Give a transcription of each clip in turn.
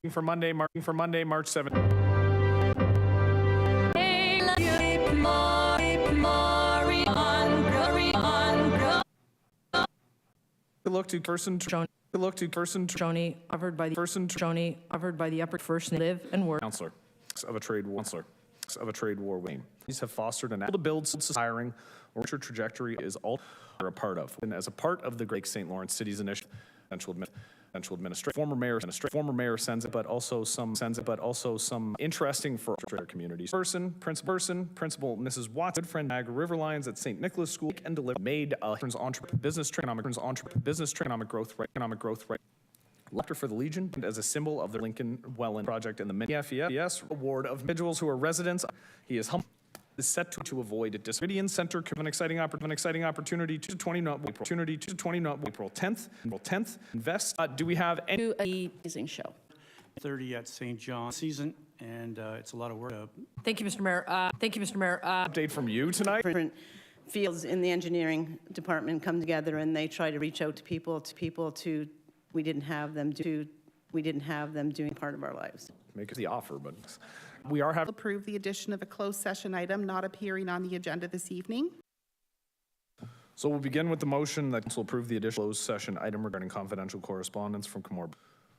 for Monday, March 7th. Look to person. Look to person. Joni, covered by the Person. Joni, covered by the upper first live and work. Counselor of a trade war. Counselor of a trade war wing. These have fostered an able to build hiring or trajectory is all are a part of. And as a part of the Great St. Lawrence City's initiative, central administration, former mayor sends it, but also some interesting for other communities. Principal Mrs. Watson, good friend Niagara River Lions at St. Nicholas School, and delivered made business economic growth rate. Letter for the Legion and as a symbol of the Lincoln Welland project and the FES award of individuals who are residents. He is humble. Is set to avoid Meridian Center an exciting opportunity to 20 April 10th. Invest. Do we have any amazing show? 30 at St. John season, and it's a lot of work. Thank you, Mr. Mayor. Update from you tonight? Different fields in the engineering department come together and they try to reach out to people we didn't have them doing part of our lives. Make it the offer, but we are having. Approve the addition of a closed session item not appearing on the agenda this evening. So we'll begin with the motion that council approve the additional closed session item regarding confidential correspondence from Comor.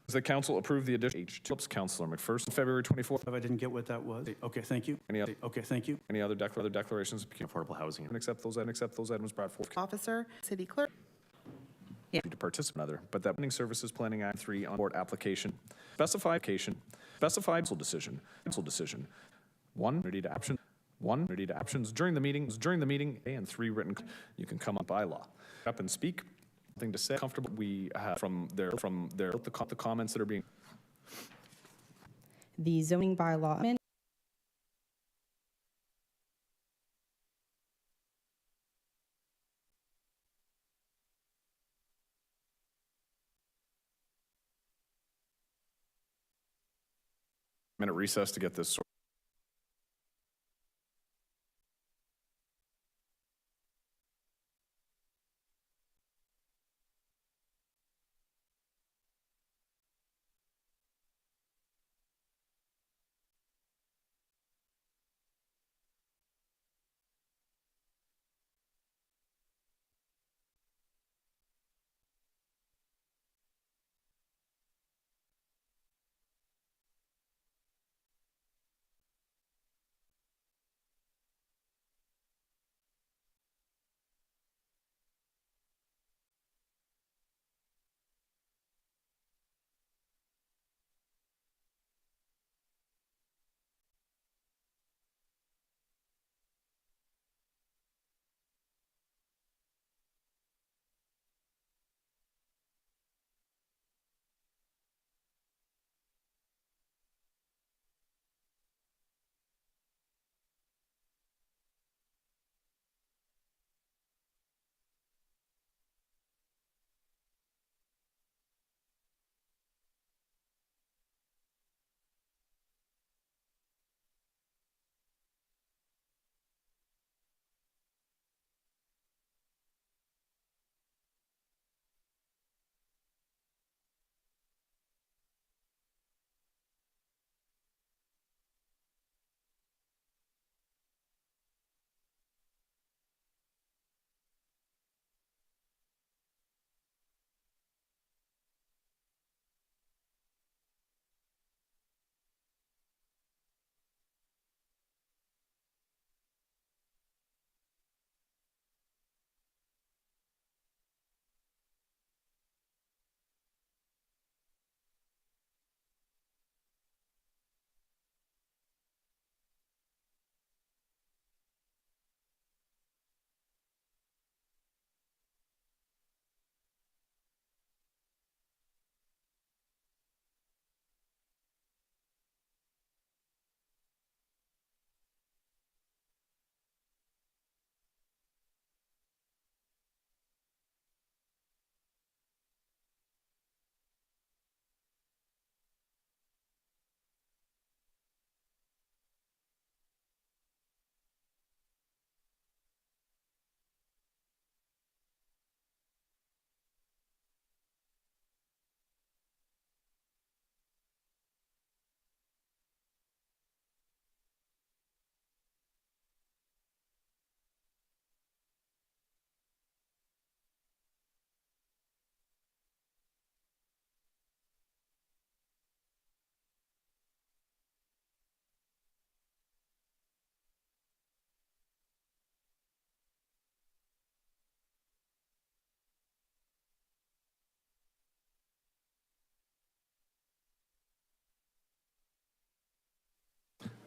Does the council approve the addition? Councilor McPherson, February 24th. If I didn't get what that was. Okay, thank you. Any other? Okay, thank you. Any other declarations? Affordable housing. And accept those items brought forth. Officer, City Clerk. To participate in other, but that Services Planning Act 3 on board application. Specified council decision. One ready to actions during the meeting, and 3 written. You can come up by law. Up and speak. Nothing to say. Comfortable. We have from the comments that are being. The zoning bylaw amendment. Minute recess to get this.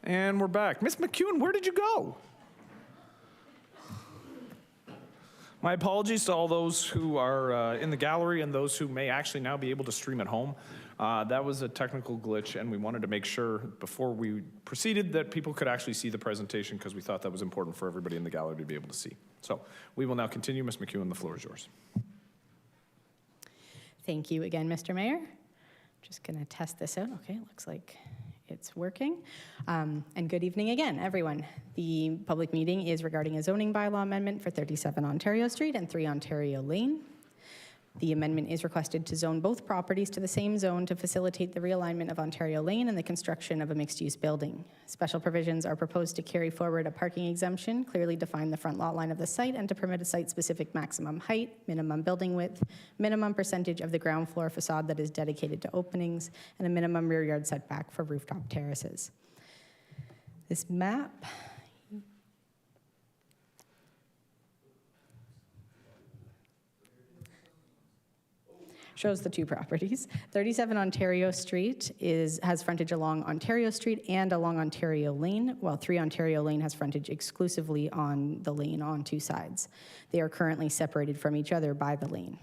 And we're back. Miss McEwen, where did you go? My apologies to all those who are in the gallery and those who may actually now be able to stream at home. That was a technical glitch, and we wanted to make sure before we proceeded that people could actually see the presentation because we thought that was important for everybody in the gallery to be able to see. So we will now continue. Ms. McEwen, the floor is yours. Thank you again, Mr. Mayor. Just going to test this out. Okay, looks like it's working. And good evening again, everyone. The public meeting is regarding a zoning bylaw amendment for 37 Ontario Street and 3 Ontario Lane. The amendment is requested to zone both properties to the same zone to facilitate the realignment of Ontario Lane and the construction of a mixed-use building. Special provisions are proposed to carry forward a parking exemption, clearly define the front lot line of the site, and to permit a site-specific maximum height, minimum building width, minimum percentage of the ground floor facade that is dedicated to openings, and a minimum rear yard setback for rooftop terraces. This map shows the two properties. 37 Ontario Street has frontage along Ontario Street and along Ontario Lane, while 3 Ontario Lane has frontage exclusively on the lane on 2 sides. They are currently separated from each other by the lane.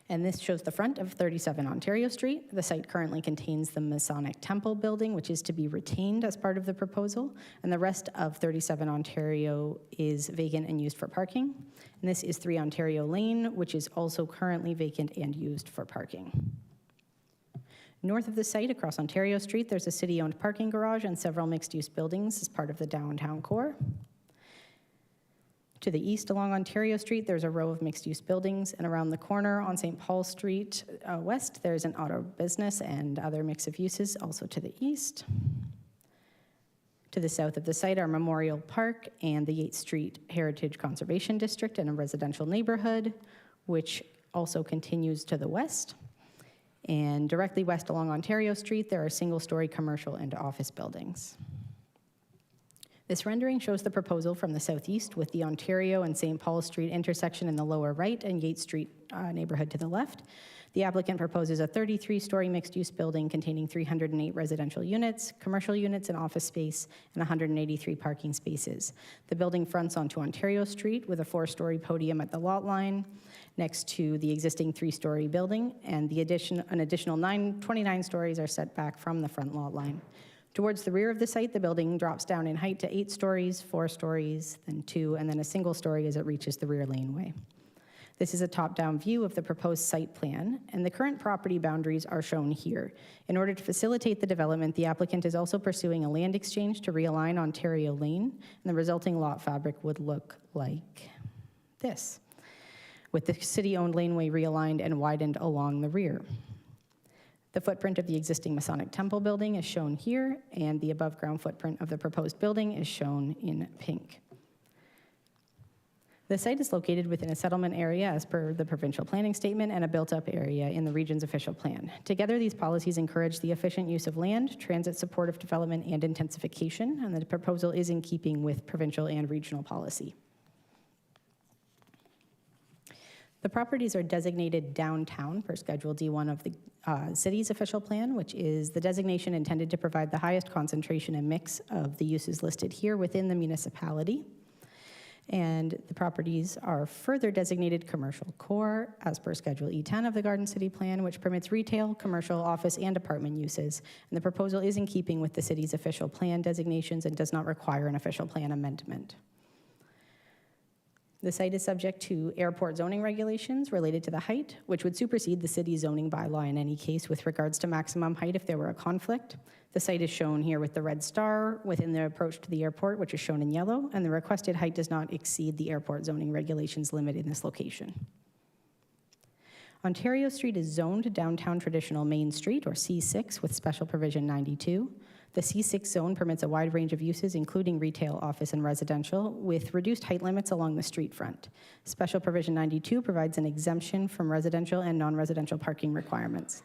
And this shows the front of 37 Ontario Street. The site currently contains the Masonic Temple building, which is to be retained as part of the proposal, and the rest of 37 Ontario is vacant and used for parking. And this is 3 Ontario Lane, which is also currently vacant and used for parking. North of the site, across Ontario Street, there's a city-owned parking garage and several mixed-use buildings as part of the downtown core. To the east along Ontario Street, there's a row of mixed-use buildings, and around the corner on St. Paul Street west, there's an auto business and other mix of uses also to the east. To the south of the site are Memorial Park and the Yates Street Heritage Conservation District and a residential neighborhood, which also continues to the west. And directly west along Ontario Street, there are single-story commercial and office buildings. This rendering shows the proposal from the southeast with the Ontario and St. Paul Street intersection in the lower right and Yates Street neighborhood to the left. The applicant proposes a 33-story mixed-use building containing 308 residential units, commercial units, and office space, and 183 parking spaces. The building fronts onto Ontario Street with a 4-story podium at the lot line next to the existing 3-story building, and an additional 29 stories are set back from the front lot line. Towards the rear of the site, the building drops down in height to 8 stories, 4 stories, then 2, and then a single story as it reaches the rear laneway. This is a top-down view of the proposed site plan, and the current property boundaries are shown here. In order to facilitate the development, the applicant is also pursuing a land exchange to realign Ontario Lane, and the resulting lot fabric would look like this, with the city-owned laneway realigned and widened along the rear. The footprint of the existing Masonic Temple building is shown here, and the above-ground footprint of the proposed building is shown in pink. The site is located within a settlement area as per the provincial planning statement and a built-up area in the region's official plan. Together, these policies encourage the efficient use of land, transit-supportive development, and intensification, and the proposal is in keeping with provincial and regional policy. The properties are designated downtown per Schedule D1 of the city's official plan, which is the designation intended to provide the highest concentration and mix of the uses listed here within the municipality. And the properties are further designated commercial core as per Schedule E10 of the Garden City Plan, which permits retail, commercial, office, and apartment uses. And the proposal is in keeping with the city's official plan designations and does not require an official plan amendment. The site is subject to airport zoning regulations related to the height, which would supersede the city's zoning bylaw in any case with regards to maximum height if there were a conflict. The site is shown here with the red star within the approach to the airport, which is shown in yellow, and the requested height does not exceed the airport zoning regulations limit in this location. Ontario Street is zoned downtown traditional Main Street, or C6, with special provision 92. The C6 zone permits a wide range of uses, including retail, office, and residential, with reduced height limits along the street front. Special provision 92 provides an exemption from residential and non-residential parking requirements.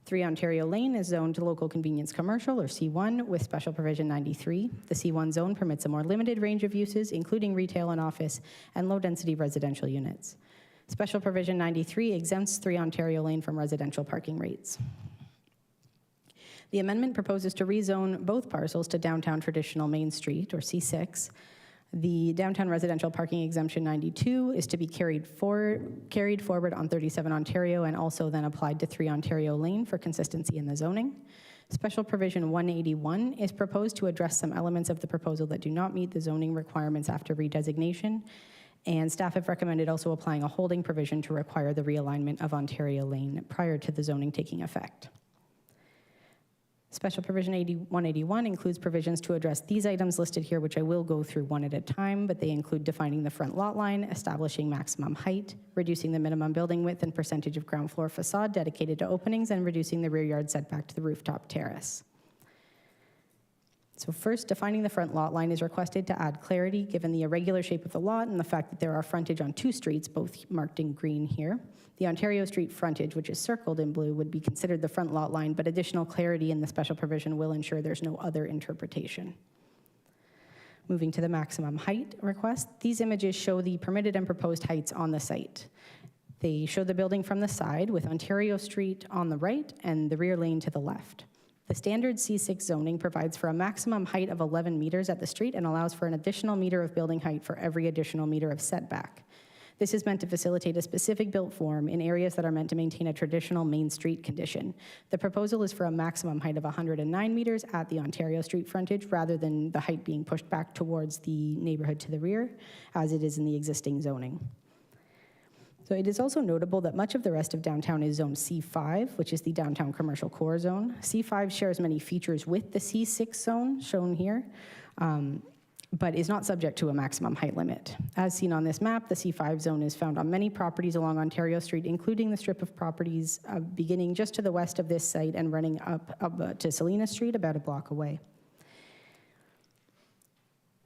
3 Ontario Lane is zoned to local convenience commercial, or C1, with special provision 93. The C1 zone permits a more limited range of uses, including retail and office, and low-density residential units. Special provision 93 exempts 3 Ontario Lane from residential parking rates. The amendment proposes to rezone both parcels to downtown traditional Main Street, or C6. The downtown residential parking exemption 92 is to be carried forward on 37 Ontario and also then applied to 3 Ontario Lane for consistency in the zoning. Special provision 181 is proposed to address some elements of the proposal that do not meet the zoning requirements after redesignation, and staff have recommended also applying a holding provision to require the realignment of Ontario Lane prior to the zoning taking effect. Special provision 181 includes provisions to address these items listed here, which I will go through one at a time, but they include defining the front lot line, establishing maximum height, reducing the minimum building width and percentage of ground floor facade dedicated to openings, and reducing the rear yard setback to the rooftop terrace. So first, defining the front lot line is requested to add clarity given the irregular shape of the lot and the fact that there are frontage on 2 streets, both marked in green here. The Ontario Street frontage, which is circled in blue, would be considered the front lot line, but additional clarity in the special provision will ensure there's no other interpretation. Moving to the maximum height request, these images show the permitted and proposed heights on the site. They show the building from the side with Ontario Street on the right and the rear lane to the left. The standard C6 zoning provides for a maximum height of 11 meters at the street and allows for an additional meter of building height for every additional meter of setback. This is meant to facilitate a specific built form in areas that are meant to maintain a traditional Main Street condition. The proposal is for a maximum height of 109 meters at the Ontario Street frontage rather than the height being pushed back towards the neighborhood to the rear, as it is in the existing zoning. So it is also notable that much of the rest of downtown is zone C5, which is the downtown commercial core zone. C5 shares many features with the C6 zone, shown here, but is not subject to a maximum height limit. As seen on this map, the C5 zone is found on many properties along Ontario Street, including the strip of properties beginning just to the west of this site and running up to Salina Street, about a block away.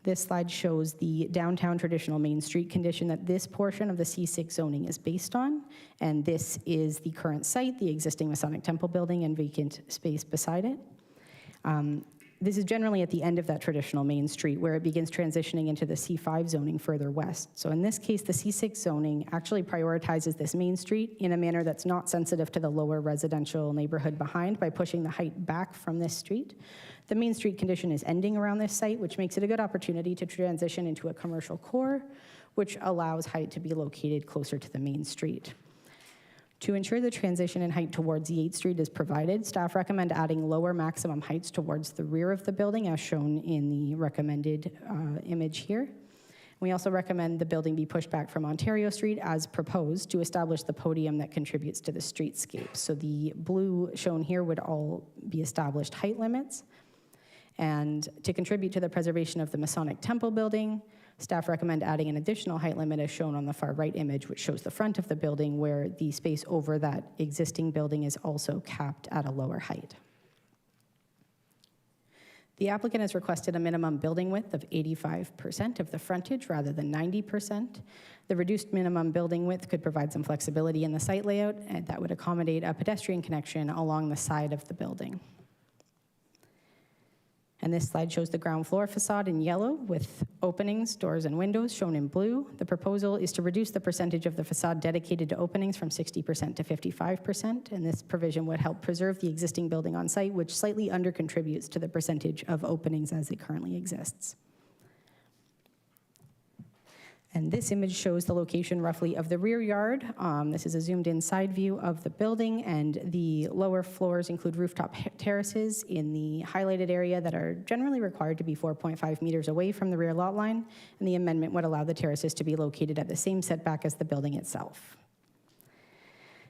This slide shows the downtown traditional Main Street condition that this portion of the C6 zoning is based on, and this is the current site, the existing Masonic Temple building and vacant space beside it. This is generally at the end of that traditional Main Street where it begins transitioning into the C5 zoning further west. So in this case, the C6 zoning actually prioritizes this Main Street in a manner that's not sensitive to the lower residential neighborhood behind by pushing the height back from this street. The Main Street condition is ending around this site, which makes it a good opportunity to transition into a commercial core, which allows height to be located closer to the Main Street. To ensure the transition in height towards Yates Street is provided, staff recommend adding lower maximum heights towards the rear of the building, as shown in the recommended image here. We also recommend the building be pushed back from Ontario Street as proposed to establish the podium that contributes to the streetscape. So the blue shown here would all be established height limits. And to contribute to the preservation of the Masonic Temple building, staff recommend adding an additional height limit as shown on the far right image, which shows the front of the building where the space over that existing building is also capped at a lower height. The applicant has requested a minimum building width of 85% of the frontage rather than 90%. The reduced minimum building width could provide some flexibility in the site layout, and that would accommodate a pedestrian connection along the side of the building. And this slide shows the ground floor facade in yellow with openings, doors, and windows shown in blue. The proposal is to reduce the percentage of the facade dedicated to openings from 60% to 55%, and this provision would help preserve the existing building on site, which slightly undercontributes to the percentage of openings as it currently exists. And this image shows the location roughly of the rear yard. This is a zoomed in side view of the building, and the lower floors include rooftop terraces in the highlighted area that are generally required to be 4.5 meters away from the rear lot line, and the amendment would allow the terraces to be located at the same setback as the building itself.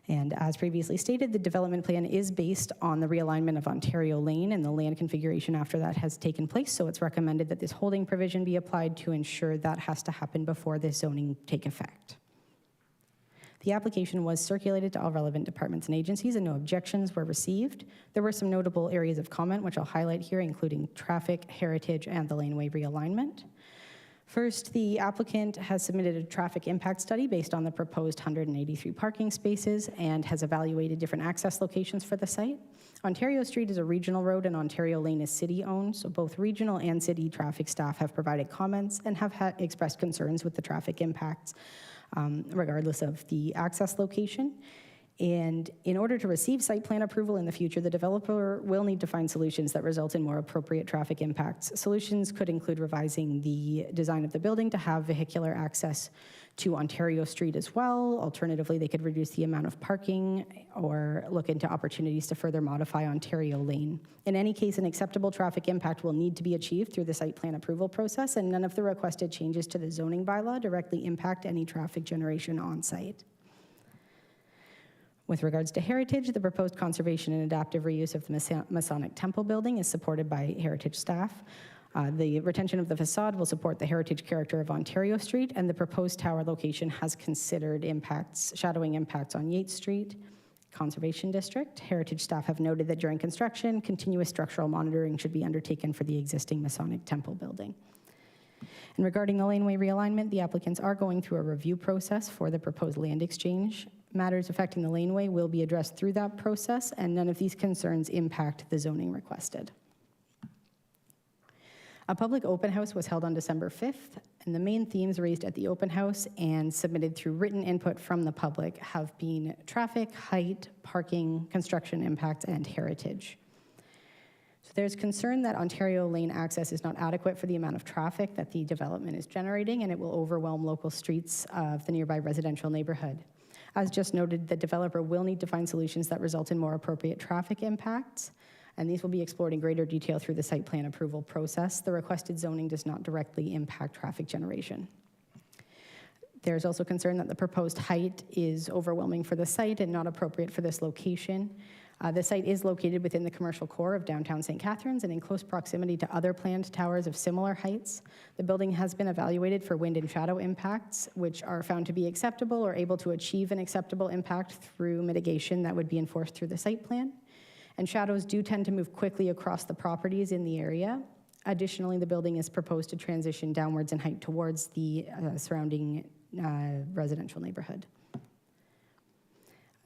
And as previously stated, the development plan is based on the realignment of Ontario Lane and the land configuration after that has taken place, so it's recommended that this holding provision be applied to ensure that has to happen before this zoning take effect. The application was circulated to all relevant departments and agencies and no objections were received. There were some notable areas of comment which I'll highlight here, including traffic, heritage, and the laneway realignment. First, the applicant has submitted a traffic impact study based on the proposed 183 parking spaces and has evaluated different access locations for the site. Ontario Street is a regional road and Ontario Lane is city-owned, so both regional and city traffic staff have provided comments and have expressed concerns with the traffic impacts regardless of the access location. And in order to receive site plan approval in the future, the developer will need to find solutions that result in more appropriate traffic impacts. Solutions could include revising the design of the building to have vehicular access to Ontario Street as well. Alternatively, they could reduce the amount of parking or look into opportunities to further modify Ontario Lane. In any case, an acceptable traffic impact will need to be achieved through the site plan approval process, and none of the requested changes to the zoning bylaw directly impact any traffic generation on site. With regards to heritage, the proposed conservation and adaptive reuse of the Masonic Temple building is supported by heritage staff. The retention of the facade will support the heritage character of Ontario Street, and the proposed tower location has considered shadowing impacts on Yates Street Conservation District. Heritage staff have noted that during construction, continuous structural monitoring should be undertaken for the existing Masonic Temple building. And regarding the laneway realignment, the applicants are going through a review process for the proposed land exchange. Matters affecting the laneway will be addressed through that process, and none of these concerns impact the zoning requested. A public open house was held on December 5th, and the main themes raised at the open house and submitted through written input from the public have been traffic, height, parking, construction impacts, and heritage. So there's concern that Ontario Lane access is not adequate for the amount of traffic that the development is generating, and it will overwhelm local streets of the nearby residential neighborhood. As just noted, the developer will need to find solutions that result in more appropriate traffic impacts, and these will be explored in greater detail through the site plan approval process. The requested zoning does not directly impact traffic generation. There's also concern that the proposed height is overwhelming for the site and not appropriate for this location. The site is located within the commercial core of downtown St. Catharines and in close proximity to other planned towers of similar heights. The building has been evaluated for wind and shadow impacts, which are found to be acceptable or able to achieve an acceptable impact through mitigation that would be enforced through the site plan. And shadows do tend to move quickly across the properties in the area. Additionally, the building is proposed to transition downwards in height towards the surrounding residential neighborhood.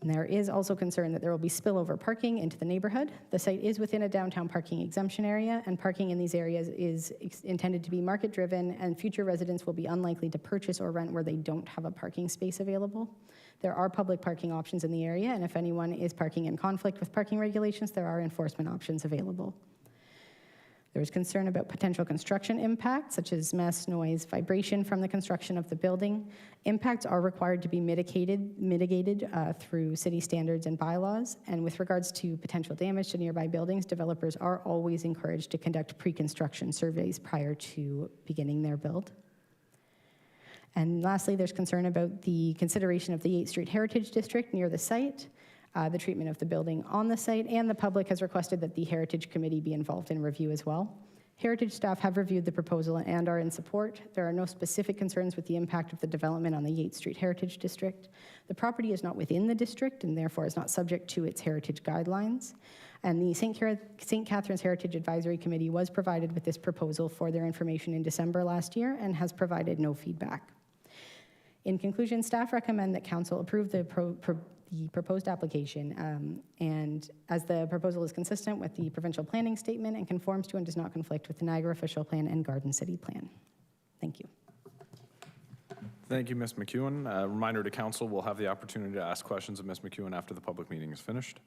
And there is also concern that there will be spillover parking into the neighborhood. The site is within a downtown parking exemption area, and parking in these areas is intended to be market-driven, and future residents will be unlikely to purchase or rent where they don't have a parking space available. There are public parking options in the area, and if anyone is parking in conflict with parking regulations, there are enforcement options available. There is concern about potential construction impacts, such as mess, noise, vibration from the construction of the building. Impacts are required to be mitigated through city standards and bylaws. And with regards to potential damage to nearby buildings, developers are always encouraged to conduct pre-construction surveys prior to beginning their build. And lastly, there's concern about the consideration of the Yates Street Heritage District near the site, the treatment of the building on the site, and the public has requested that the Heritage Committee be involved in review as well. Heritage staff have reviewed the proposal and are in support. There are no specific concerns with the impact of the development on the Yates Street Heritage District. The property is not within the district and therefore is not subject to its heritage guidelines. And the St. Catharines Heritage Advisory Committee was provided with this proposal for their information in December last year and has provided no feedback. In conclusion, staff recommend that council approve the proposed application, and as the proposal is consistent with the provincial planning statement and conforms to and does not conflict with the Niagara Official Plan and Garden City Plan. Thank you. Thank you, Ms. McEwen. A reminder to council, we'll have the opportunity to ask questions of Ms. McEwen after the public meeting is finished.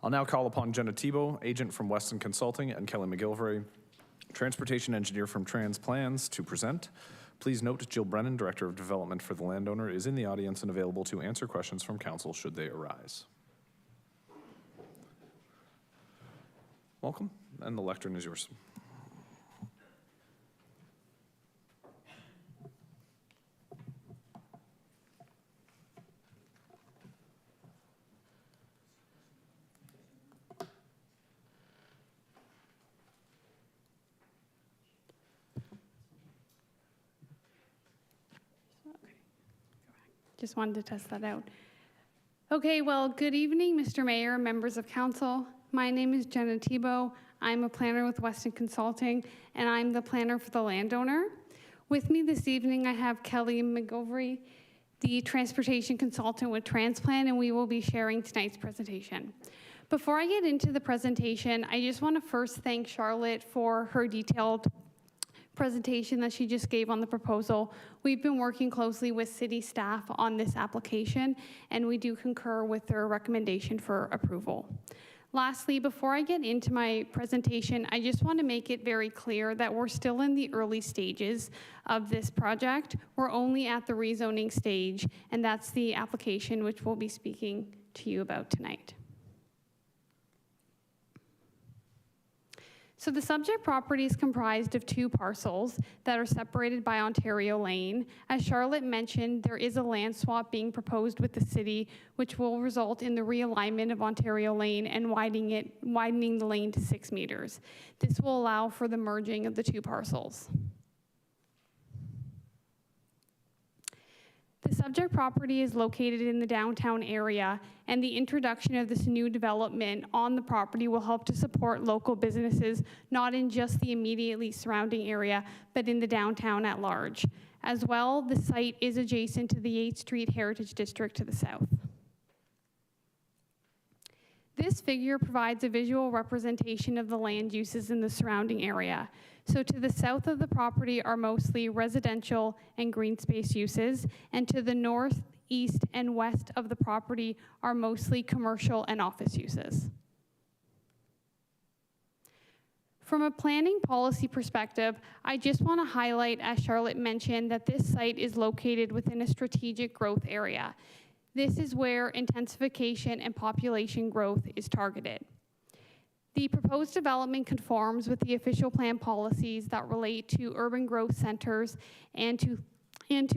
I'll now call upon Jenna Thibault, agent from Weston Consulting, and Kelly McGilvray, transportation engineer from Trans Plans, to present. Please note, Jill Brennan, Director of Development for the landowner, is in the audience and available to answer questions from council should they arise. Welcome, and the lectern is yours. Just wanted to test that out. Okay, well, good evening, Mr. Mayor, members of council. My name is Jenna Thibault. I'm a planner with Weston Consulting, and I'm the planner for the landowner. With me this evening, I have Kelly McGilvray, the transportation consultant with Transplan, and we will be sharing tonight's presentation. Before I get into the presentation, I just want to first thank Charlotte for her detailed presentation that she just gave on the proposal. We've been working closely with city staff on this application, and we do concur with their recommendation for approval. Lastly, before I get into my presentation, I just want to make it very clear that we're still in the early stages of this project. We're only at the rezoning stage, and that's the application which we'll be speaking to you about tonight. So the subject property is comprised of 2 parcels that are separated by Ontario Lane. As Charlotte mentioned, there is a land swap being proposed with the city, which will result in the realignment of Ontario Lane and widening the lane to 6 meters. This will allow for the merging of the 2 parcels. The subject property is located in the downtown area, and the introduction of this new development on the property will help to support local businesses, not in just the immediately surrounding area, but in the downtown at large. As well, the site is adjacent to the 8th Street Heritage District to the south. This figure provides a visual representation of the land uses in the surrounding area. So to the south of the property are mostly residential and green space uses, and to the north, east, and west of the property are mostly commercial and office uses. From a planning policy perspective, I just want to highlight, as Charlotte mentioned, that this site is located within a strategic growth area. This is where intensification and population growth is targeted. The proposed development conforms with the official plan policies that relate to urban growth centers and to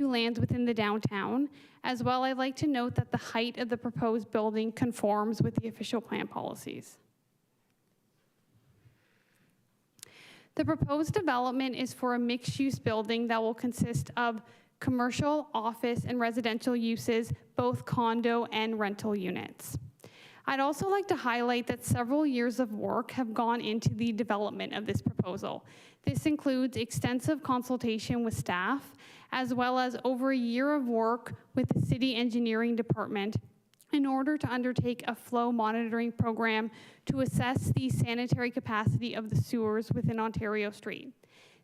lands within the downtown. As well, I'd like to note that the height of the proposed building conforms with the official plan policies. The proposed development is for a mixed-use building that will consist of commercial, office, and residential uses, both condo and rental units. I'd also like to highlight that several years of work have gone into the development of this proposal. This includes extensive consultation with staff, as well as over a year of work with the city engineering department in order to undertake a flow monitoring program to assess the sanitary capacity of the sewers within Ontario Street.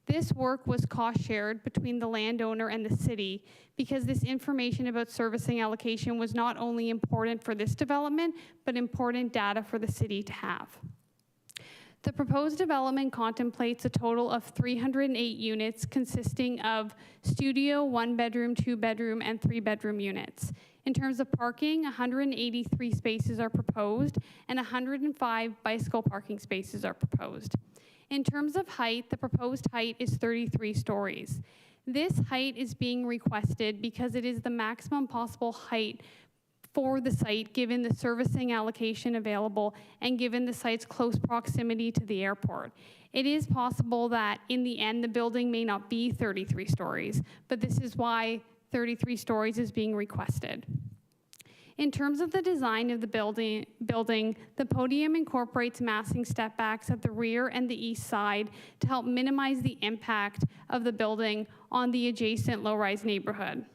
This work was cost-shared between the landowner and the city because this information about servicing allocation was not only important for this development, but important data for the city to have. The proposed development contemplates a total of 308 units consisting of studio, 1-bedroom, 2-bedroom, and 3-bedroom units. In terms of parking, 183 spaces are proposed and 105 bicycle parking spaces are proposed. In terms of height, the proposed height is 33 stories. This height is being requested because it is the maximum possible height for the site given the servicing allocation available and given the site's close proximity to the airport. It is possible that in the end the building may not be 33 stories, but this is why 33 stories is being requested. In terms of the design of the building, the podium incorporates massing step backs at the rear and the east side to help minimize the impact of the building on the adjacent low-rise neighborhood.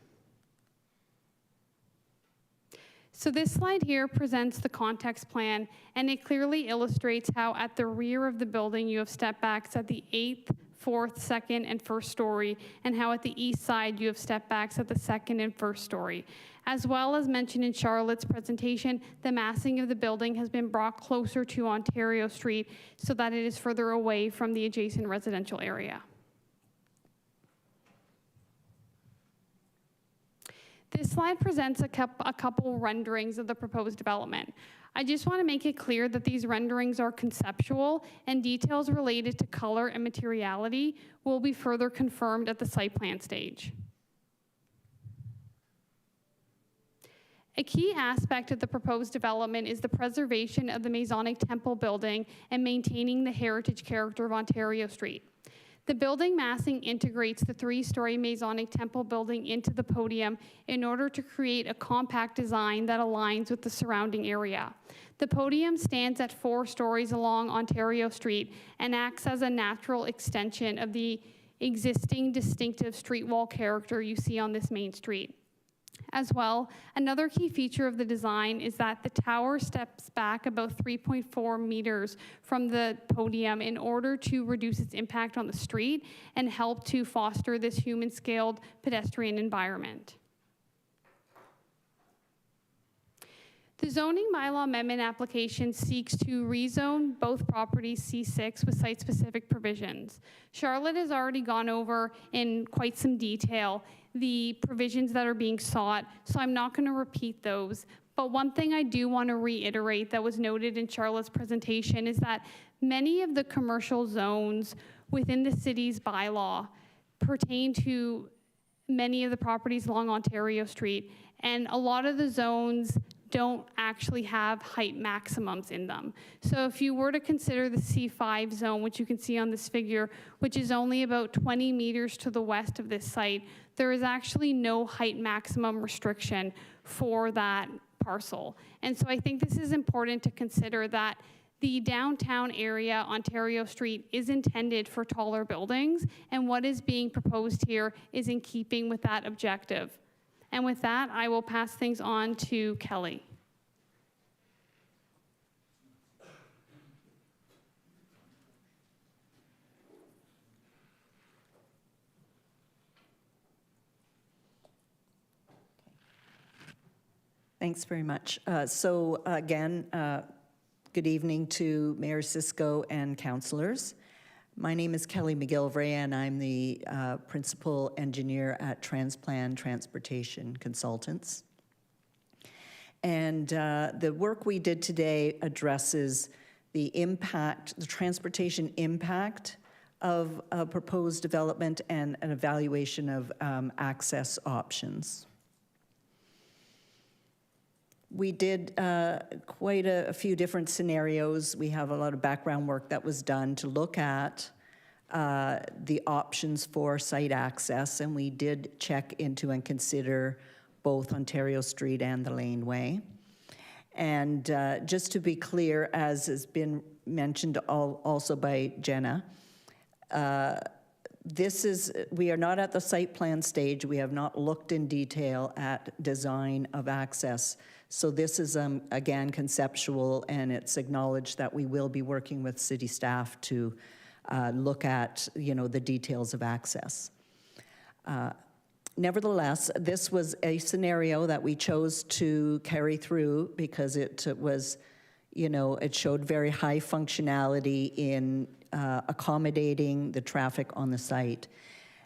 So this slide here presents the context plan, and it clearly illustrates how at the rear of the building you have step backs at the 8th, 4th, 2nd, and 1st story, and how at the east side you have step backs at the 2nd and 1st story. As well as mentioned in Charlotte's presentation, the massing of the building has been brought closer to Ontario Street so that it is further away from the adjacent residential area. This slide presents a couple renderings of the proposed development. I just want to make it clear that these renderings are conceptual and details related to color and materiality will be further confirmed at the site plan stage. A key aspect of the proposed development is the preservation of the Masonic Temple building and maintaining the heritage character of Ontario Street. The building massing integrates the 3-story Masonic Temple building into the podium in order to create a compact design that aligns with the surrounding area. The podium stands at 4 stories along Ontario Street and acts as a natural extension of the existing distinctive street wall character you see on this main street. As well, another key feature of the design is that the tower steps back about 3.4 meters from the podium in order to reduce its impact on the street and help to foster this human-scaled pedestrian environment. The zoning bylaw amendment application seeks to rezone both properties C6 with site-specific provisions. Charlotte has already gone over in quite some detail the provisions that are being sought, so I'm not going to repeat those. But one thing I do want to reiterate that was noted in Charlotte's presentation is that many of the commercial zones within the city's bylaw pertain to many of the properties along Ontario Street, and a lot of the zones don't actually have height maximums in them. So if you were to consider the C5 zone, which you can see on this figure, which is only about 20 meters to the west of this site, there is actually no height maximum restriction for that parcel. And so I think this is important to consider, that the downtown area, Ontario Street, is intended for taller buildings, and what is being proposed here is in keeping with that objective. And with that, I will pass things on to Kelly. Thanks very much. Again, good evening to Mayor Cisco and councillors. My name is Kelly McGilvray, and I'm the principal engineer at Transplan Transportation Consultants. And the work we did today addresses the impact, the transportation impact of a proposed development and an evaluation of access options. We did quite a few different scenarios. We have a lot of background work that was done to look at the options for site access, and we did check into and consider both Ontario Street and the laneway. And just to be clear, as has been mentioned also by Jenna, we are not at the site plan stage. We have not looked in detail at design of access. So this is, again, conceptual, and it's acknowledged that we will be working with city staff to look at, the details of access. Nevertheless, this was a scenario that we chose to carry through because it was, it showed very high functionality in accommodating the traffic on the site.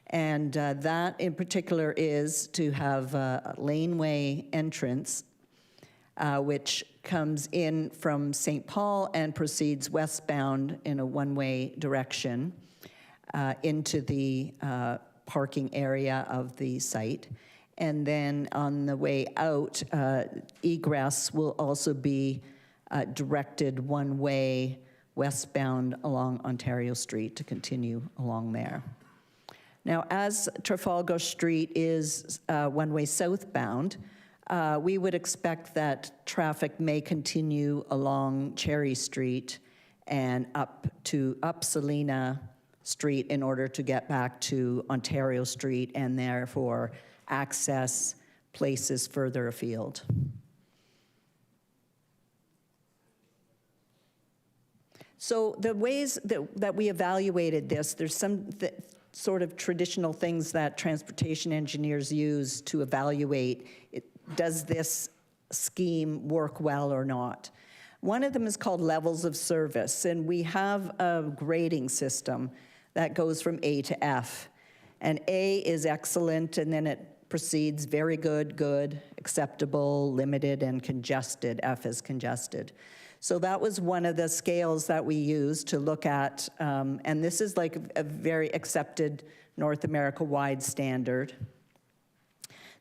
And that in particular is to have a laneway entrance which comes in from St. Paul and proceeds westbound in a one-way direction into the parking area of the site. And then on the way out, egress will also be directed one way westbound along Ontario Street to continue along there. Now, as Trafalgar Street is one-way southbound, we would expect that traffic may continue along Cherry Street and up Salina Street in order to get back to Ontario Street and therefore access places further afield. So the ways that we evaluated this, there's some sort of traditional things that transportation engineers use to evaluate does this scheme work well or not. One of them is called levels of service, and we have a grading system that goes from A to F. And A is excellent, and then it proceeds very good, good, acceptable, limited, and congested. F is congested. So that was one of the scales that we used to look at, and this is like a very accepted North America-wide standard.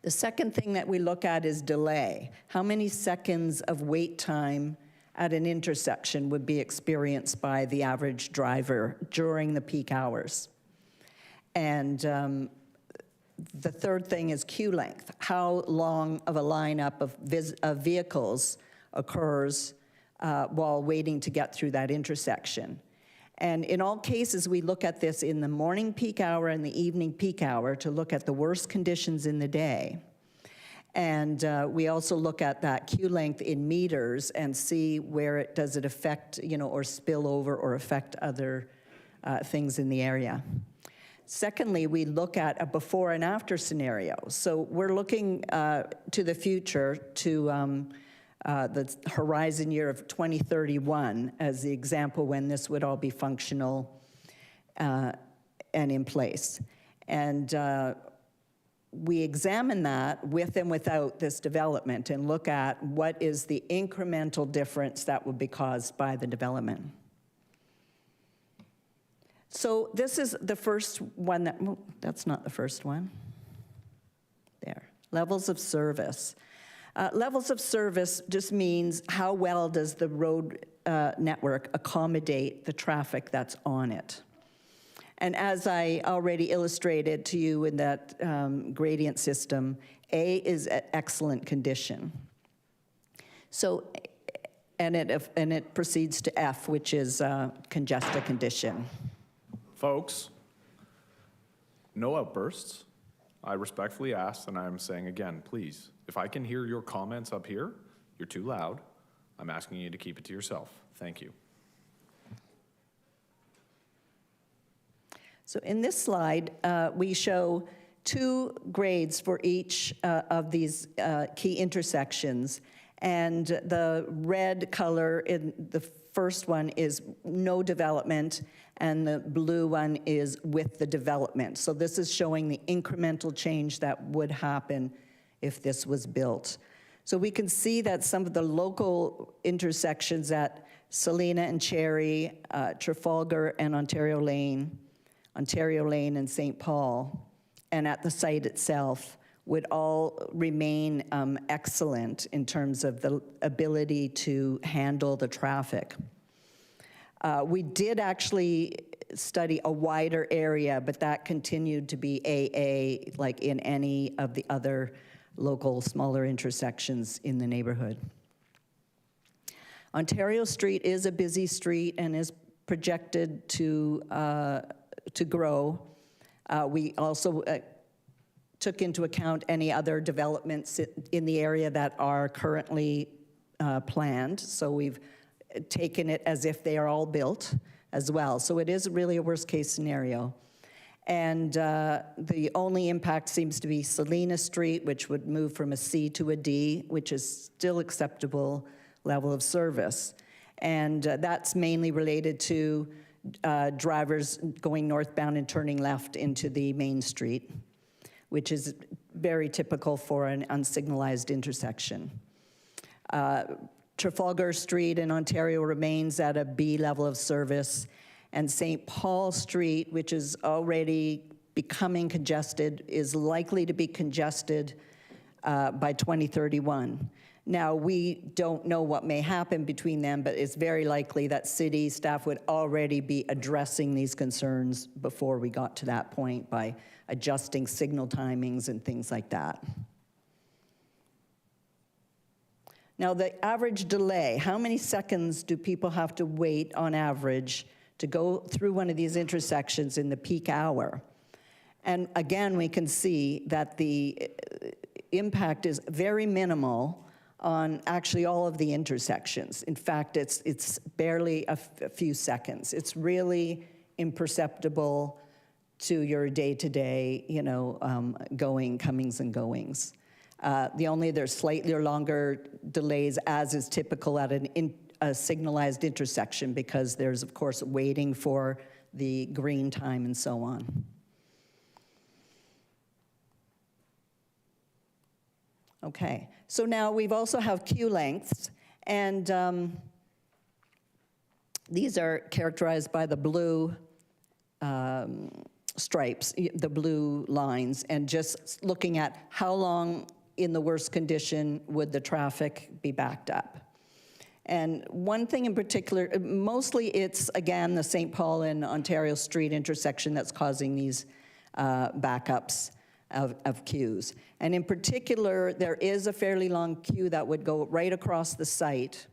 The second thing that we look at is delay. How many seconds of wait time at an intersection would be experienced by the average driver during the peak hours? And the third thing is queue length. How long of a lineup of vehicles occurs while waiting to get through that intersection? And in all cases, we look at this in the morning peak hour and the evening peak hour to look at the worst conditions in the day. And we also look at that queue length in meters and see where it does it affect, or spill over or affect other things in the area. Secondly, we look at a before and after scenario. So we're looking to the future, to the horizon year of 2031 as the example when this would all be functional and in place. And we examine that with and without this development and look at what is the incremental difference that would be caused by the development. So this is the first one that, well, that's not the first one. There, levels of service. Levels of service just means how well does the road network accommodate the traffic that's on it. And as I already illustrated to you in that gradient system, A is at excellent condition. So, and it proceeds to F, which is congested condition. Folks, no outbursts. I respectfully ask, and I'm saying again, please, if I can hear your comments up here, you're too loud. I'm asking you to keep it to yourself. Thank you. So in this slide, we show 2 grades for each of these key intersections. And the red color in the first one is no development, and the blue one is with the development. So this is showing the incremental change that would happen if this was built. So we can see that some of the local intersections at Salina and Cherry, Trafalgar and Ontario Lane and St. Paul, and at the site itself would all remain excellent in terms of the ability to handle the traffic. We did actually study a wider area, but that continued to be AA, like in any of the other local smaller intersections in the neighborhood. Ontario Street is a busy street and is projected to grow. We also took into account any other developments in the area that are currently planned. So we've taken it as if they are all built as well. So it is really a worst case scenario. And the only impact seems to be Salina Street, which would move from a C to a D, which is still acceptable level of service. And that's mainly related to drivers going northbound and turning left into the main street, which is very typical for an unsignalized intersection. Trafalgar Street in Ontario remains at a B level of service, and St. Paul Street, which is already becoming congested, is likely to be congested by 2031. Now, we don't know what may happen between them, but it's very likely that city staff would already be addressing these concerns before we got to that point by adjusting signal timings and things like that. Now, the average delay, how many seconds do people have to wait on average to go through one of these intersections in the peak hour? And again, we can see that the impact is very minimal on actually all of the intersections. In fact, it's barely a few seconds. It's really imperceptible to your day-to-day, comings and goings. There's slightly longer delays, as is typical at a signalized intersection, because there's, of course, waiting for the green time and so on. Okay, so now we've also have queue lengths, and these are characterized by the blue stripes, the blue lines, and just looking at how long in the worst condition would the traffic be backed up. And one thing in particular, mostly it's, again, the St. Paul and Ontario Street intersection that's causing these backups of queues. And in particular, there is a fairly long queue that would go right across the site.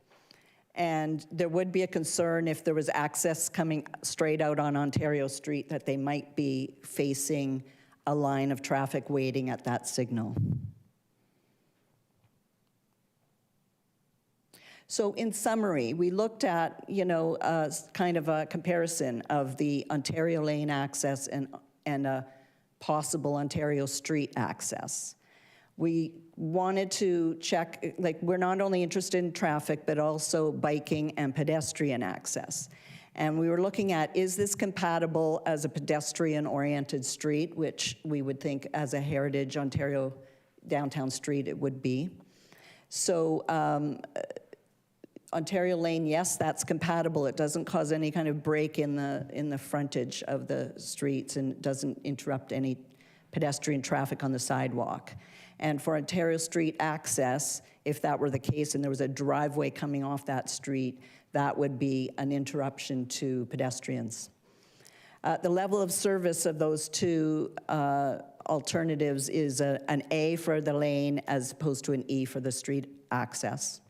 And there would be a concern if there was access coming straight out on Ontario Street that they might be facing a line of traffic waiting at that signal. So in summary, we looked at, kind of a comparison of the Ontario lane access and a possible Ontario street access. We wanted to check, like, we're not only interested in traffic, but also biking and pedestrian access. And we were looking at, is this compatible as a pedestrian-oriented street, which we would think as a Heritage Ontario downtown street it would be. So Ontario Lane, yes, that's compatible. It doesn't cause any kind of break in the frontage of the streets and doesn't interrupt any pedestrian traffic on the sidewalk. And for Ontario Street access, if that were the case and there was a driveway coming off that street, that would be an interruption to pedestrians. The level of service of those two alternatives is an A for the lane as opposed to an E for the street access.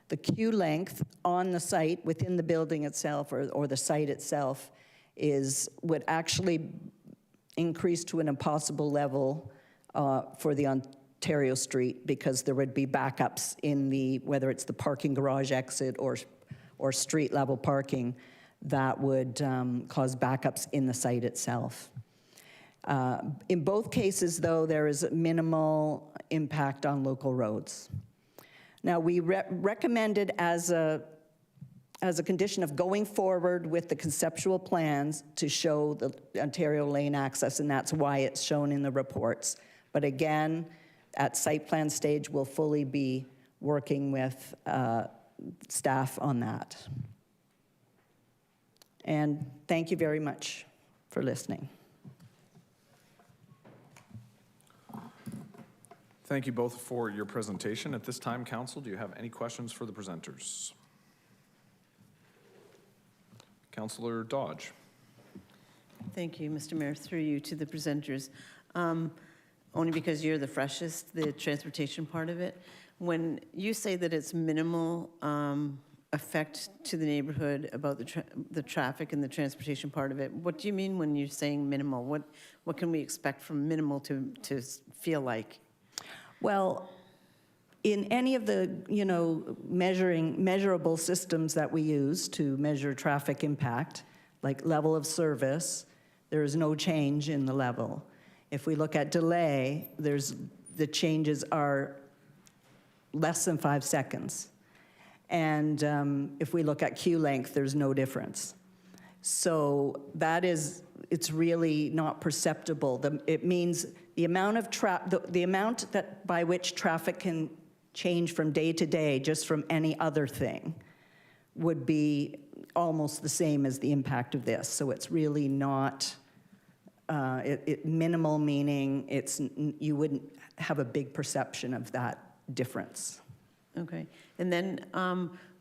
The queue length on the site within the building itself or the site itself would actually increase to an impossible level for the Ontario Street because there would be backups in whether it's the parking garage exit or street level parking that would cause backups in the site itself. In both cases, though, there is minimal impact on local roads. Now, we recommended as a condition of going forward with the conceptual plans to show the Ontario lane access, and that's why it's shown in the reports. But again, at site plan stage, we'll fully be working with staff on that. And thank you very much for listening. Thank you both for your presentation. At this time, Council, do you have any questions for the presenters? Councillor Dodge. Thank you, Mr. Mayor. Through you to the presenters. Only because you're the freshest, the transportation part of it. When you say that it's minimal effect to the neighborhood about the traffic and the transportation part of it, what do you mean when you're saying minimal? What can we expect from minimal to feel like? Well, in any of the, measurable systems that we use to measure traffic impact, like level of service, there is no change in the level. If we look at delay, the changes are less than 5 seconds. And if we look at queue length, there's no difference. So it's really not perceptible. It means the amount of the amount that by which traffic can change from day to day just from any other thing would be almost the same as the impact of this. So it's really not minimal, meaning you wouldn't have a big perception of that difference. Okay. And then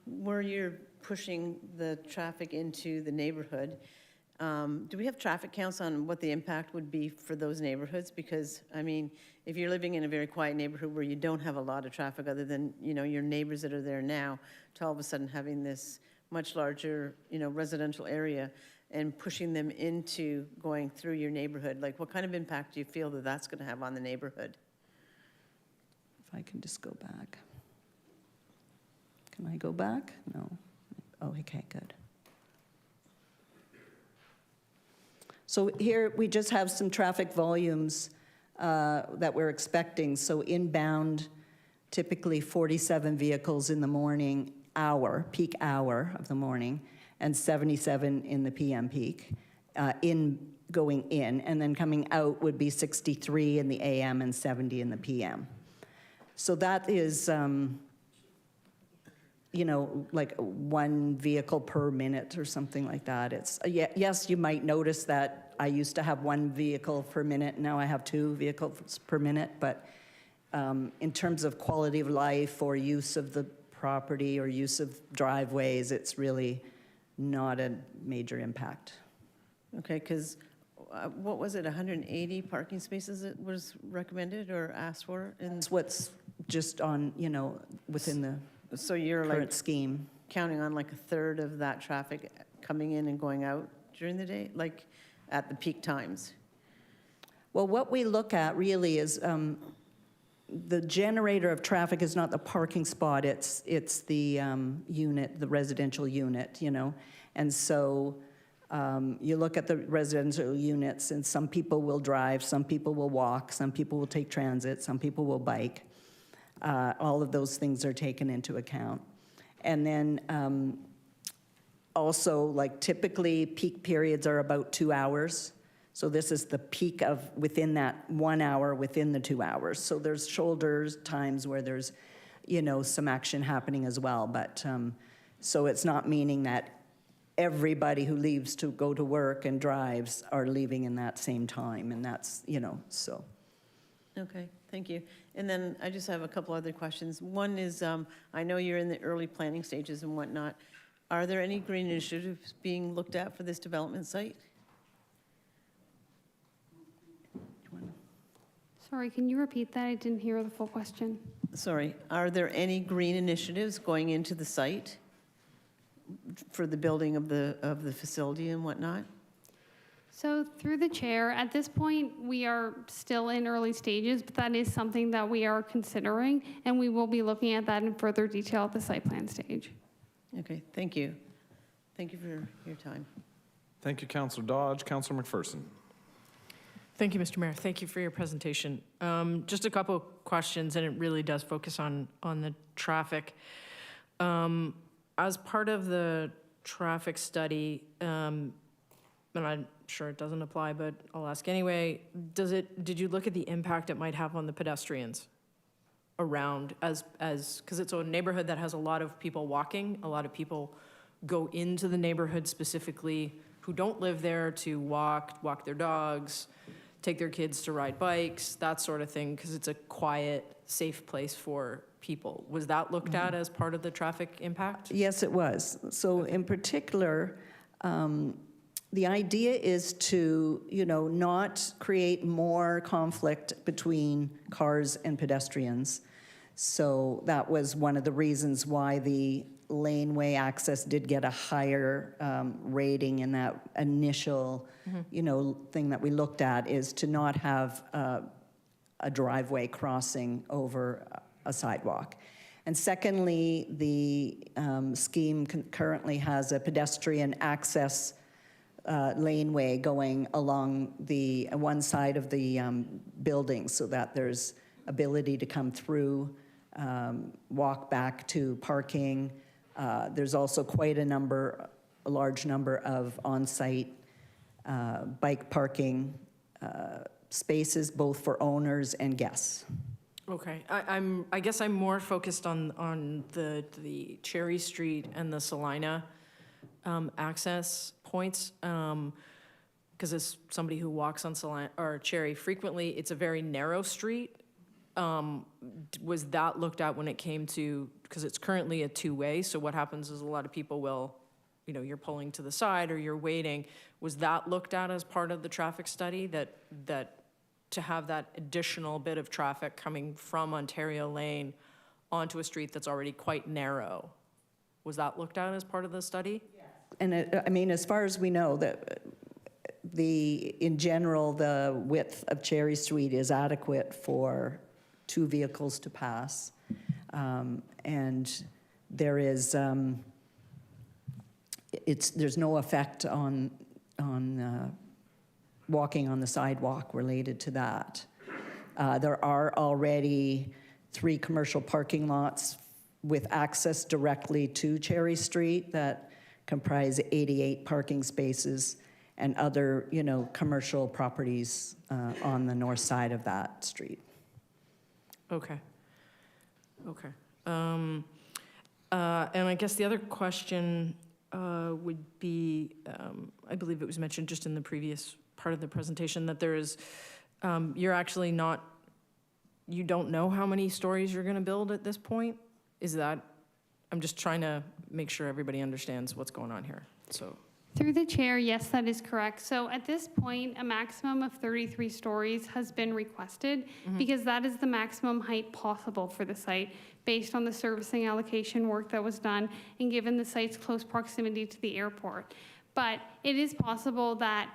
where you're pushing the traffic into the neighborhood, do we have traffic counts on what the impact would be for those neighborhoods? Because, I mean, if you're living in a very quiet neighborhood where you don't have a lot of traffic other than, your neighbors that are there now, to all of a sudden having this much larger, residential area and pushing them into going through your neighborhood, like what kind of impact do you feel that that's going to have on the neighborhood? If I can just go back. Can I go back? No. Oh, okay, good. So here we just have some traffic volumes that we're expecting. So inbound, typically 47 vehicles in the morning peak hour of the morning, and 77 in the PM peak, going in, and then coming out would be 63 in the AM and 70 in the PM. So that is, like 1 vehicle per minute or something like that. It's yes, you might notice that I used to have 1 vehicle per minute, now I have 2 vehicles per minute, but in terms of quality of life or use of the property or use of driveways, it's really not a major impact. Okay, because what was it, 180 parking spaces that was recommended or asked for? That's what's just on, within the So you're current like scheme. counting on like a third of that traffic coming in and going out during the day, like at the peak times? Well, what we look at really is, the generator of traffic is not the parking spot, it's the unit, the residential unit, you know? And so you look at the residential units, and some people will drive, some people will walk, some people will take transit, some people will bike. All of those things are taken into account. And then also, like typically peak periods are about 2 hours. So this is the peak of within that 1 hour within the 2 hours. So there's shoulders times where there's, you know, some action happening as well. But so it's not meaning that everybody who leaves to go to work and drives are leaving in that same time. And that's, you know, so. Okay, thank you. And then I just have a couple other questions. One is, I know you're in the early planning stages and whatnot. Are there any green initiatives being looked at for this development site? Sorry, can you repeat that? I didn't hear the full question. Sorry, are there any green initiatives going into the site for the building of the facility and whatnot? So through the chair, at this point, we are still in early stages, but that is something that we are considering, and we will be looking at that in further detail at the site plan stage. Okay, thank you. Thank you for your time. Thank you, Councillor Dodge. Councillor McPherson. Thank you, Mr. Mayor. Thank you for your presentation. Just a couple of questions, and it really does focus on the traffic. As part of the traffic study, and I'm sure it doesn't apply, but I'll ask anyway, did you look at the impact it might have on the pedestrians around because it's a neighborhood that has a lot of people walking, a lot of people go into the neighborhood specifically who don't live there to walk their dogs, take their kids to ride bikes, that sort of thing, because it's a quiet, safe place for people. Was that looked at as part of the traffic impact? Yes, it was. So in particular, the idea is to, you know, not create more conflict between cars and pedestrians. So that was one of the reasons why the laneway access did get a higher rating in that initial, you know, thing that we looked at, is to not have a driveway crossing over a sidewalk. And secondly, the scheme currently has a pedestrian access laneway going along the one side of the building, so that there's ability to come through, walk back to parking. There's also quite a large number of on-site bike parking spaces, both for owners and guests. Okay, I guess I'm more focused on the Cherry Street and the Salina access points, because as somebody who walks on Salina or Cherry frequently, it's a very narrow street. Was that looked at when it came to, because it's currently a two-way, so what happens is a lot of people will, you know, you're pulling to the side or you're waiting. Was that looked at as part of the traffic study, that to have that additional bit of traffic coming from Ontario Lane onto a street that's already quite narrow? Was that looked at as part of the study? Yes. And I mean, as far as we know, that in general, the width of Cherry Street is adequate for 2 vehicles to pass. And there is, there's no effect on walking on the sidewalk related to that. There are already 3 commercial parking lots with access directly to Cherry Street that comprise 88 parking spaces, and other, you know, commercial properties on the north side of that street. Okay. Okay. And I guess the other question would be, I believe it was mentioned just in the previous part of the presentation, that there is, you're actually not, you don't know how many stories you're going to build at this point? Is that, I'm just trying to make sure everybody understands what's going on here, so. Through the chair, yes, that is correct. So at this point, a maximum of 33 stories has been requested because that is the maximum height possible for the site based on the servicing allocation work that was done and given the site's close proximity to the airport. But it is possible that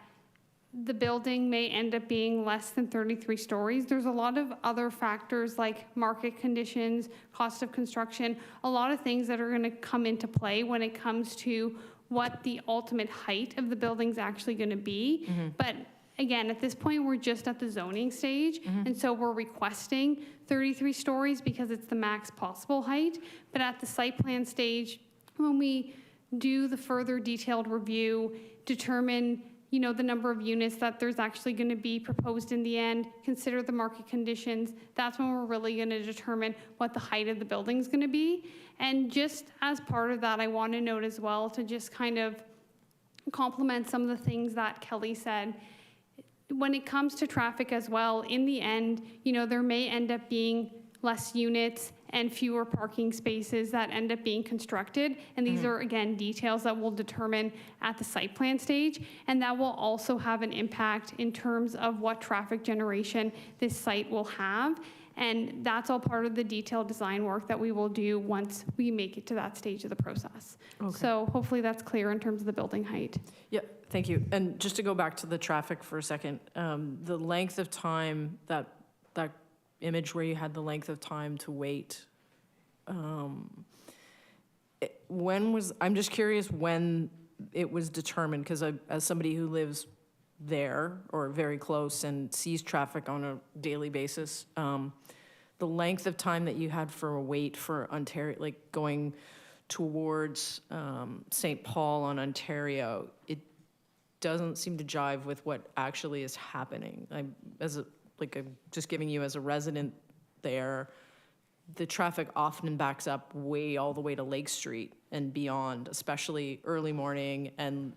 the building may end up being less than 33 stories. There's a lot of other factors like market conditions, cost of construction, a lot of things that are going to come into play when it comes to what the ultimate height of the building's actually going to be. But again, at this point, we're just at the zoning stage, and so we're requesting 33 stories because it's the max possible height. But at the site plan stage, when we do the further detailed review, determine the number of units that there's actually going to be proposed in the end, consider the market conditions, that's when we're really going to determine what the height of the building is going to be. And just as part of that, I want to note as well, to just kind of complement some of the things that Kelly said, when it comes to traffic as well, in the end, there may end up being less units and fewer parking spaces that end up being constructed. And these are, again, details that we'll determine at the site plan stage. And that will also have an impact in terms of what traffic generation this site will have. And that's all part of the detailed design work that we will do once we make it to that stage of the process. Okay. So hopefully that's clear in terms of the building height. Yeah, thank you. And just to go back to the traffic for a second, the length of time, that image where you had the length of time to wait, I'm just curious when it was determined, because as somebody who lives there or very close and sees traffic on a daily basis, the length of time that you had for a wait for Ontario, like going towards St. Paul on Ontario, it doesn't seem to jive with what actually is happening. I'm just giving you as a resident there, the traffic often backs up way all the way to Lake Street and beyond, especially early morning and,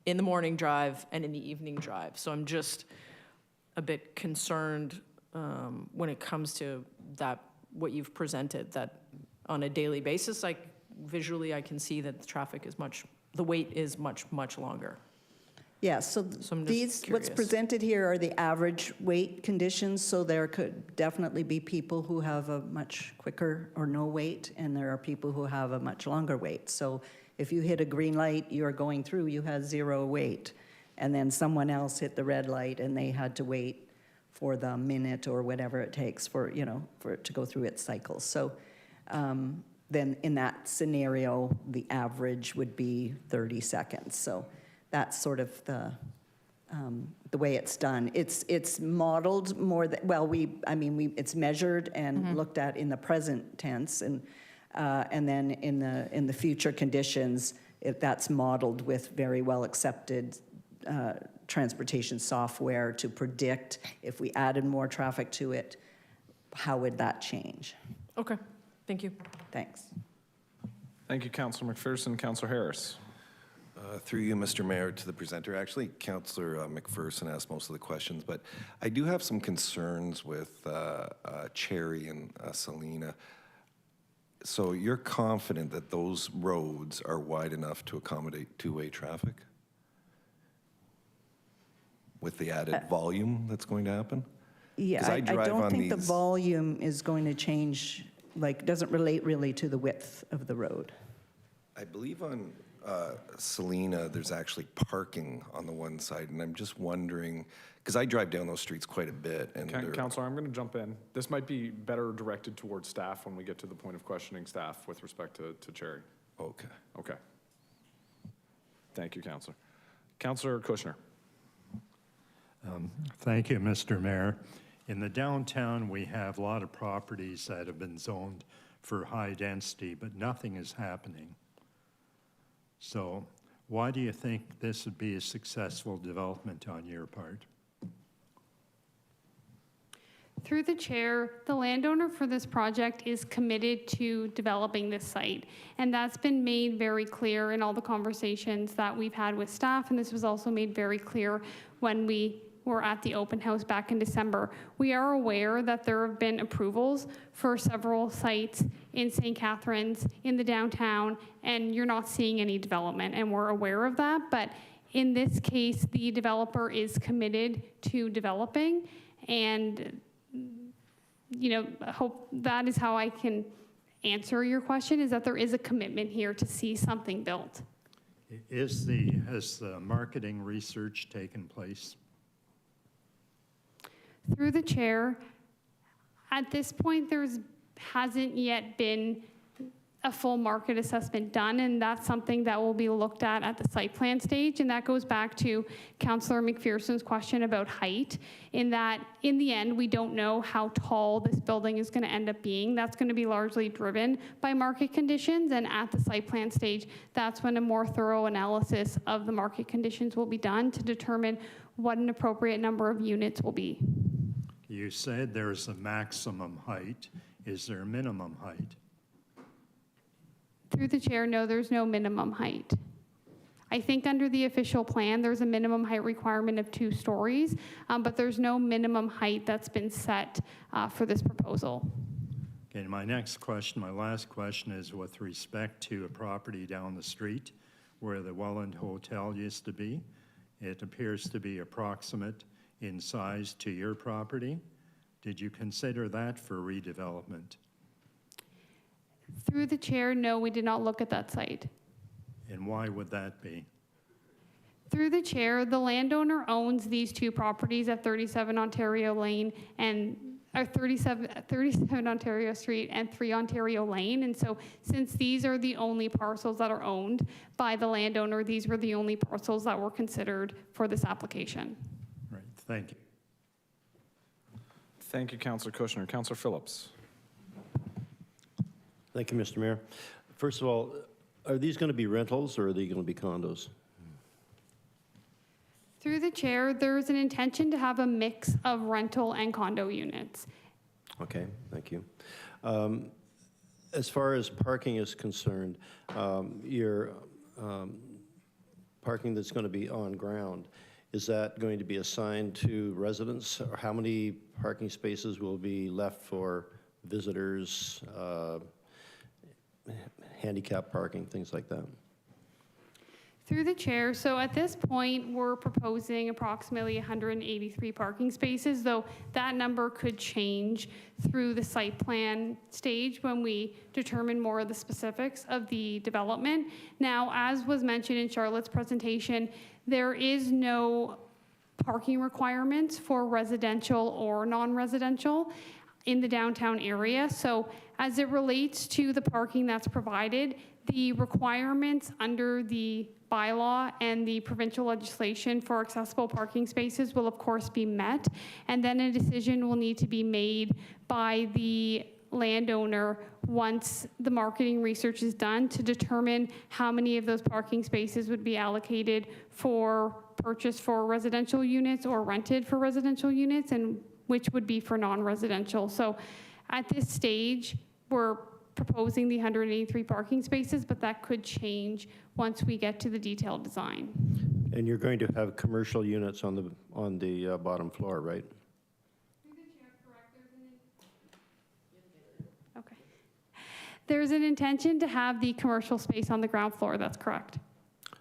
in the morning drive and in the evening drive. So I'm just a bit concerned when it comes to that, what you've presented, that on a daily basis, visually I can see that the wait is much, much longer. Yeah, so I'm just what's curious. presented here are the average wait conditions, so there could definitely be people who have a much quicker or no wait, and there are people who have a much longer wait. So if you hit a green light, you're going through, you had 0 wait, and then someone else hit the red light and they had to wait for the minute or whatever it takes for it to go through its cycles. So then in that scenario, the average would be 30 seconds. So that's sort of the way it's done. It's modeled more it's measured and looked at in the present tense, and then in the future conditions, that's modeled with very well accepted transportation software to predict if we added more traffic to it, how would that change? Okay, thank you. Thanks. Thank you, Councillor McPherson. Councillor Harris. Through you, Mr. Mayor, to the presenter. Actually, Councillor McPherson asked most of the questions, but I do have some concerns with Cherry and Salina. So you're confident that those roads are wide enough to accommodate two-way traffic with the added volume that's going to happen? Yeah, 'Cause I drive don't on think the these- volume is going to change, doesn't relate really to the width of the road. I believe on Salina, there's actually parking on the one side, and I'm just wondering, because I drive down those streets quite a bit, and Councillor, I'm going to jump in. This might be better directed towards staff when we get to the point of questioning staff with respect to Cherry. Okay. Okay. Thank you, Councillor. Councillor Kushner. Thank you, Mr. Mayor. In the downtown, we have a lot of properties that have been zoned for high density, but nothing is happening. So why do you think this would be a successful development on your part? Through the chair, the landowner for this project is committed to developing this site. And that's been made very clear in all the conversations that we've had with staff. And this was also made very clear when we were at the open house back in December. We are aware that there have been approvals for several sites in St. Catharines, in the downtown, and you're not seeing any development, and we're aware of that. But in this case, the developer is committed to developing, and I hope that is how I can answer your question, is that there is a commitment here to see something built. Has the marketing research taken place? Through the chair, at this point, hasn't yet been a full market assessment done, and that's something that will be looked at the site plan stage, and that goes back to Councillor McPherson's question about height, in that, in the end, we don't know how tall this building is going to end up being. That's going to be largely driven by market conditions, and at the site plan stage, that's when a more thorough analysis of the market conditions will be done to determine what an appropriate number of units will be. You said there's a maximum height. Is there a minimum height? Through the chair, no, there's no minimum height. I think under the official plan, there's a minimum height requirement of 2 stories, but there's no minimum height that's been set for this proposal. Okay, my last question is with respect to a property down the street where the Welland Hotel used to be. It appears to be approximate in size to your property. Did you consider that for redevelopment? Through the chair, no, we did not look at that site. And why would that be? Through the chair, the landowner owns these 2 properties at 37 Ontario Lane and 37 Ontario Street and 3 Ontario Lane. And so since these are the only parcels that are owned by the landowner, these were the only parcels that were considered for this application. Right, thank you. Thank you, Councillor Kushner. Councillor Phillips. Thank you, Mr. Mayor. First of all, are these going to be rentals or are they going to be condos? Through the chair, there's an intention to have a mix of rental and condo units. Okay, thank you. As far as parking is concerned, your parking that's going to be on ground, is that going to be assigned to residents? Or how many parking spaces will be left for visitors, handicap parking, things like that? Through the chair, so at this point, we're proposing approximately 183 parking spaces, though that number could change through the site plan stage when we determine more of the specifics of the development. Now, as was mentioned in Charlotte's presentation, there is no parking requirements for residential or non-residential in the downtown area. So as it relates to the parking that's provided, the requirements under the bylaw and the provincial legislation for accessible parking spaces will of course be met, and then a decision will need to be made by the landowner once the marketing research is done to determine how many of those parking spaces would be allocated for purchase for residential units or rented for residential units, and which would be for non-residential. So at this stage, we're proposing the 183 parking spaces, but that could change once we get to the detailed design. And you're going to have commercial units on the bottom floor, right? Okay. There's an intention to have the commercial space on the ground floor, that's correct.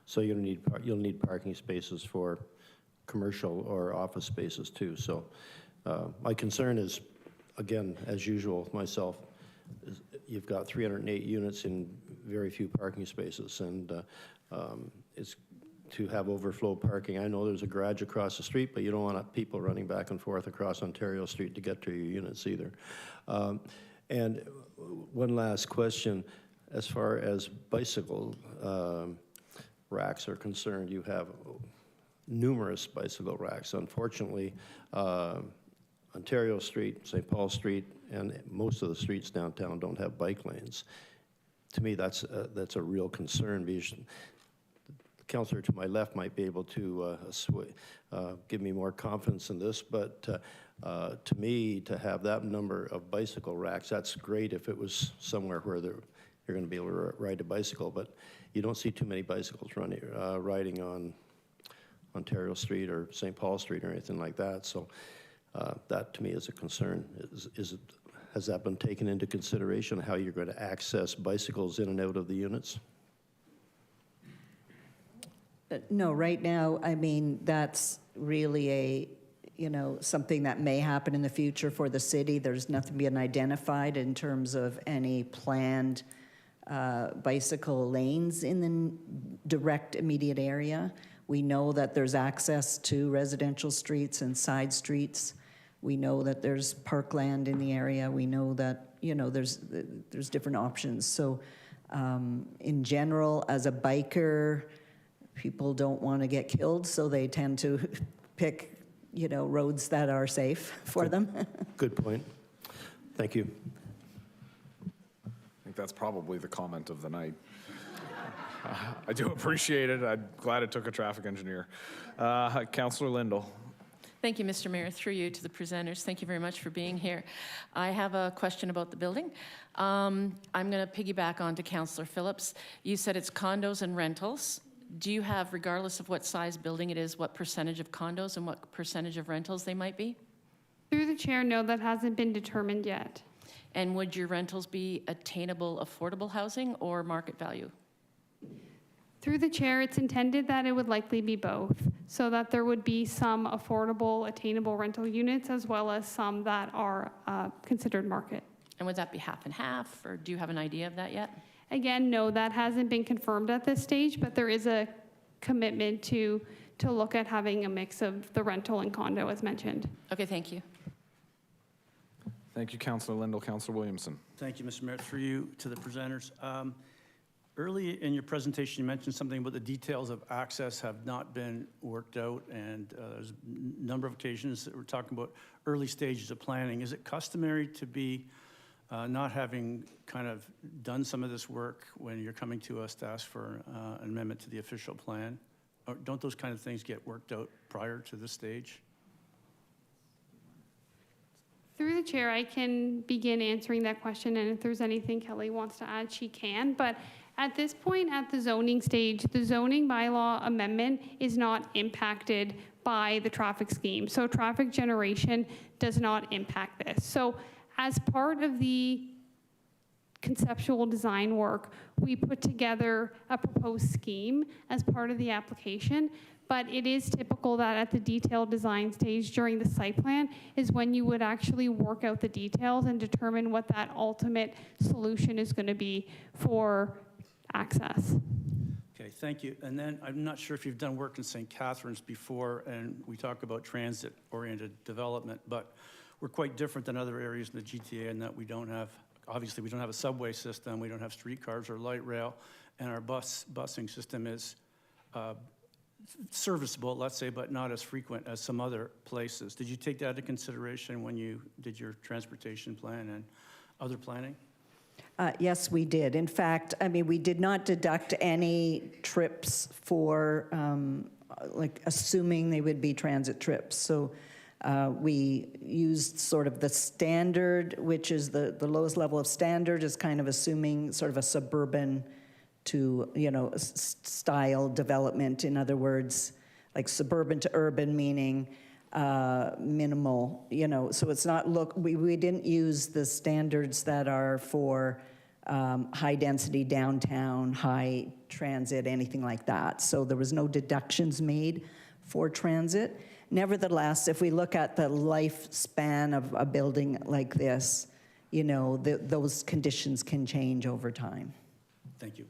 So you'll need parking spaces for commercial or office spaces too. So my concern is, again, as usual with myself, is you've got 308 units in very few parking spaces, and it's to have overflow parking. I know there's a garage across the street, but you don't want people running back and forth across Ontario Street to get to your units either. And one last question, as far as bicycle racks are concerned, you have numerous bicycle racks. Unfortunately, Ontario Street, St. Paul Street, and most of the streets downtown don't have bike lanes. To me, that's a real concern, because the councillor to my left might be able to give me more confidence in this, but to me, to have that number of bicycle racks, that's great if it was somewhere where you're going to be able to ride a bicycle, but you don't see too many bicycles riding on Ontario Street or St. Paul Street or anything like that. So that to me is a concern. Has that been taken into consideration, how you're going to access bicycles in and out of the units? No, right now, I mean, that's really something that may happen in the future for the city. There's nothing being identified in terms of any planned bicycle lanes in the direct immediate area. We know that there's access to residential streets and side streets. We know that there's parkland in the area. We know that, you know, there's different options. So in general, as a biker, people don't want to get killed, so they tend to pick, you know, roads that are safe for them. Good point. Thank you. I think that's probably the comment of the night. I do appreciate it. I'm glad it took a traffic engineer. Councillor Lindell. Thank you, Mr. Mayor. Through you to the presenters, thank you very much for being here. I have a question about the building. I'm going to piggyback onto Councillor Phillips. You said it's condos and rentals. Do you have, regardless of what size building it is, what percentage of condos and what percentage of rentals they might be? Through the chair, no, that hasn't been determined yet. And would your rentals be attainable, affordable housing or market value? Through the chair, it's intended that it would likely be both, so that there would be some affordable, attainable rental units as well as some that are considered market. And would that be half and half, or do you have an idea of that yet? Again, no, that hasn't been confirmed at this stage, but there is a commitment to look at having a mix of the rental and condo as mentioned. Okay, thank you. Thank you, Councillor Lindell. Councillor Williamson. Thank you, Mr. Mayor. Through you to the presenters. Early in your presentation, you mentioned something about the details of access have not been worked out, and there's a number of occasions that we're talking about early stages of planning. Is it customary to be not having kind of done some of this work when you're coming to us to ask for an amendment to the official plan? Or don't those kind of things get worked out prior to this stage? Through the chair, I can begin answering that question, and if there's anything Kelly wants to add, she can. But at this point, at the zoning stage, the zoning bylaw amendment is not impacted by the traffic scheme. So traffic generation does not impact this. So as part of the conceptual design work, we put together a proposed scheme as part of the application, but it is typical that at the detailed design stage during the site plan is when you would actually work out the details and determine what that ultimate solution is going to be for access. Okay, thank you. And then I'm not sure if you've done work in St. Catharines before, and we talk about transit-oriented development, but we're quite different than other areas in the GTA in that we don't have, obviously we don't have a subway system, we don't have streetcars or light rail, and our busing system is serviceable, let's say, but not as frequent as some other places. Did you take that into consideration when you did your transportation plan and other planning? Yes, we did. In fact, I mean, we did not deduct any trips for, like, assuming they would be transit trips. So we used sort of the standard, which is the lowest level of standard, is kind of assuming sort of a suburban to, you know, style development. In other words, like suburban to urban, meaning minimal, you know, so it's not, we didn't use the standards that are for high density downtown, high transit, anything like that. So there was no deductions made for transit. Nevertheless, if we look at the lifespan of a building like this, you know, those conditions can change over time. Thank you.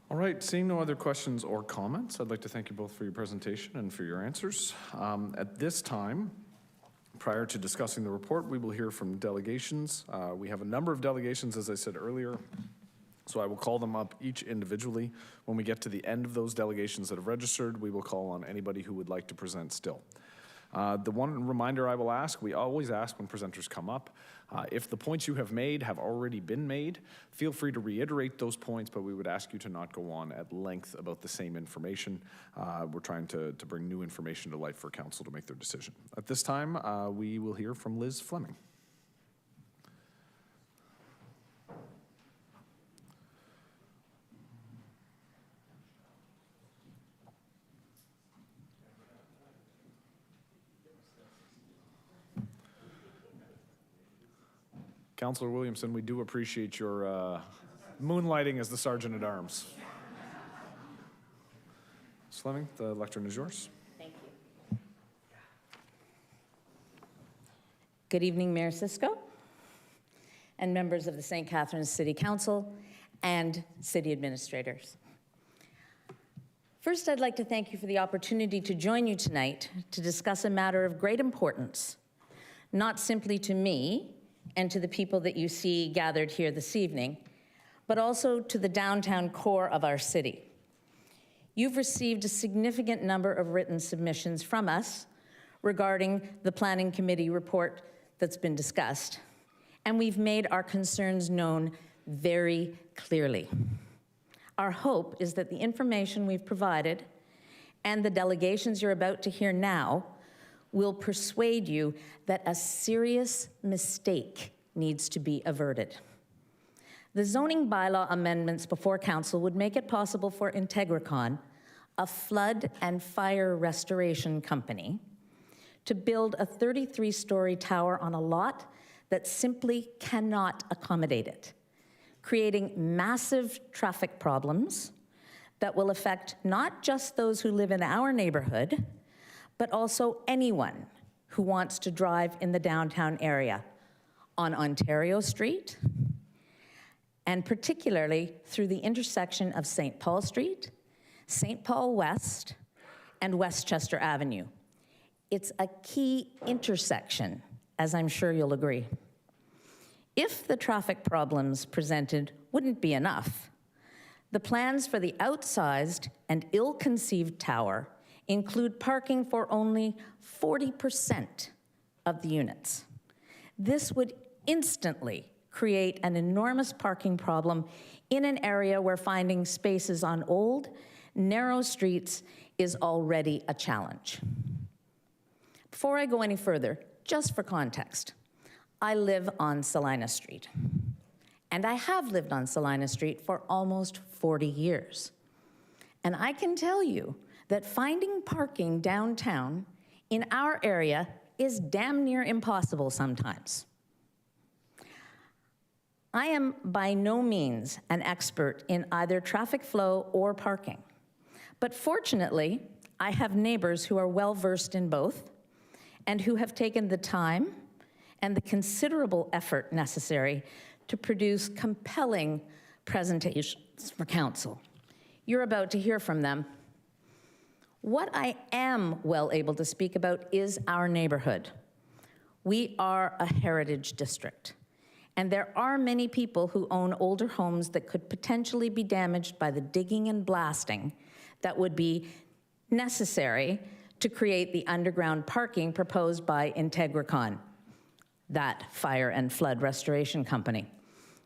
All right, seeing no other questions or comments, I'd like to thank you both for your presentation and for your answers. At this time, prior to discussing the report, we will hear from delegations. We have a number of delegations, as I said earlier, so I will call them up each individually. When we get to the end of those delegations that have registered, we will call on anybody who would like to present still. The one reminder I will ask, we always ask when presenters come up, if the points you have made have already been made, feel free to reiterate those points, but we would ask you to not go on at length about the same information. We're trying to bring new information to light for council to make their decision. At this time, we will hear from Liz Fleming. Councillor Williamson, we do appreciate your moonlighting as the Sergeant-at-Arms. Ms. Fleming, the lectern is yours. Thank you. Good evening, Mayor Cisco, and members of the St. Catharines City Council, and city administrators. First, I'd like to thank you for the opportunity to join you tonight to discuss a matter of great importance, not simply to me and to the people that you see gathered here this evening, but also to the downtown core of our city. You've received a significant number of written submissions from us regarding the Planning Committee report that's been discussed, and we've made our concerns known very clearly. Our hope is that the information we've provided and the delegations you're about to hear now will persuade you that a serious mistake needs to be averted. The zoning bylaw amendments before council would make it possible for Integricon, a flood and fire restoration company, to build a 33-story tower on a lot that simply cannot accommodate it, creating massive traffic problems that will affect not just those who live in our neighborhood, but also anyone who wants to drive in the downtown area on Ontario Street, and particularly through the intersection of St. Paul Street, St. Paul West, and Westchester Avenue. It's a key intersection, as I'm sure you'll agree. If the traffic problems presented wouldn't be enough, the plans for the outsized and ill-conceived tower include parking for only 40% of the units. This would instantly create an enormous parking problem in an area where finding spaces on old, narrow streets is already a challenge. Before I go any further, just for context, I live on Salina Street, and I have lived on Salina Street for almost 40 years. And I can tell you that finding parking downtown in our area is damn near impossible sometimes. I am by no means an expert in either traffic flow or parking, but fortunately, I have neighbors who are well-versed in both and who have taken the time and the considerable effort necessary to produce compelling presentations for council. You're about to hear from them. What I am well able to speak about is our neighborhood. We are a heritage district, and there are many people who own older homes that could potentially be damaged by the digging and blasting that would be necessary to create the underground parking proposed by Integricon, that fire and flood restoration company.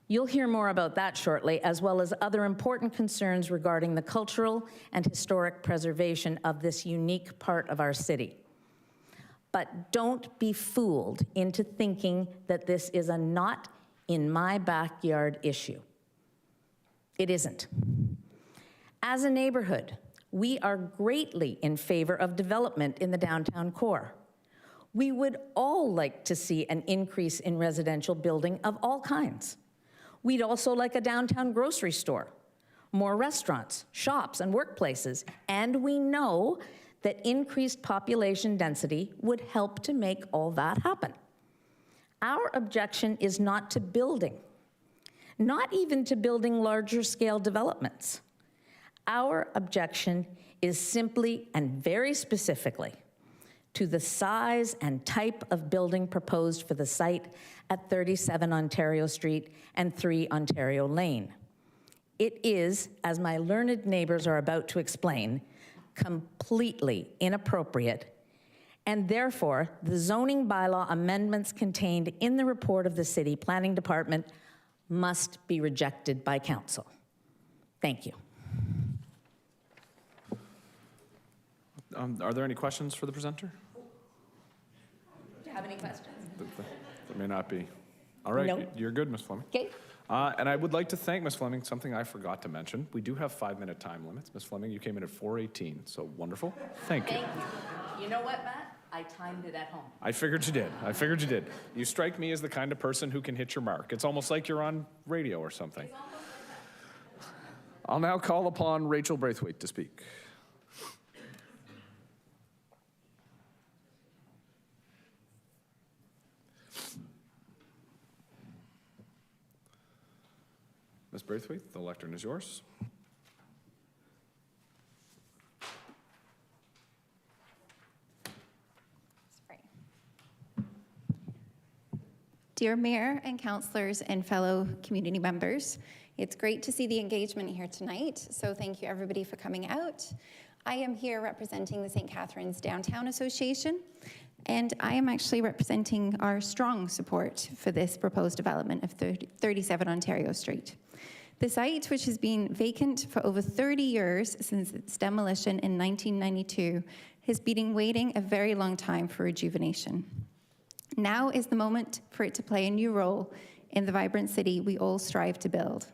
You'll hear more about that shortly, as well as other important concerns regarding the cultural and historic preservation of this unique part of our city. But don't be fooled into thinking that this is a not in my backyard issue. It isn't. As a neighborhood, we are greatly in favor of development in the downtown core. We would all like to see an increase in residential building of all kinds. We'd also like a downtown grocery store, more restaurants, shops, and workplaces, and we know that increased population density would help to make all that happen. Our objection is not to building, not even to building larger scale developments. Our objection is simply and very specifically to the size and type of building proposed for the site at 37 Ontario Street and 3 Ontario Lane. It is, as my learned neighbors are about to explain, completely inappropriate, and therefore the zoning bylaw amendments contained in the report of the City Planning Department must be rejected by council. Thank you. Are there any questions for the presenter? Do you have any questions? There may not be. All right, No. You're good, Ms. Fleming. Okay. And I would like to thank Ms. Fleming, something I forgot to mention. We do have 5-minute time limits. Ms. Fleming, you came in at 4:18, so wonderful. Thank you. Thank you. You know what, Matt? I timed it at home. I figured you did. I figured you did. You strike me as the kind of person who can hit your mark. It's almost like you're on radio or something. I'll now call upon Rachel Braithwaite to speak. Ms. Braithwaite, the lectern is yours. Dear Mayor and councillors and fellow community members, it's great to see the engagement here tonight, so thank you everybody for coming out. I am here representing the St. Catharines Downtown Association, and I am actually representing our strong support for this proposed development of 37 Ontario Street. The site, which has been vacant for over 30 years since its demolition in 1992, has been waiting a very long time for rejuvenation. Now is the moment for it to play a new role in the vibrant city we all strive to build.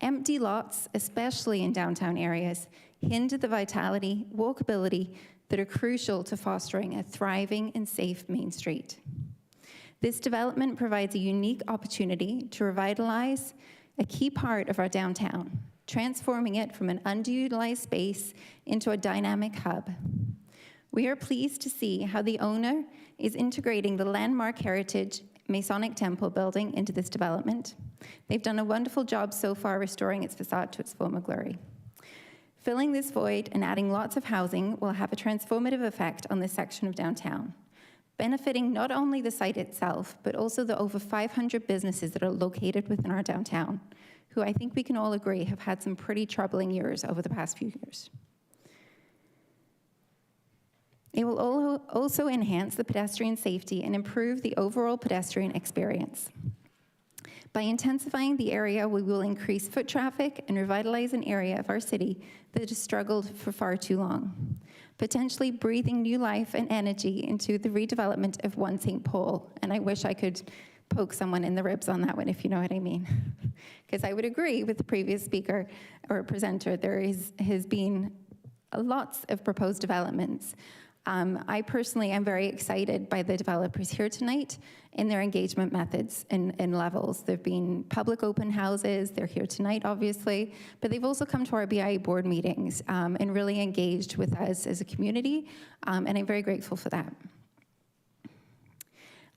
Empty lots, especially in downtown areas, hinder the vitality, walkability that are crucial to fostering a thriving and safe Main Street. This development provides a unique opportunity to revitalize a key part of our downtown, transforming it from an underutilized space into a dynamic hub. We are pleased to see how the owner is integrating the landmark heritage Masonic Temple building into this development. They've done a wonderful job so far restoring its facade to its former glory. Filling this void and adding lots of housing will have a transformative effect on this section of downtown, benefiting not only the site itself, but also the over 500 businesses that are located within our downtown, who I think we can all agree have had some pretty troubling years over the past few years. It will also enhance the pedestrian safety and improve the overall pedestrian experience. By intensifying the area, we will increase foot traffic and revitalize an area of our city that has struggled for far too long, potentially breathing new life and energy into the redevelopment of 1 St. Paul. And I wish I could poke someone in the ribs on that one, if you know what I mean. Because I would agree with the previous speaker or presenter, there has been lots of proposed developments. I personally am very excited by the developers here tonight in their engagement methods and levels. There have been public open houses, they're here tonight obviously, but they've also come to our BIA board meetings and really engaged with us as a community, and I'm very grateful for that.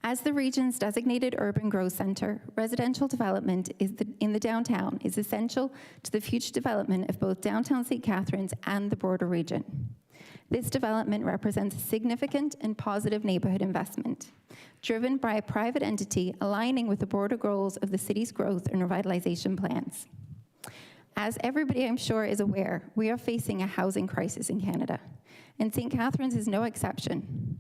As the region's designated urban growth center, residential development in the downtown is essential to the future development of both downtown St. Catharines and the broader region. This development represents a significant and positive neighborhood investment, driven by a private entity aligning with the broader goals of the city's growth and revitalization plans. As everybody I'm sure is aware, we are facing a housing crisis in Canada, and St. Catharines is no exception.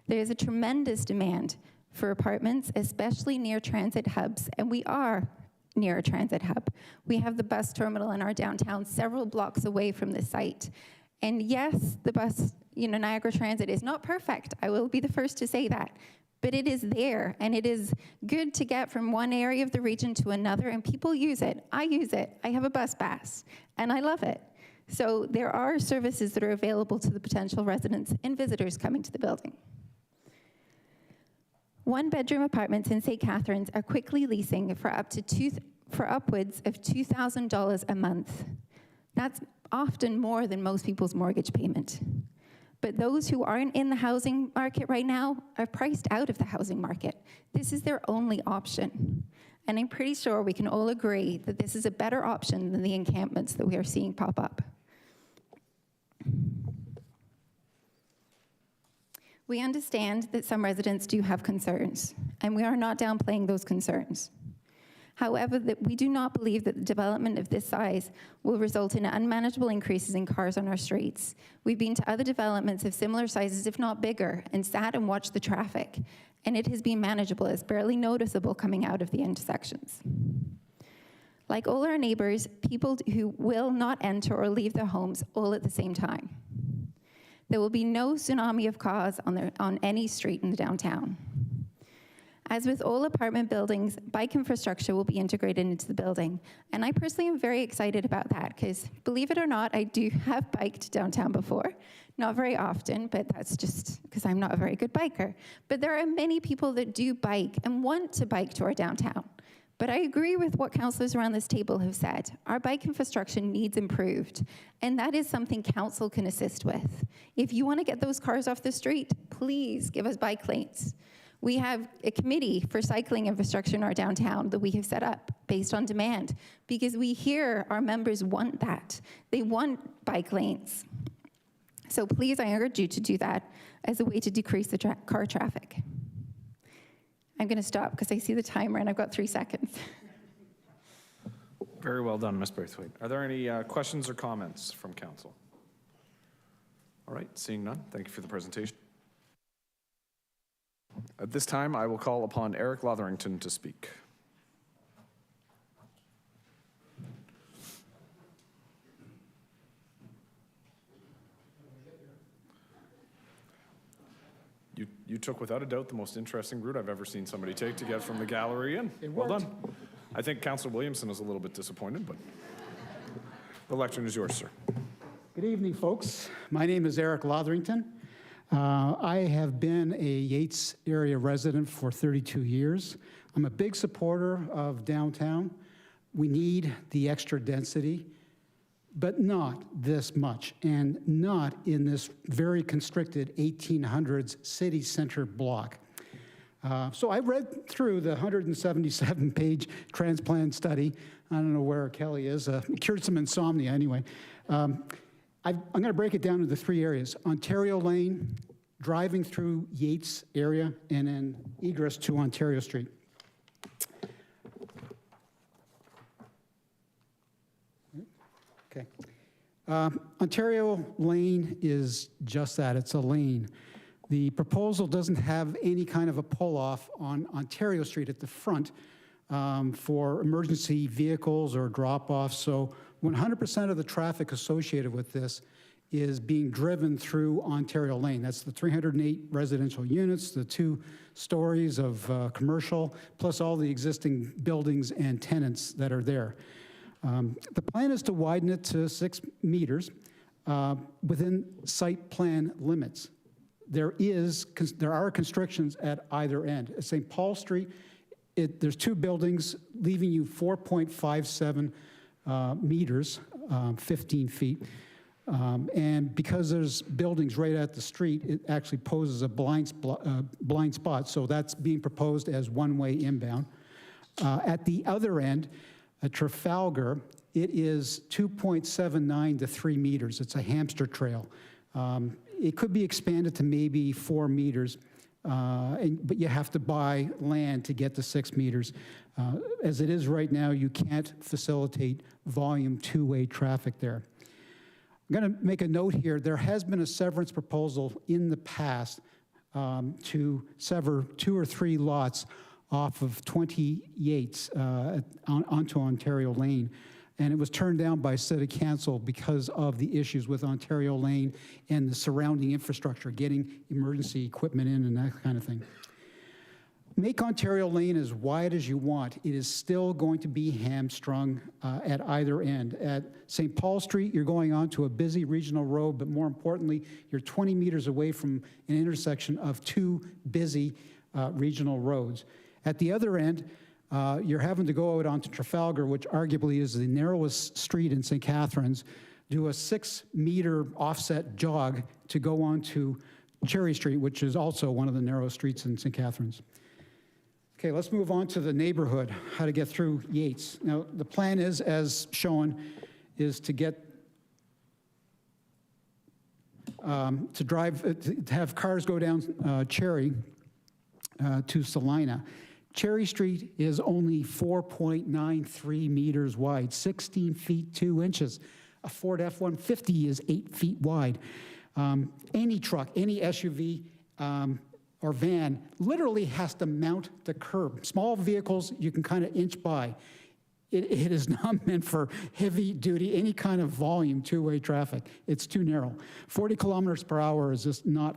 There is a tremendous demand for apartments, especially near transit hubs, and we are near a transit hub. We have the bus terminal in our downtown several blocks away from the site. And yes, the bus, Niagara Transit is not perfect. I will be the first to say that. But it is there, and it is good to get from one area of the region to another, and people use it. I use it. I have a bus pass, and I love it. So there are services that are available to the potential residents and visitors coming to the building. One-bedroom apartments in St. Catharines are quickly leasing for upwards of $2,000 a month. That's often more than most people's mortgage payment. But those who aren't in the housing market right now are priced out of the housing market. This is their only option. And I'm pretty sure we can all agree that this is a better option than the encampments that we are seeing pop up. We understand that some residents do have concerns, and we are not downplaying those concerns. However, we do not believe that the development of this size will result in unmanageable increases in cars on our streets. We've been to other developments of similar sizes, if not bigger, and sat and watched the traffic, and it has been manageable. It's barely noticeable coming out of the intersections. Like all our neighbors, people who will not enter or leave their homes all at the same time. There will be no tsunami of cars on any street in the downtown. As with all apartment buildings, bike infrastructure will be integrated into the building. And I personally am very excited about that because, believe it or not, I do have biked downtown before. Not very often, but that's just because I'm not a very good biker. But there are many people that do bike and want to bike to our downtown. But I agree with what councillors around this table have said. Our bike infrastructure needs improved, and that is something council can assist with. If you want to get those cars off the street, please give us bike lanes. We have a committee for cycling infrastructure in our downtown that we have set up based on demand because we hear our members want that. They want bike lanes. So please, I urge you to do that as a way to decrease the car traffic. I'm going to stop because I see the timer and I've got 3 seconds. Very well done, Ms. Braithwaite. Are there any questions or comments from council? All right, seeing none, thank you for the presentation. At this time, I will call upon Eric Lotherington to speak. You took, without a doubt, the most interesting route I've ever seen somebody take to get from the gallery in. Well done. I think Councillor Williamson is a little bit disappointed, but the lectern is yours, sir. Good evening, folks. My name is Eric Lotherington. I have been a Yates area resident for 32 years. I'm a big supporter of downtown. We need the extra density, but not this much, and not in this very constricted 1800s city center block. So I read through the 177-page transplant study. I don't know where Kelly is. Cured some insomnia anyway. I'm going to break it down into 3 areas. Ontario Lane, driving through Yates area, and then egress to Ontario Street. Okay. Ontario Lane is just that, it's a lane. The proposal doesn't have any kind of a pull-off on Ontario Street at the front for emergency vehicles or drop-offs, so 100% of the traffic associated with this is being driven through Ontario Lane. That's the 308 residential units, the 2 stories of commercial, plus all the existing buildings and tenants that are there. The plan is to widen it to 6 meters within site plan limits. There are constrictions at either end. At St. Paul Street, there's 2 buildings leaving you 4.57 meters, 15 feet. And because there's buildings right at the street, it actually poses a blind spot. So that's being proposed as one-way inbound. At the other end, at Trafalgar, it is 2.79 to 3 meters. It's a hamster trail. It could be expanded to maybe 4 meters, but you have to buy land to get to 6 meters. As it is right now, you can't facilitate volume 2-way traffic there. I'm going to make a note here. There has been a severance proposal in the past to sever 2 or 3 lots off of 20 Yates onto Ontario Lane. And it was turned down by City Council because of the issues with Ontario Lane and the surrounding infrastructure, getting emergency equipment in and that kind of thing. Make Ontario Lane as wide as you want. It is still going to be hamstrung at either end. At St. Paul Street, you're going onto a busy regional road, but more importantly, you're 20 meters away from an intersection of 2 busy regional roads. At the other end, you're having to go out onto Trafalgar, which arguably is the narrowest street in St. Catharines, do a 6-meter offset jog to go onto Cherry Street, which is also one of the narrow streets in St. Catharines. Okay, let's move on to the neighborhood, how to get through Yates. Now, the plan is, as shown, is to get to have cars go down Cherry to Salina. Cherry Street is only 4.93 meters wide, 16 feet 2 inches. A Ford F-150 is 8 feet wide. Any truck, any SUV or van literally has to mount the curb. Small vehicles, you can kind of inch by. It is not meant for heavy duty, any kind of volume, 2-way traffic. It's too narrow. 40 kilometers per hour is just not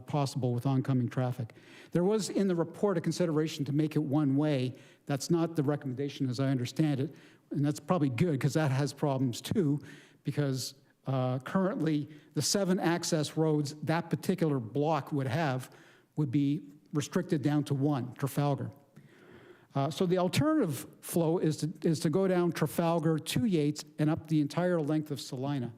possible with oncoming traffic. There was in the report a consideration to make it one-way. That's not the recommendation as I understand it. And that's probably good because that has problems too, because currently the 7 access roads that particular block would be restricted down to 1, Trafalgar. So the alternative flow is to go down Trafalgar to Yates and up the entire length of Salina.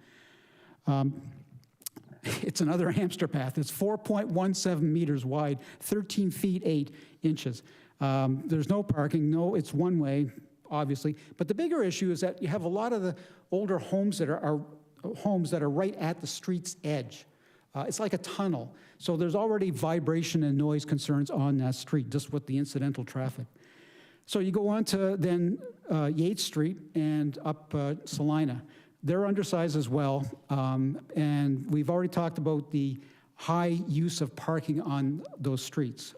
It's another hamster path. It's 4.17 meters wide, 13 feet 8 inches. There's no parking, no, it's one way, obviously. But the bigger issue is that you have a lot of the older homes that are homes that are right at the street's edge. It's like a tunnel. So there's already vibration and noise concerns on that street, just with the incidental traffic. So you go on to then Yates Street and up Salina. They're undersized as well, and we've already talked about the high use of parking on those streets.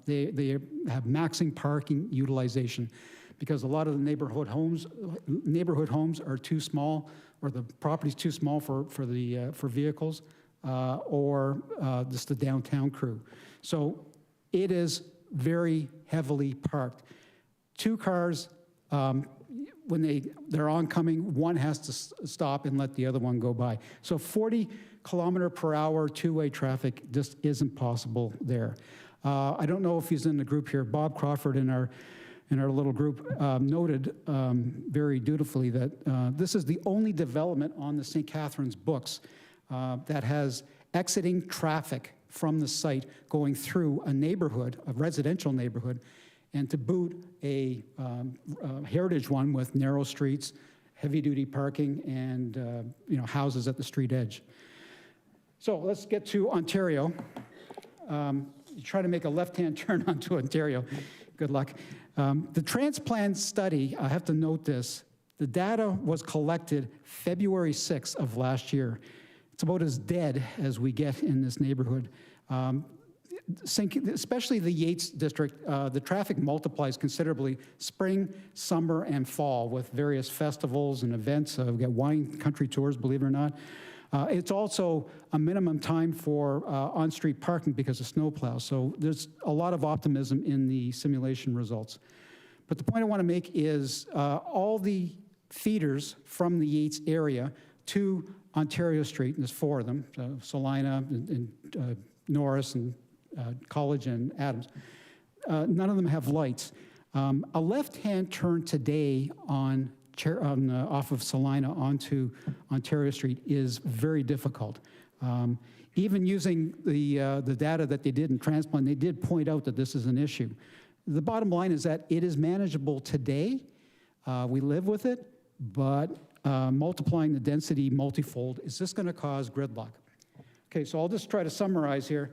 They have maxing parking utilization because a lot of the neighborhood homes are too small, or the property's too small for vehicles, or just the downtown crew. So it is very heavily parked. 2 cars, when they're oncoming, one has to stop and let the other one go by. So 40-kilometer-per-hour two-way traffic just isn't possible there. I don't know if he's in the group here. Bob Crawford in our little group noted very dutifully that this is the only development on the St. Catharines books that has exiting traffic from the site going through a neighborhood, a residential neighborhood, and to boot a heritage one with narrow streets, heavy-duty parking, and houses at the street edge. So let's get to Ontario. You try to make a left-hand turn onto Ontario. Good luck. The transplant study, I have to note this, the data was collected February 6th of last year. It's about as dead as we get in this neighborhood. Especially the Yates district, the traffic multiplies considerably spring, summer, and fall with various festivals and events. We get wine country tours, believe it or not. It's also a minimum time for on-street parking because of snowplows. So there's a lot of optimism in the simulation results. But the point I want to make is all the feeders from the Yates area to Ontario Street, and there's 4 of them, so Salina and Norris and College and Adams. None of them have lights. A left-hand turn today off of Salina onto Ontario Street is very difficult. Even using the data that they did in transplant, they did point out that this is an issue. The bottom line is that it is manageable today. We live with it, but multiplying the density multifold is just going to cause gridlock. Okay, so I'll just try to summarize here.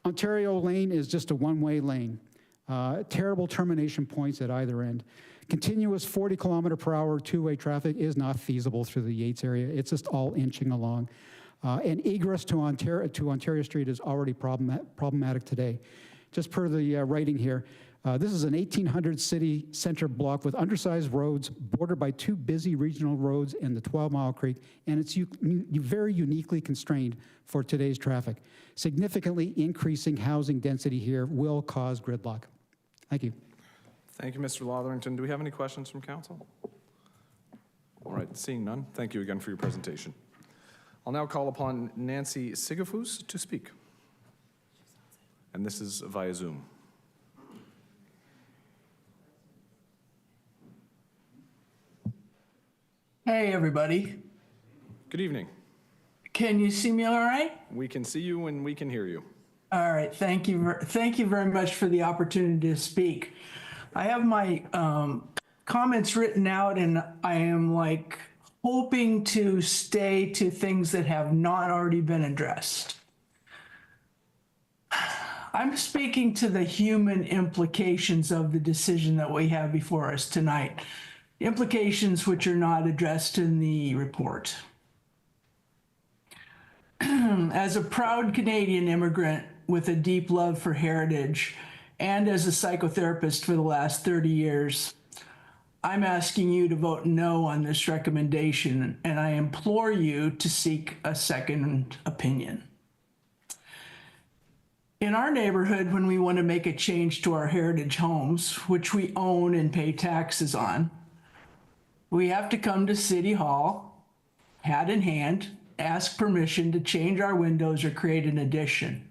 Ontario Lane is just a one-way lane. Terrible termination points at either end. Continuous 40-kilometer-per-hour two-way traffic is not feasible through the Yates area. It's just all inching along. And egress to Ontario Street is already problematic today. Just per the writing here, this is an 1800 city center block with undersized roads bordered by 2 busy regional roads and the 12-mile creek, and it's very uniquely constrained for today's traffic. Significantly increasing housing density here will cause gridlock. Thank you. Thank you, Mr. Lotherington. Do we have any questions from council? All right, seeing none, thank you again for your presentation. I'll now call upon Nancy Sigafus to speak. And this is via Zoom. Hey, everybody. Good evening. Can you see me all right? We can see you and we can hear you. All right. Thank you very much for the opportunity to speak. I have my comments written out, and I am hoping to stay to things that have not already been addressed. I'm speaking to the human implications of the decision that we have before us tonight. Implications which are not addressed in the report. As a proud Canadian immigrant with a deep love for heritage, and as a psychotherapist for the last 30 years, I'm asking you to vote no on this recommendation, and I implore you to seek a second opinion. In our neighborhood, when we want to make a change to our heritage homes, which we own and pay taxes on, we have to come to City Hall, hat in hand, ask permission to change our windows or create an addition.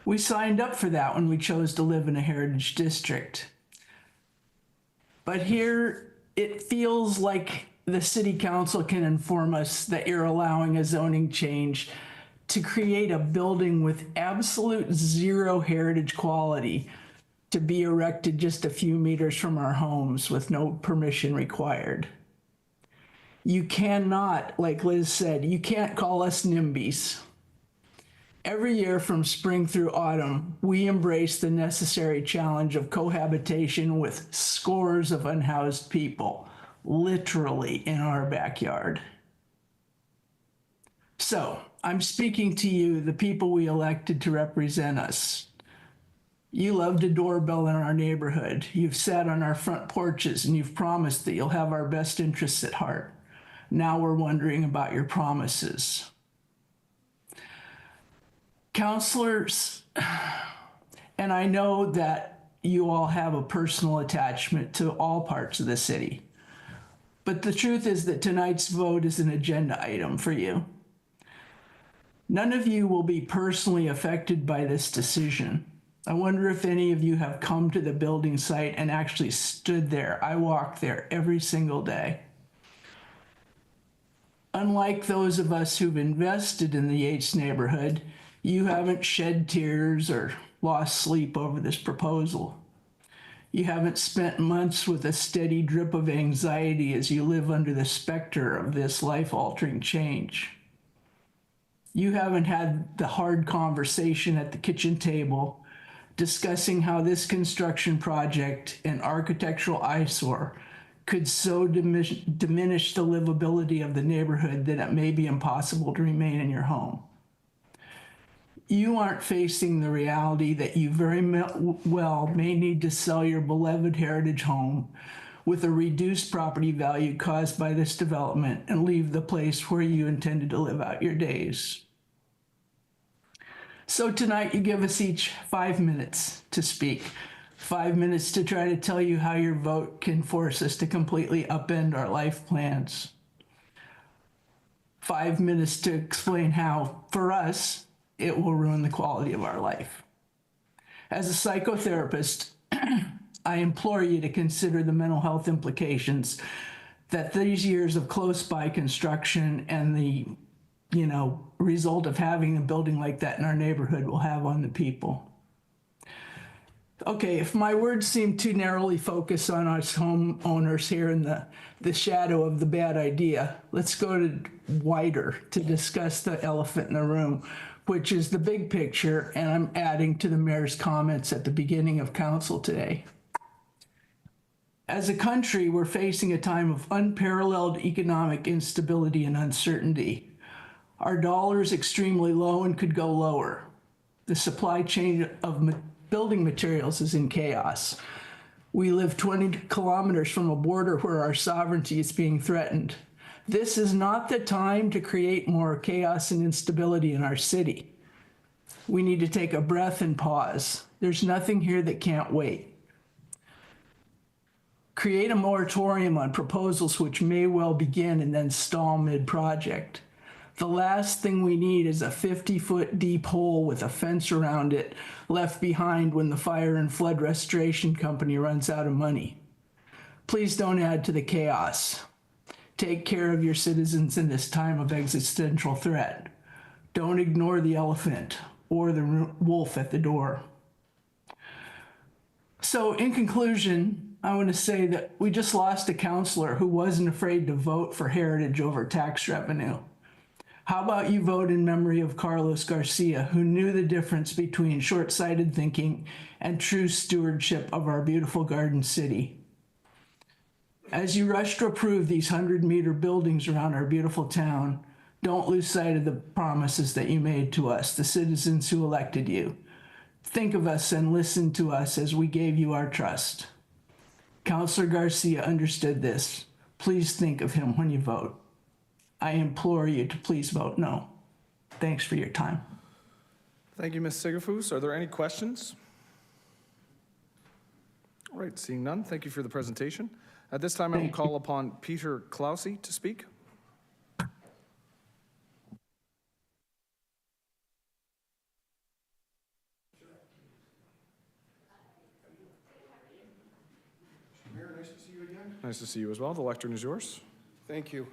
We signed up for that when we chose to live in a heritage district. But here, it feels like the city council can inform us that you're allowing a zoning change to create a building with absolute zero heritage quality to be erected just a few meters from our homes with no permission required. You cannot, like Liz said, you can't call us NIMBYs. Every year from spring through autumn, we embrace the necessary challenge of cohabitation with scores of unhoused people, literally in our backyard. So, I'm speaking to you, the people we elected to represent us. You loved a doorbell in our neighborhood. You've sat on our front porches and you've promised that you'll have our best interests at heart. Now we're wondering about your promises. Counselors, and I know that you all have a personal attachment to all parts of the city, but the truth is that tonight's vote is an agenda item for you. None of you will be personally affected by this decision. I wonder if any of you have come to the building site and actually stood there. I walk there every single day. Unlike those of us who've invested in the Yates neighborhood, you haven't shed tears or lost sleep over this proposal. You haven't spent months with a steady drip of anxiety as you live under the specter of this life-altering change. You haven't had the hard conversation at the kitchen table discussing how this construction project, an architectural eyesore, could so diminish the livability of the neighborhood that it may be impossible to remain in your home. You aren't facing the reality that you very well may need to sell your beloved heritage home with a reduced property value caused by this development and leave the place where you intended to live out your days. So tonight you give us each 5 minutes to speak. 5 minutes to try to tell you how your vote can force us to completely upend our life plans. 5 minutes to explain how, for us, it will ruin the quality of our life. As a psychotherapist, I implore you to consider the mental health implications that these years of close-by construction and the result of having a building like that in our neighborhood will have on the people. Okay, if my words seem too narrowly focused on us homeowners here in the shadow of the bad idea, let's go to wider to discuss the elephant in the room, which is the big picture, and I'm adding to the mayor's comments at the beginning of council today. As a country, we're facing a time of unparalleled economic instability and uncertainty. Our dollar is extremely low and could go lower. The supply chain of building materials is in chaos. We live 20 kilometers from a border where our sovereignty is being threatened. This is not the time to create more chaos and instability in our city. We need to take a breath and pause. There's nothing here that can't wait. Create a moratorium on proposals which may well begin and then stall mid-project. The last thing we need is a 50-foot deep hole with a fence around it left behind when the fire and flood restoration company runs out of money. Please don't add to the chaos. Take care of your citizens in this time of existential threat. Don't ignore the elephant or the wolf at the door. So in conclusion, I want to say that we just lost a councilor who wasn't afraid to vote for heritage over tax revenue. How about you vote in memory of Carlos Garcia, who knew the difference between short-sighted thinking and true stewardship of our beautiful garden city? As you rush to approve these 100-meter buildings around our beautiful town, don't lose sight of the promises that you made to us, the citizens who elected you. Think of us and listen to us as we gave you our trust. Councilor Garcia understood this. Please think of him when you vote. I implore you to please vote no. Thanks for your time. Thank you, Ms. Sigafus. Are there any questions? All right, seeing none, thank you for the presentation. At this time, I will call upon Peter Klausi to speak. Mayor, nice to see you again. Nice to see you as well. The lectern is yours. Thank you.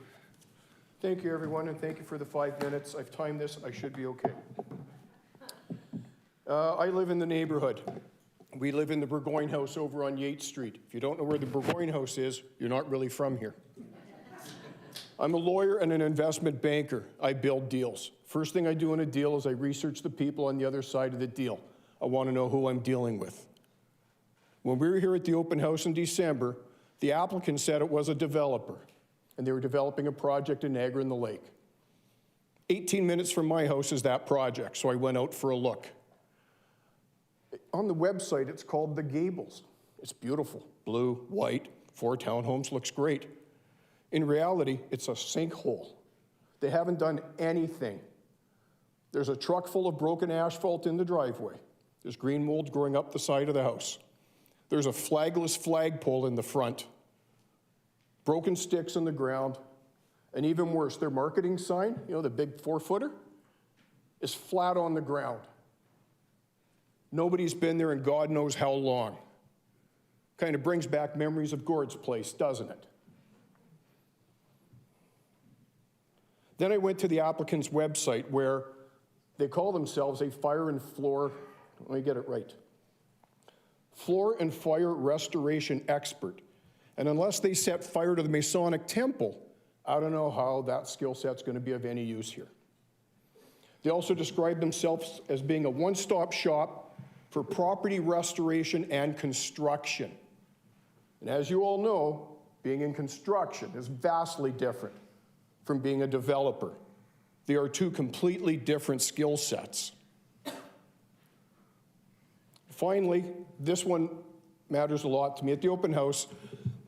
Thank you, everyone, and thank you for the 5 minutes. I've timed this. I should be okay. I live in the neighborhood. We live in the Burgoyne House over on Yates Street. If you don't know where the Burgoyne House is, you're not really from here. I'm a lawyer and an investment banker. I build deals. First thing I do in a deal is I research the people on the other side of the deal. I want to know who I'm dealing with. When we were here at the open house in December, the applicant said it was a developer, and they were developing a project in Niagara in the Lake. 18 minutes from my house is that project, so I went out for a look. On the website, it's called The Gables. It's beautiful, blue, white, 4 townhomes, looks great. In reality, it's a sinkhole. They haven't done anything. There's a truck full of broken asphalt in the driveway. There's green mold growing up the side of the house. There's a flagless flagpole in the front. Broken sticks in the ground. And even worse, their marketing sign, you know, the big 4-footer, is flat on the ground. Nobody's been there in God knows how long. Kind of brings back memories of Gord's place, doesn't it? Then I went to the applicant's website where they call themselves a fire and floor, let me get it right, floor and fire restoration expert. And unless they set fire to the Masonic Temple, I don't know how that skill set's going to be of any use here. They also describe themselves as being a one-stop shop for property restoration and construction. And as you all know, being in construction is vastly different from being a developer. They are 2 completely different skill sets. Finally, this one matters a lot to me. At the open house,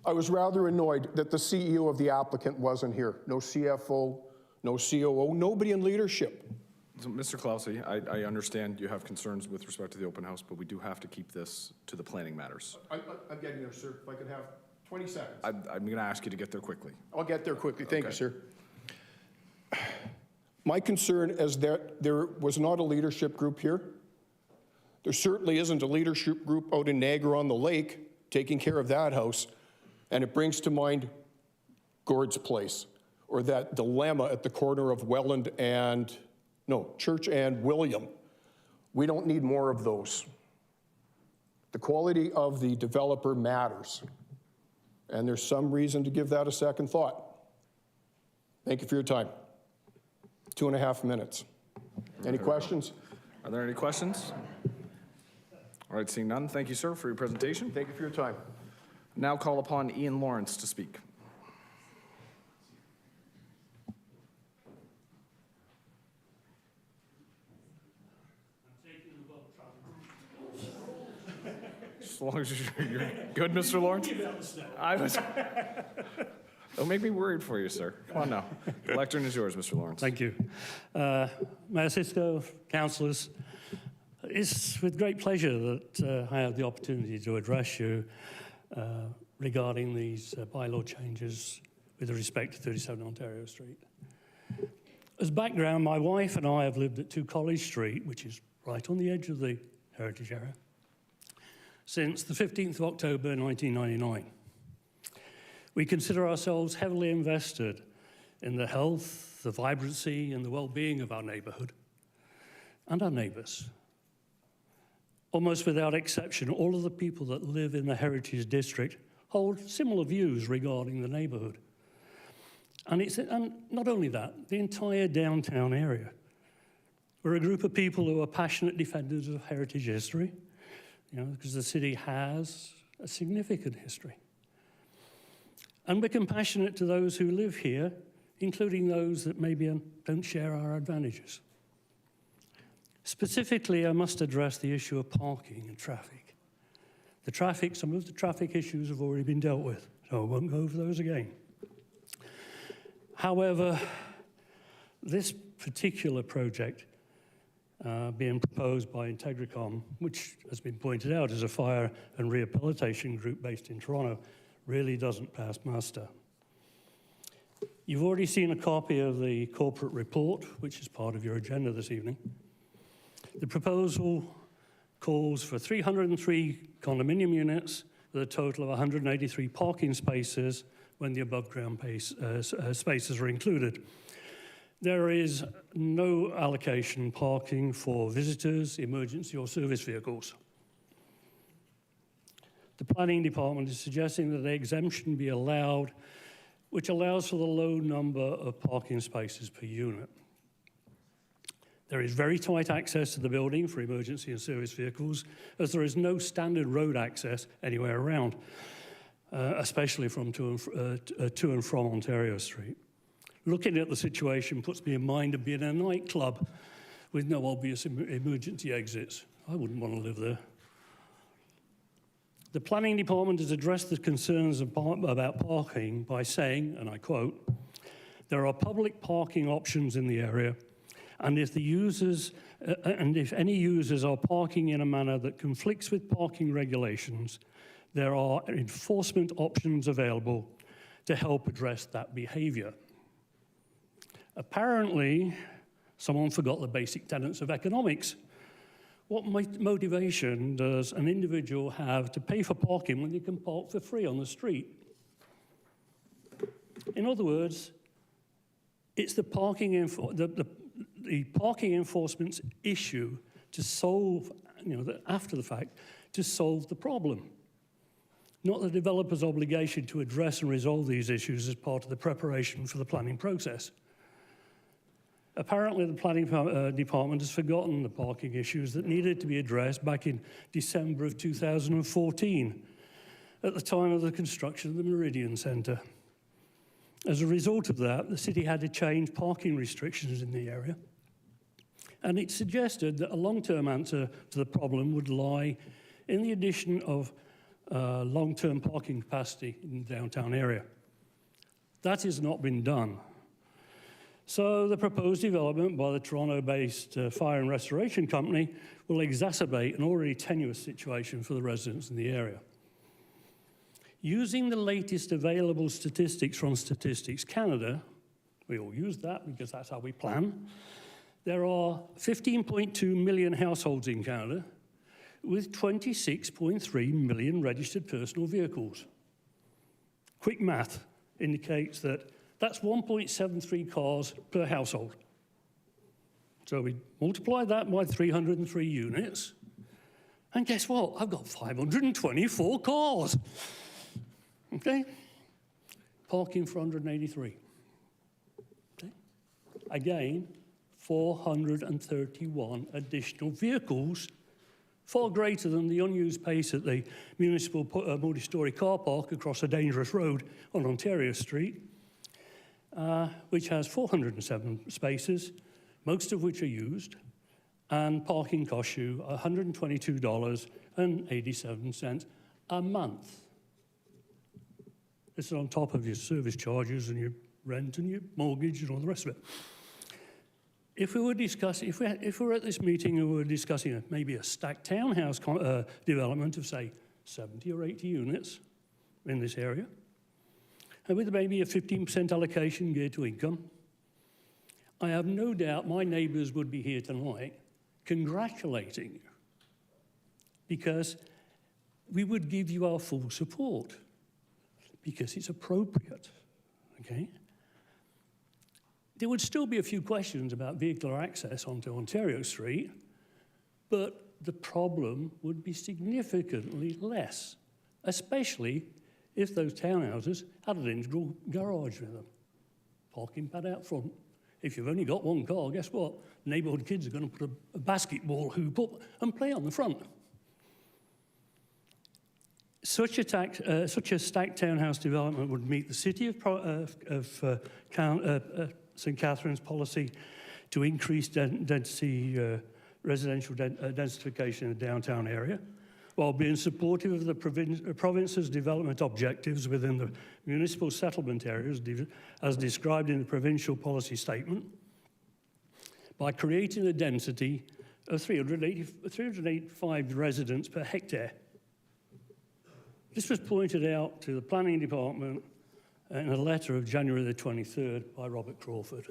I was rather annoyed that the CEO of the applicant wasn't here. No CFO, no COO, nobody in leadership. So, Mr. Clause, I understand you have concerns with respect to the open house, but we do have to keep this to the planning matters. I'm getting there, sir. If I could have 20 seconds. I'm going to ask you to get there quickly. I'll get there quickly. Thank you, sir. My concern is that there was not a leadership group here. There certainly isn't a leadership group out in Niagara on the Lake taking care of that house. And it brings to mind Gord's place, or that dilemma at the corner of Church and William. We don't need more of those. The quality of the developer matters. And there's some reason to give that a second thought. Thank you for your time. 2.5 minutes. Any questions? Are there any questions? All right, seeing none, thank you, sir, for your presentation. Thank you for your time. Now call upon Ian Lawrence to speak. As long as you're good, Mr. Lawrence? Don't make me worried for you, sir. Come on now. The lectern is yours, Mr. Lawrence. Thank you. Mayor Cisco, councillors, it's with great pleasure that I have the opportunity to address you regarding these bylaw changes with respect to 37 Ontario Street. As background, my wife and I have lived at 2 College Street, which is right on the edge of the heritage area, since the 15th of October 1999. We consider ourselves heavily invested in the health, the vibrancy, and the well-being of our neighbourhood and our neighbours. Almost without exception, all of the people that live in the Heritage District hold similar views regarding the neighbourhood. And not only that, the entire downtown area. We're a group of people who are passionate defenders of heritage history, because the city has a significant history. And we're compassionate to those who live here, including those that maybe don't share our advantages. Specifically, I must address the issue of parking and traffic. Some of the traffic issues have already been dealt with, so I won't go over those again. However, this particular project being proposed by Integricom, which has been pointed out is a fire and rehabilitation group based in Toronto, really doesn't pass muster. You've already seen a copy of the corporate report, which is part of your agenda this evening. The proposal calls for 303 condominium units with a total of 183 parking spaces when the above-ground spaces are included. There is no allocation parking for visitors, emergency or service vehicles. The planning department is suggesting that the exemption be allowed, which allows for the low number of parking spaces per unit. There is very tight access to the building for emergency and service vehicles, as there is no standard road access anywhere around, especially from to and from Ontario Street. Looking at the situation puts me in mind of being in a nightclub with no obvious emergency exits. I wouldn't want to live there. The planning department has addressed the concerns about parking by saying, and I quote, "There are public parking options in the area, and if any users are parking in a manner that conflicts with parking regulations, there are enforcement options available to help address that behavior." Apparently, someone forgot the basic tenets of economics. What motivation does an individual have to pay for parking when they can park for free on the street? In other words, it's the parking enforcement's issue to solve, after the fact, to solve the problem, not the developer's obligation to address and resolve these issues as part of the preparation for the planning process. Apparently, the planning department has forgotten the parking issues that needed to be addressed back in December of 2014, at the time of the construction of the Meridian Centre. As a result of that, the city had to change parking restrictions in the area, and it suggested that a long-term answer to the problem would lie in the addition of long-term parking capacity in the downtown area. That has not been done. So the proposed development by the Toronto-based fire and restoration company will exacerbate an already tenuous situation for the residents in the area. Using the latest available statistics from Statistics Canada, we all use that because that's how we plan, there are 15.2 million households in Canada with 26.3 million registered personal vehicles. Quick math indicates that that's 1.73 cars per household. So we multiply that by 303 units, and guess what? I've got 524 cars. Okay? Parking for 183. Okay? Again, 431 additional vehicles, far greater than the unused space at the municipal multi-storey car park across a dangerous road on Ontario Street, which has 407 spaces, most of which are used, and parking costs you $122.87 a month. This is on top of your service charges and your rent and your mortgage and all the rest of it. If we were discussing, if we were at this meeting and we were discussing maybe a stacked townhouse development of, say, 70 or 80 units in this area, and with maybe a 15% allocation geared to income, I have no doubt my neighbours would be here tonight congratulating you, because we would give you our full support, because it's appropriate, okay? There would still be a few questions about vehicular access onto Ontario Street, but the problem would be significantly less, especially if those townhouses had an integral garage with them, parking pad out front. If you've only got one car, guess what? Neighbourhood kids are going to put a basketball hoop up and play on the front. Such a stacked townhouse development would meet the City of St. Catharines policy to increase residential densification in the downtown area, while being supportive of the province's development objectives within the municipal settlement areas as described in the provincial policy statement, by creating a density of 385 residents per hectare. This was pointed out to the planning department in a letter of January the 23rd by Robert Crawford.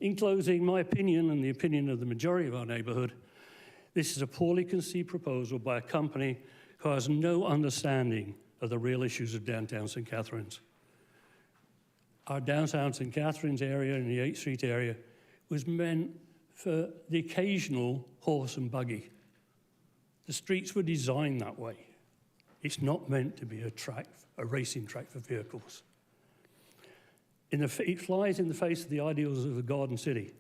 In closing, my opinion and the opinion of the majority of our neighbourhood, this is a poorly conceived proposal by a company who has no understanding of the real issues of downtown St. Catharines. Our downtown St. Catharines area and the 8th Street area was meant for the occasional horse and buggy. The streets were designed that way. It's not meant to be a racing track for vehicles. It flies in the face of the ideals of the Garden City,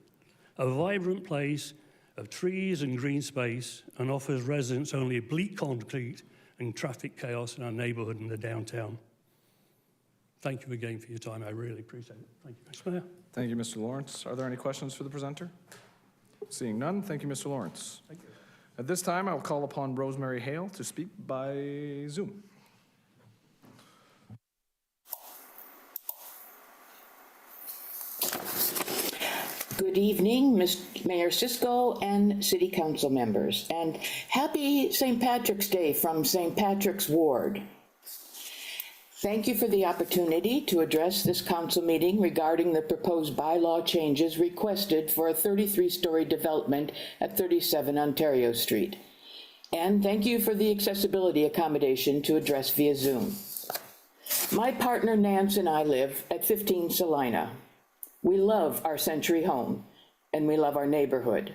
a vibrant place of trees and green space, and offers residents only bleak concrete and traffic chaos in our neighbourhood and the downtown. Thank you again for your time. I really appreciate it. Thank you, Mr. Mayor. Thank you, Mr. Lawrence. Are there any questions for the presenter? Seeing none, thank you, Mr. Lawrence. Thank you. At this time, I'll call upon Rosemary Hale to speak by Zoom. Good evening, Mayor Cisco and City Council members, and happy St. Patrick's Day from St. Patrick's Ward. Thank you for the opportunity to address this council meeting regarding the proposed bylaw changes requested for a 33-story development at 37 Ontario Street. And thank you for the accessibility accommodation to address via Zoom. My partner Nance and I live at 15 Salina. We love our century home, and we love our neighborhood.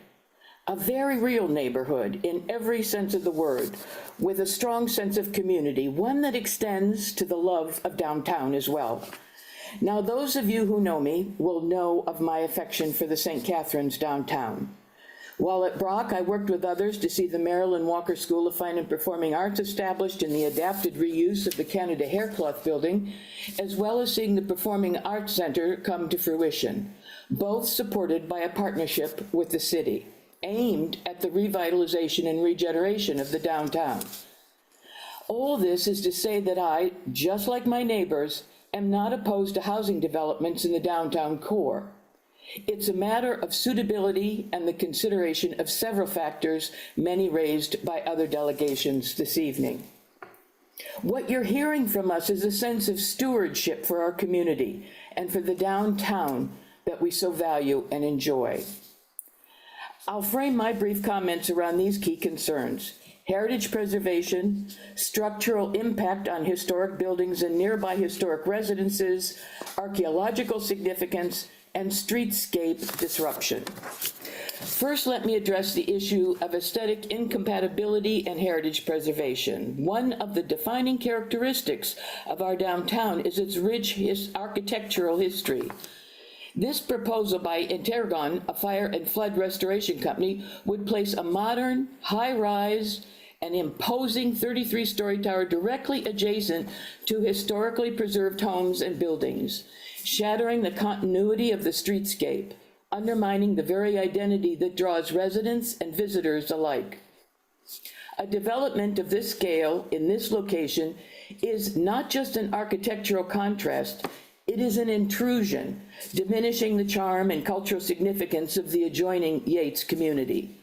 A very real neighborhood in every sense of the word, with a strong sense of community, one that extends to the love of downtown as well. Now, those of you who know me will know of my affection for the St. Catharines downtown. While at Brock, I worked with others to see the Marilyn Walker School of Fine and Performing Arts established in the adapted reuse of the Canada Haircloth Building, as well as seeing the Performing Arts Center come to fruition, both supported by a partnership with the city, aimed at the revitalization and regeneration of the downtown. All this is to say that I, just like my neighbors, am not opposed to housing developments in the downtown core. It's a matter of suitability and the consideration of several factors, many raised by other delegations this evening. What you're hearing from us is a sense of stewardship for our community and for the downtown that we so value and enjoy. I'll frame my brief comments around these key concerns: heritage preservation, structural impact on historic buildings and nearby historic residences, archaeological significance, and streetscape disruption. First, let me address the issue of aesthetic incompatibility and heritage preservation. One of the defining characteristics of our downtown is its rich architectural history. This proposal by Intergon, a fire and flood restoration company, would place a modern, high-rise, and imposing 33-story tower directly adjacent to historically preserved homes and buildings, shattering the continuity of the streetscape, undermining the very identity that draws residents and visitors alike. A development of this scale in this location is not just an architectural contrast, it is an intrusion, diminishing the charm and cultural significance of the adjoining Yates community.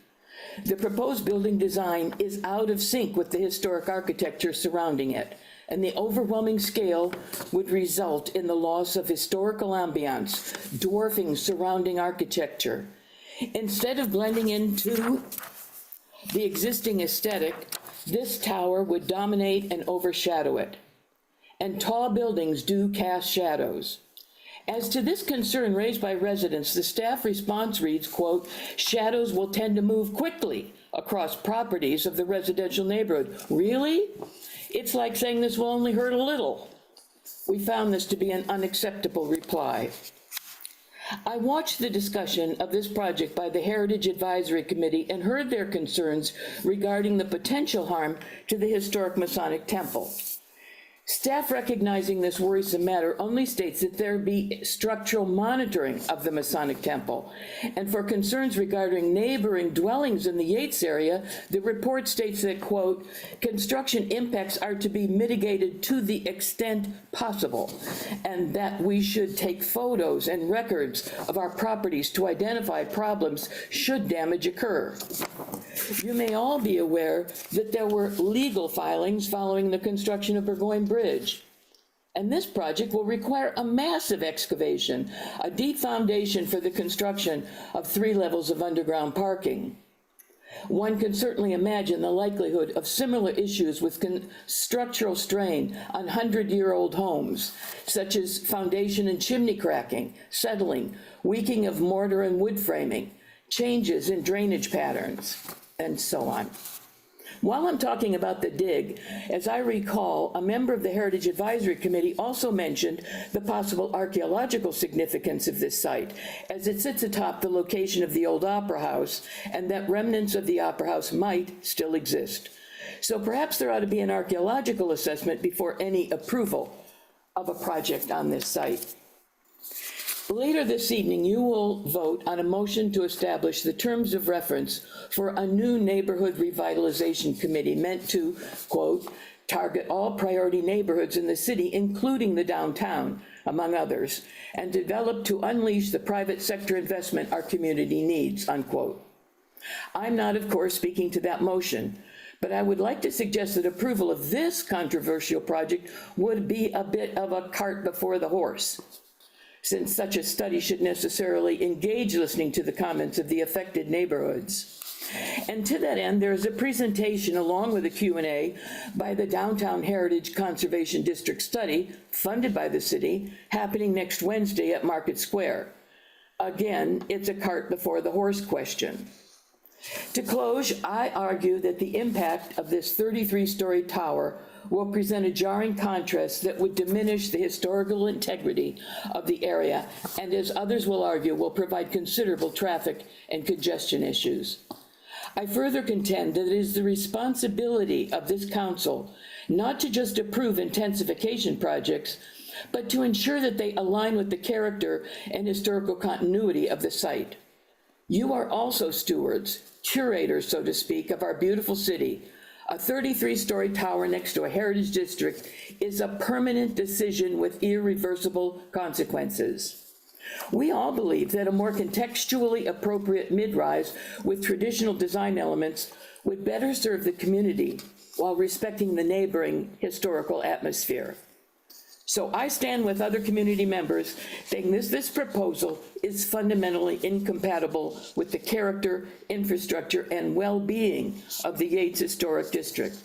The proposed building design is out of sync with the historic architecture surrounding it, and the overwhelming scale would result in the loss of historical ambiance, dwarfing surrounding architecture. Instead of blending into the existing aesthetic, this tower would dominate and overshadow it. And tall buildings do cast shadows. As to this concern raised by residents, the staff response reads, quote, "Shadows will tend to move quickly across properties of the residential neighborhood." Really? It's like saying this will only hurt a little. We found this to be an unacceptable reply. I watched the discussion of this project by the Heritage Advisory Committee and heard their concerns regarding the potential harm to the historic Masonic Temple. Staff recognizing this worrisome matter only states that there be structural monitoring of the Masonic Temple. And for concerns regarding neighboring dwellings in the Yates area, the report states that, quote, "Construction impacts are to be mitigated to the extent possible, and that we should take photos and records of our properties to identify problems should damage occur." You may all be aware that there were legal filings following the construction of Burgoyne Bridge. And this project will require a massive excavation, a deep foundation for the construction of 3 levels of underground parking. One can certainly imagine the likelihood of similar issues with structural strain on 100-year-old homes, such as foundation and chimney cracking, settling, weakening of mortar and wood framing, changes in drainage patterns, and so on. While I'm talking about the dig, as I recall, a member of the Heritage Advisory Committee also mentioned the possible archaeological significance of this site, as it sits atop the location of the old Opera House, and that remnants of the Opera House might still exist. So perhaps there ought to be an archaeological assessment before any approval of a project on this site. Later this evening, you will vote on a motion to establish the terms of reference for a new neighborhood revitalization committee meant to, quote, target all priority neighborhoods in the city, including the downtown, among others, and develop to unleash the private sector investment our community needs, unquote. I'm not, of course, speaking to that motion, but I would like to suggest that approval of this controversial project would be a bit of a cart before the horse, since such a study should necessarily engage listening to the comments of the affected neighborhoods. And to that end, there is a presentation along with a Q&A by the Downtown Heritage Conservation District Study, funded by the city, happening next Wednesday at Market Square. Again, it's a cart before the horse question. To close, I argue that the impact of this 33-story tower will present a jarring contrast that would diminish the historical integrity of the area, and as others will argue, will provide considerable traffic and congestion issues. I further contend that it is the responsibility of this council not to just approve intensification projects, but to ensure that they align with the character and historical continuity of the site. You are also stewards, curators, so to speak, of our beautiful city. A 33-story tower next to a heritage district is a permanent decision with irreversible consequences. We all believe that a more contextually appropriate mid-rise with traditional design elements would better serve the community while respecting the neighboring historical atmosphere. So I stand with other community members saying this proposal is fundamentally incompatible with the character, infrastructure, and well-being of the Yates Historic District.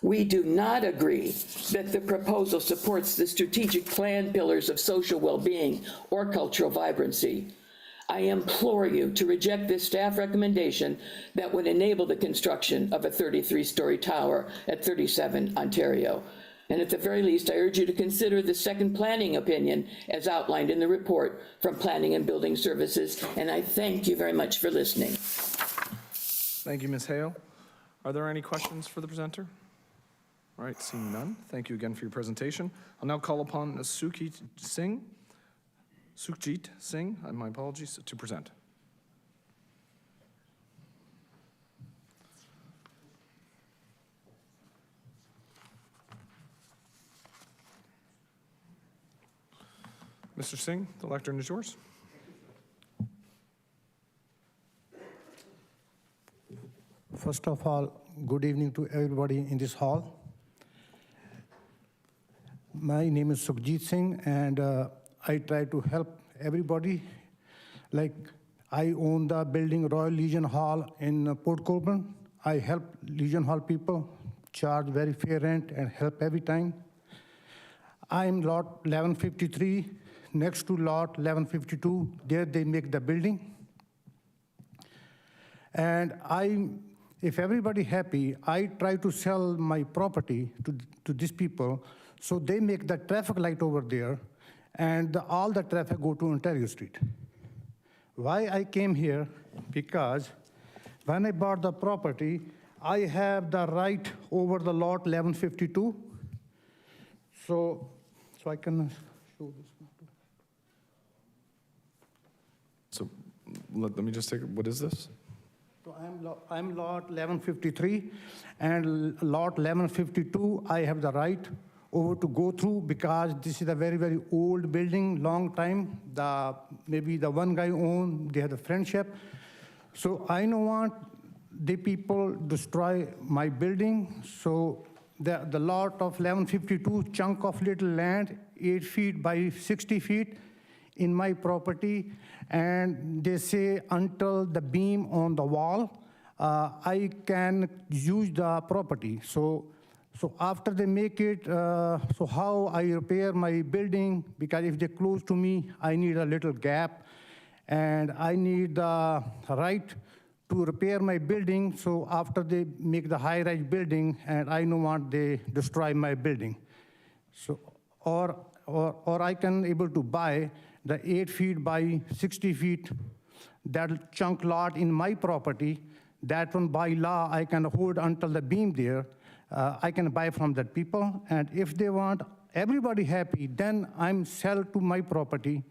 We do not agree that the proposal supports the strategic plan pillars of social well-being or cultural vibrancy. I implore you to reject this staff recommendation that would enable the construction of a 33-story tower at 37 Ontario. And at the very least, I urge you to consider the second planning opinion as outlined in the report from Planning and Building Services, and I thank you very much for listening. Thank you, Ms. Hale. Are there any questions for the presenter? All right, seeing none, thank you again for your presentation. I'll now call upon Sukhjit Singh, my apologies, to present. Mr. Singh, the lectern is yours. First of all, good evening to everybody in this hall. My name is Sukhjit Singh, and I try to help everybody. Like, I own the building Royal Legion Hall in Port Colborne. I help Legion Hall people, charge very fair rent, and help every time. I'm lot 1153. Next to lot 1152, there they make the building. And if everybody happy, I try to sell my property to these people, so they make the traffic light over there, and all the traffic go to Ontario Street. Why I came here? Because when I bought the property, I have the right over the lot 1152, so I can show this. So let me just take, what is this? So I'm lot 1153, and lot 1152, I have the right over to go through because this is a very, very old building, long time. Maybe the one guy owned, they had a friendship. So I don't want the people destroy my building. So the lot of 1152, chunk of little land, 8 feet by 60 feet, in my property, and they say until the beam on the wall, I can use the property. So after they make it, so how I repair my building, because if they close to me, I need a little gap, and I need the right to repair my building. So after they make the high-rise building, and I don't want they destroy my building. So, or I can able to buy the 8 feet by 60 feet, that chunk lot in my property. That one by law, I can hold until the beam there. I can buy from that people, and if they want everybody happy, then I'm sell to my property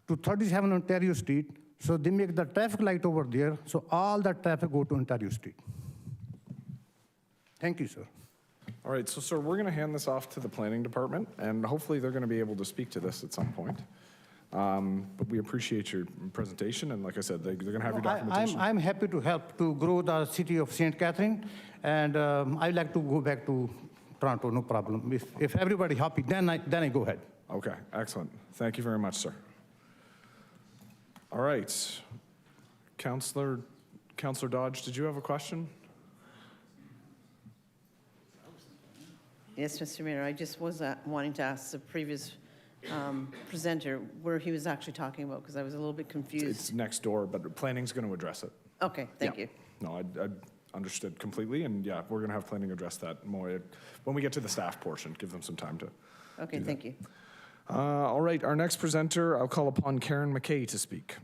to 37 Ontario Street, so they make the traffic light over there, so all the traffic go to Ontario Street. Thank you, sir. All right, so sir, we're going to hand this off to the planning department, and hopefully they're going to be able to speak to this at some point. But we appreciate your presentation, and like I said, they're going to have your documentation. I'm happy to help to grow the city of St. Catherine, and I'd like to go back to Toronto, no problem. If everybody happy, then I go ahead. Okay, excellent. Thank you very much, sir. All right, Councillor Dodge, did you have a question? Yes, Mr. Mayor, I just was wanting to ask the previous presenter where he was actually talking about, because I was a little bit confused. It's next door, but planning's going to address it. Okay, thank you. No, I understood completely, and yeah, we're going to have planning address that more when we get to the staff portion. Give them some time to. Okay, thank you. All right, our next presenter, I'll call upon Karen McKay to speak.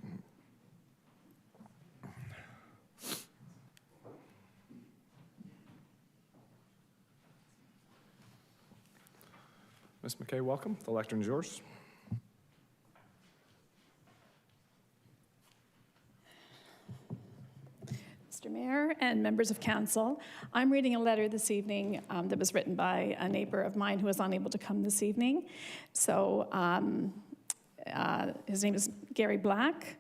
Ms. McKay, welcome. The lectern is yours. Mr. Mayor and members of council, I'm reading a letter this evening that was written by a neighbor of mine who was unable to come this evening. So his name is Gary Black,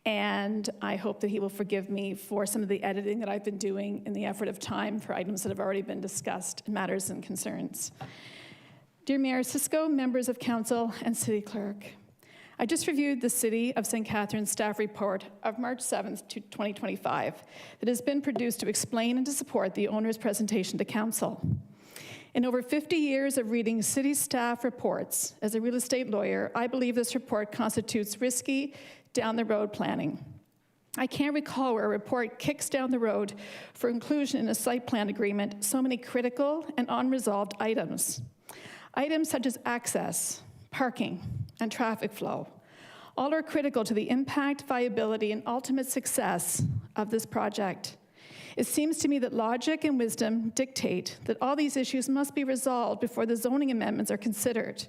and I hope that he will forgive me for some of the editing that I've been doing in the effort of time for items that have already been discussed, matters and concerns. Dear Mayor Cisco, members of council, and city clerk, I just reviewed the City of St. Catharines staff report of March 7th, 2025 that has been produced to explain and to support the owner's presentation to council. In over 50 years of reading city staff reports as a real estate lawyer, I believe this report constitutes risky down-the-road planning. I can't recall where a report kicks down the road for inclusion in a site plan agreement so many critical and unresolved items. Items such as access, parking, and traffic flow. All are critical to the impact, viability, and ultimate success of this project. It seems to me that logic and wisdom dictate that all these issues must be resolved before the zoning amendments are considered.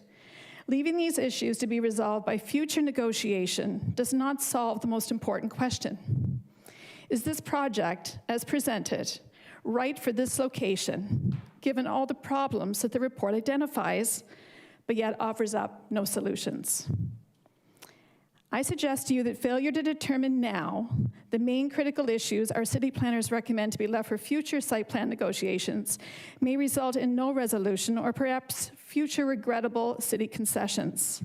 Leaving these issues to be resolved by future negotiation does not solve the most important question. Is this project, as presented, right for this location, given all the problems that the report identifies, but yet offers up no solutions? I suggest to you that failure to determine now the main critical issues our city planners recommend to be left for future site plan negotiations may result in no resolution or perhaps future regrettable city concessions.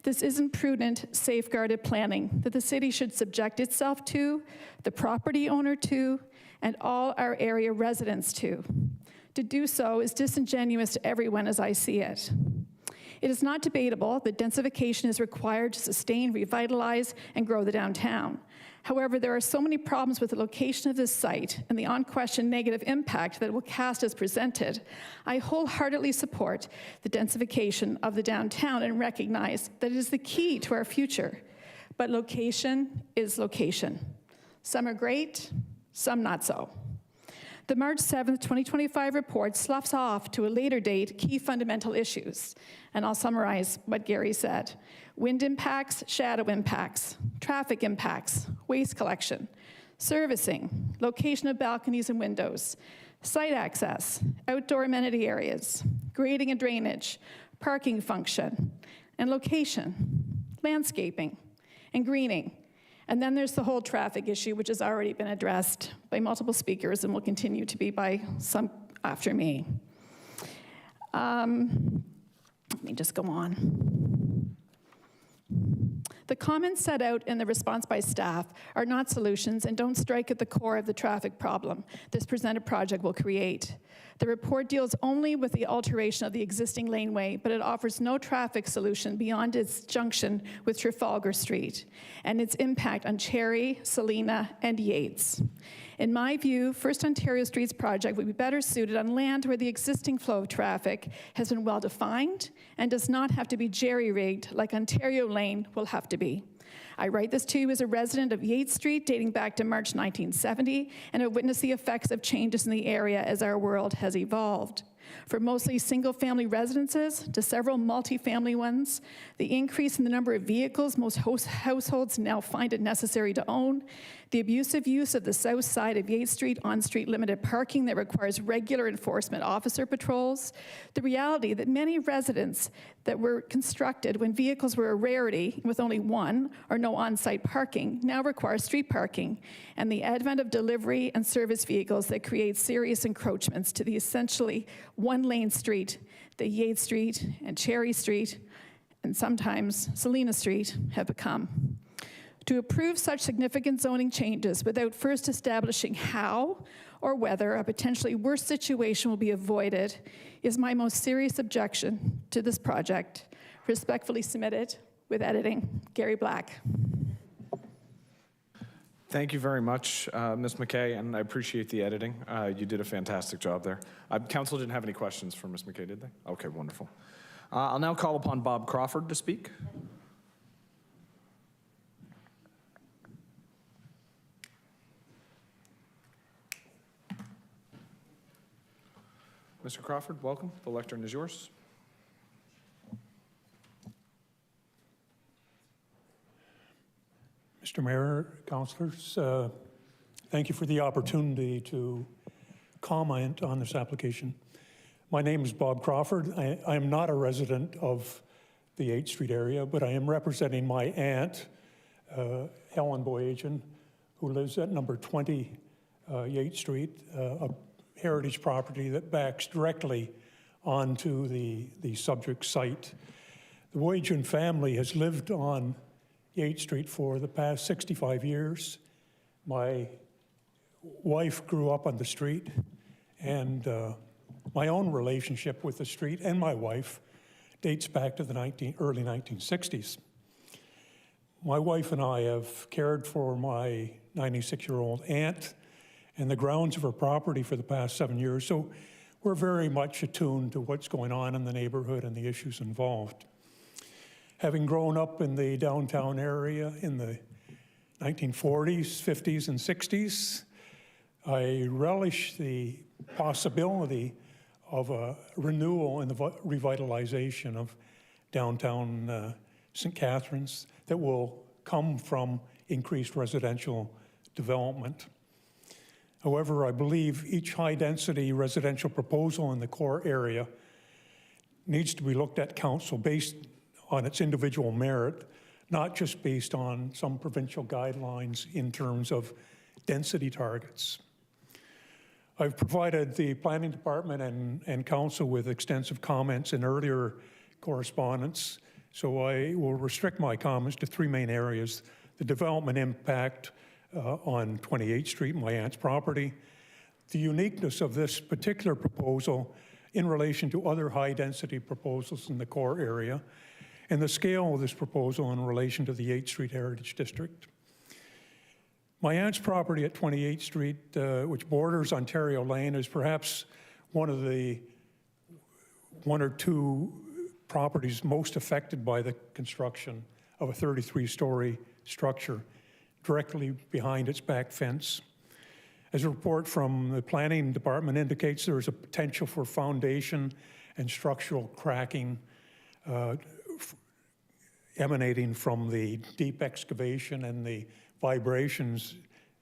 This isn't prudent, safeguarded planning that the city should subject itself to, the property owner to, and all our area residents to. To do so is disingenuous to everyone as I see it. It is not debatable that densification is required to sustain, revitalize, and grow the downtown. However, there are so many problems with the location of this site and the unquestioned negative impact that it will cast as presented. I wholeheartedly support the densification of the downtown and recognize that it is the key to our future. But location is location. Some are great, some not so. The March 7th, 2025 report sloughs off to a later date key fundamental issues, and I'll summarize what Gary said. Wind impacts, shadow impacts, traffic impacts, waste collection, servicing, location of balconies and windows, site access, outdoor amenity areas, grading and drainage, parking function, and location, landscaping, and greening. And then there's the whole traffic issue, which has already been addressed by multiple speakers and will continue to be by some after me. Let me just go on. The comments set out in the response by staff are not solutions and don't strike at the core of the traffic problem this presented project will create. The report deals only with the alteration of the existing laneway, but it offers no traffic solution beyond its junction with Trafalgar Street and its impact on Cherry, Salina, and Yates. In my view, First Ontario Streets project would be better suited on land where the existing flow of traffic has been well defined and does not have to be jerry-rigged like Ontario Lane will have to be. I write this to you as a resident of Yates Street dating back to March 1970 and have witnessed the effects of changes in the area as our world has evolved. From mostly single-family residences to several multi-family ones, the increase in the number of vehicles most households now find it necessary to own, the abusive use of the south side of Yates Street on-street limited parking that requires regular enforcement officer patrols, the reality that many residents that were constructed when vehicles were a rarity with only one or no on-site parking now require street parking, and the advent of delivery and service vehicles that create serious encroachments to the essentially one-lane street that Yates Street and Cherry Street and sometimes Salina Street have become. To approve such significant zoning changes without first establishing how or whether a potentially worse situation will be avoided is my most serious objection to this project. Respectfully submitted, with editing, Gary Black. Thank you very much, Ms. McKay, and I appreciate the editing. You did a fantastic job there. Council didn't have any questions for Ms. McKay, did they? Okay, wonderful. I'll now call upon Bob Crawford to speak. Mr. Crawford, welcome. The lectern is yours. Mr. Mayor, councilors, thank you for the opportunity to comment on this application. My name is Bob Crawford. I am not a resident of the 8th Street area, but I am representing my aunt, Helen Boyajian, who lives at number 20 Yates Street, a heritage property that backs directly onto the subject site. The Boyajian family has lived on Yates Street for the past 65 years. My wife grew up on the street, and my own relationship with the street and my wife dates back to the early 1960s. My wife and I have cared for my 96-year-old aunt and the grounds of her property for the past 7 years, so we're very much attuned to what's going on in the neighborhood and the issues involved. Having grown up in the downtown area in the 1940s, 50s, and 60s, I relish the possibility of a renewal and the revitalization of downtown St. Catharines that will come from increased residential development. However, I believe each high-density residential proposal in the core area needs to be looked at council based on its individual merit, not just based on some provincial guidelines in terms of density targets. I've provided the planning department and council with extensive comments in earlier correspondence, so I will restrict my comments to three main areas: the development impact on 28th Street, my aunt's property, the uniqueness of this particular proposal in relation to other high-density proposals in the core area, and the scale of this proposal in relation to the 8th Street Heritage District. My aunt's property at 28th Street, which borders Ontario Lane, is perhaps one of the one or two properties most affected by the construction of a 33-story structure directly behind its back fence. As a report from the planning department indicates, there is a potential for foundation and structural cracking emanating from the deep excavation and the vibrations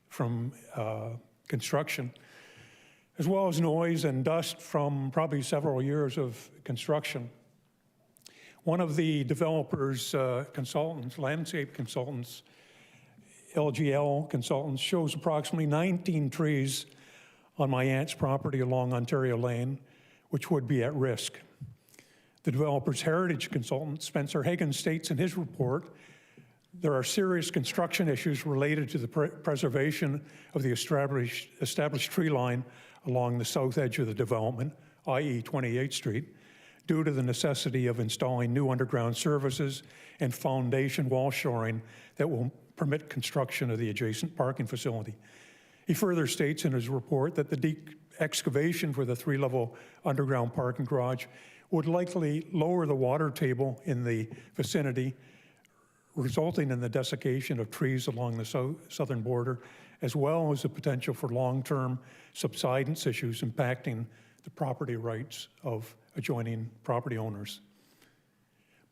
from construction, as well as noise and dust from probably several years of construction. One of the developers' consultants, landscape consultants, LGL consultants, shows approximately 19 trees on my aunt's property along Ontario Lane, which would be at risk. The developer's heritage consultant, Spencer Hagan, states in his report There are serious construction issues related to the preservation of the established tree line along the south edge of the development, i.e. 28th Street, due to the necessity of installing new underground services and foundation wall shoring that will permit construction of the adjacent parking facility. He further states in his report that the deep excavation for the 3-level underground parking garage would likely lower the water table in the vicinity, resulting in the desiccation of trees along the southern border, as well as the potential for long-term subsidence issues impacting the property rights of adjoining property owners.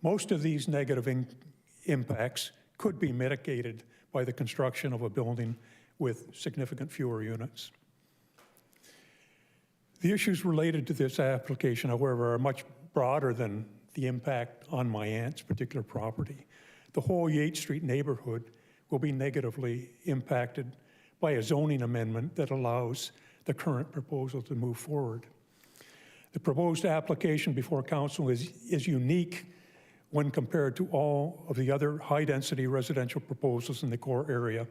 Most of these negative impacts could be mitigated by the construction of a building with significant fewer units. The issues related to this application, however, are much broader than the impact on my aunt's particular property. The whole Yates Street neighborhood will be negatively impacted by a zoning amendment that allows the current proposal to move forward. The proposed application before council is unique when compared to all of the other high-density residential proposals in the core area.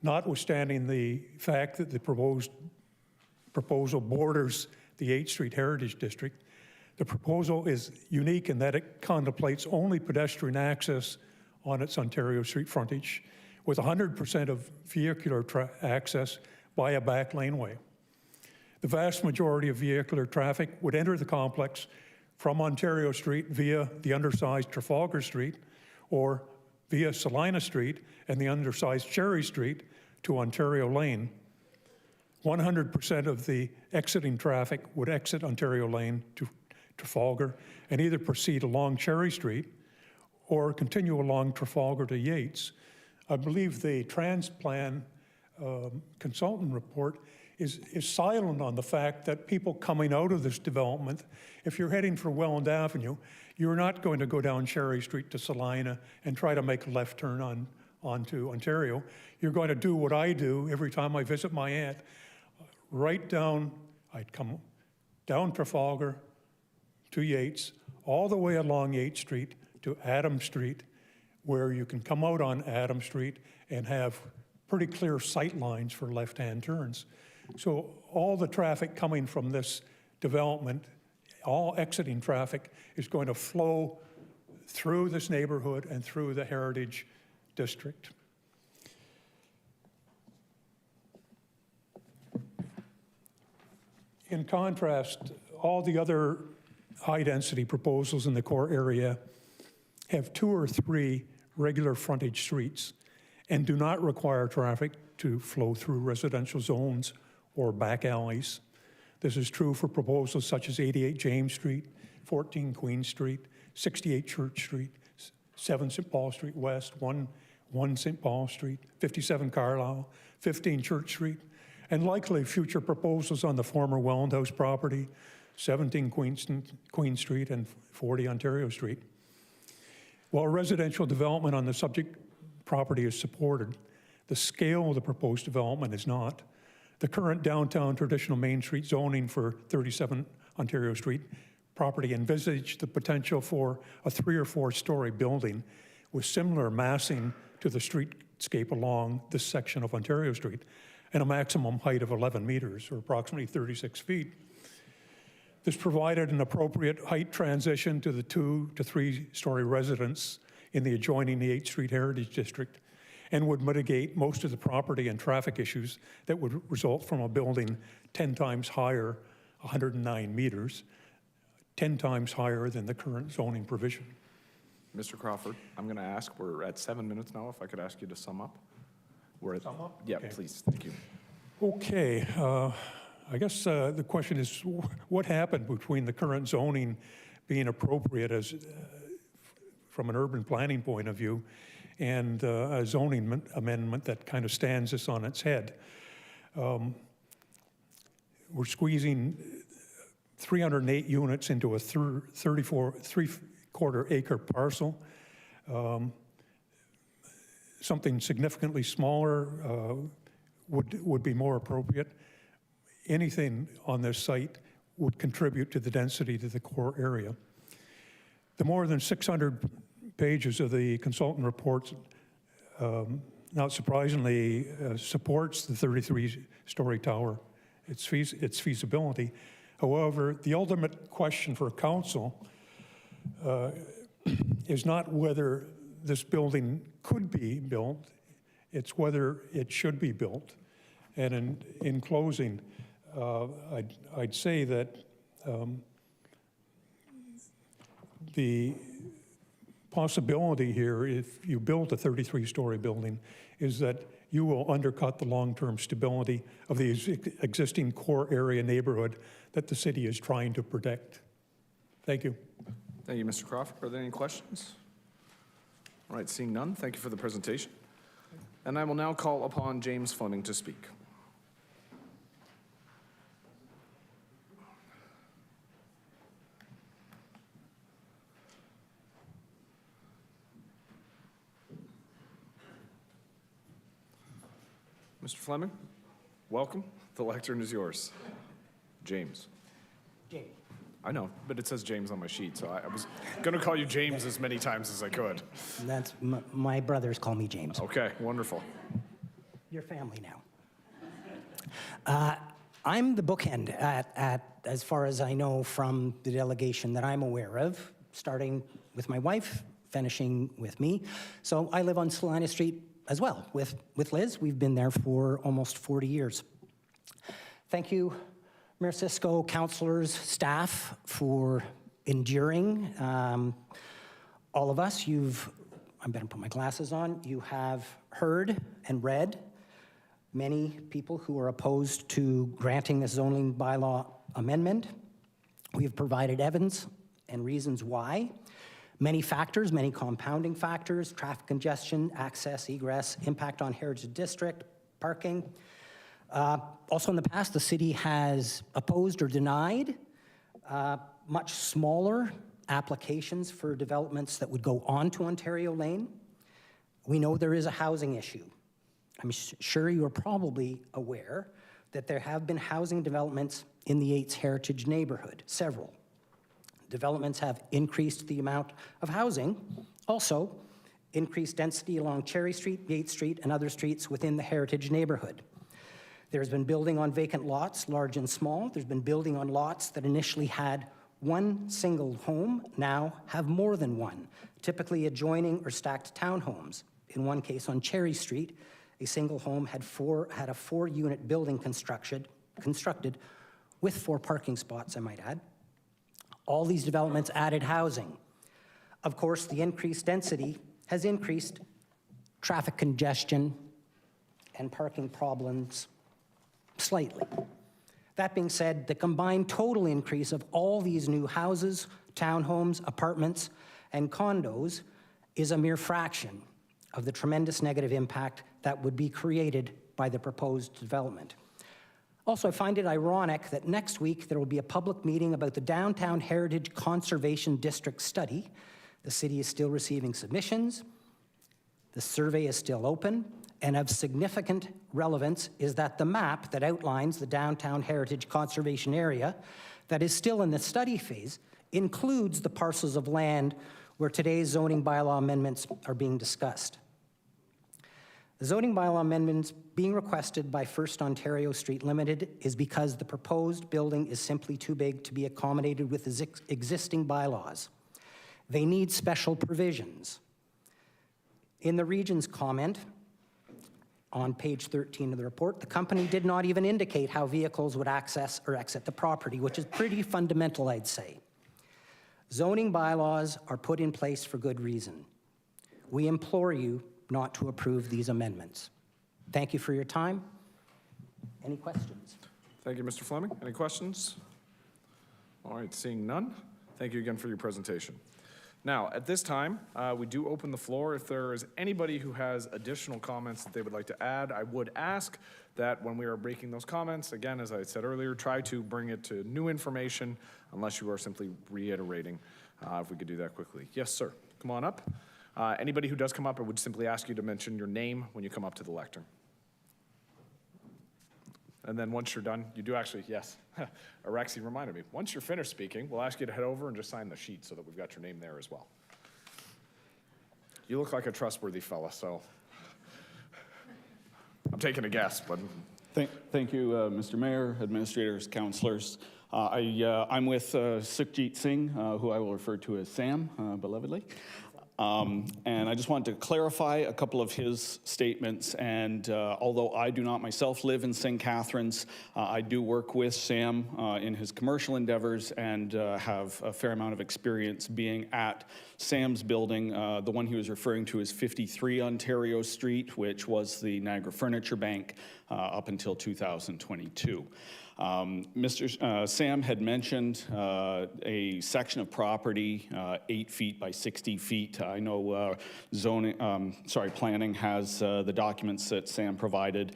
Notwithstanding the fact that the proposal borders the 8th Street Heritage District, the proposal is unique in that it contemplates only pedestrian access on its Ontario Street frontage, with 100% of vehicular access by a back laneway. The vast majority of vehicular traffic would enter the complex from Ontario Street via the undersized Trafalgar Street or via Salina Street and the undersized Cherry Street to Ontario Lane. 100% of the exiting traffic would exit Ontario Lane to Trafalgar and either proceed along Cherry Street or continue along Trafalgar to Yates. I believe the transplan consultant report is silent on the fact that people coming out of this development, if you're heading for Welland Avenue, you're not going to go down Cherry Street to Salina and try to make a left turn onto Ontario. You're going to do what I do every time I visit my aunt. Right down, I'd come down Trafalgar to Yates, all the way along Yates Street to Adam Street, where you can come out on Adam Street and have pretty clear sight lines for left-hand turns. So all the traffic coming from this development, all exiting traffic, is going to flow through this neighborhood and through the Heritage District. In contrast, all the other high-density proposals in the core area have 2 or 3 regular frontage streets and do not require traffic to flow through residential zones or back alleys. This is true for proposals such as 88 James Street, 14 Queen Street, 68 Church Street, 7 St. Paul Street West, 1 St. Paul Street, 57 Carlisle, 15 Church Street, and likely future proposals on the former Welland House property, 17 Queen Street and 40 Ontario Street. While residential development on the subject property is supported, the scale of the proposed development is not. The current downtown traditional Main Street zoning for 37 Ontario Street property envisaged the potential for a 3 or 4 story building with similar massing to the streetscape along this section of Ontario Street and a maximum height of 11 meters, or approximately 36 feet. This provided an appropriate height transition to the 2 to 3 story residents in the adjoining the 8th Street Heritage District and would mitigate most of the property and traffic issues that would result from a building 10 times higher, 109 meters, 10 times higher than the current zoning provision. Mr. Crawford, I'm going to ask, we're at 7 minutes now, if I could ask you to sum up. Sum up? Yeah, Okay. please, thank you. Okay, I guess the question is, what happened between the current zoning being appropriate as from an urban planning point of view and a zoning amendment that kind of stands this on its head? We're squeezing 308 units into a 3/4 acre parcel. Something significantly smaller would be more appropriate. Anything on this site would contribute to the density to the core area. The more than 600 pages of the consultant report, not surprisingly, supports the 33-story tower, its feasibility. However, the ultimate question for council is not whether this building could be built, it's whether it should be built. And in closing, I'd say that the possibility here, if you build a 33-story building, is that you will undercut the long-term stability of the existing core area neighborhood that the city is trying to protect. Thank you. Thank you, Mr. Crawford. Are there any questions? All right, seeing none, thank you for the presentation. And I will now call upon James Fleming to speak. Mr. Fleming, welcome. The lectern is yours. James. James. I know, but it says James on my sheet, so I was going to call you James as many times as I could. That's my brothers call me James. Okay, wonderful. Your family now. I'm the bookend as far as I know from the delegation that I'm aware of, starting with my wife, finishing with me. So I live on Salina Street as well with Liz. We've been there for almost 40 years. Thank you, Mayor Cisco, councilors, staff, for enduring. All of us, I'm going to put my glasses on, you have heard and read many people who are opposed to granting this zoning bylaw amendment. We have provided evidence and reasons why. Many factors, many compounding factors: traffic congestion, access, egress, impact on Heritage District, parking. Also in the past, the city has opposed or denied much smaller applications for developments that would go onto Ontario Lane. We know there is a housing issue. I'm sure you are probably aware that there have been housing developments in the Yates Heritage neighborhood, several. Developments have increased the amount of housing, also increased density along Cherry Street, Yates Street, and other streets within the Heritage neighborhood. There's been building on vacant lots, large and small. There's been building on lots that initially had one single home, now have more than one, typically adjoining or stacked townhomes. In one case on Cherry Street, a single home had a four-unit building constructed with 4 parking spots, I might add. All these developments added housing. Of course, the increased density has increased traffic congestion and parking problems slightly. That being said, the combined total increase of all these new houses, townhomes, apartments, and condos is a mere fraction of the tremendous negative impact that would be created by the proposed development. Also, I find it ironic that next week there will be a public meeting about the Downtown Heritage Conservation District study. The city is still receiving submissions. The survey is still open. And of significant relevance is that the map that outlines the Downtown Heritage Conservation Area that is still in the study phase includes the parcels of land where today's zoning bylaw amendments are being discussed. The zoning bylaw amendments being requested by First Ontario Street Limited is because the proposed building is simply too big to be accommodated with existing bylaws. They need special provisions. In the Region's comment on page 13 of the report, the company did not even indicate how vehicles would access or exit the property, which is pretty fundamental, I'd say. Zoning bylaws are put in place for good reason. We implore you not to approve these amendments. Thank you for your time. Any questions? Thank you, Mr. Fleming. Any questions? All right, seeing none, thank you again for your presentation. Now, at this time, we do open the floor. If there is anybody who has additional comments that they would like to add, I would ask that when we are making those comments, again, as I said earlier, try to bring it to new information unless you are simply reiterating. If we could do that quickly. Yes, sir. Come on up. Anybody who does come up, I would simply ask you to mention your name when you come up to the lectern. And then once you're done, you do actually, yes, Arexi reminded me, once you're finished speaking, we'll ask you to head over and just sign the sheet so that we've got your name there as well. You look like a trustworthy fella, so I'm taking a guess, but. Thank you, Mr. Mayor, administrators, councilors. I'm with Sukhjit Singh, who I will refer to as Sam, belovedly. And I just wanted to clarify a couple of his statements. And although I do not myself live in St. Catharines, I do work with Sam in his commercial endeavors and have a fair amount of experience being at Sam's building. The one he was referring to is 53 Ontario Street, which was the Niagara Furniture Bank up until 2022. Sam had mentioned a section of property, 8 feet by 60 feet. I know planning has the documents that Sam provided.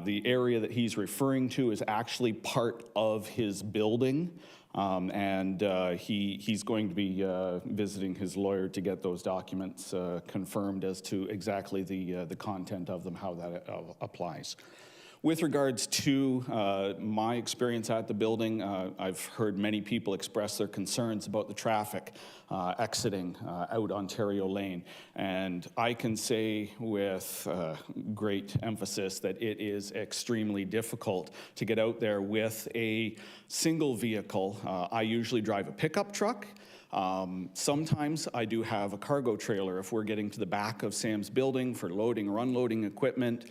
The area that he's referring to is actually part of his building. He's going to be visiting his lawyer to get those documents confirmed as to exactly the content of them, how that applies. With regards to my experience at the building, I've heard many people express their concerns about the traffic exiting out Ontario Lane. And I can say with great emphasis that it is extremely difficult to get out there with a single vehicle. I usually drive a pickup truck. Sometimes I do have a cargo trailer if we're getting to the back of Sam's building for loading or unloading equipment.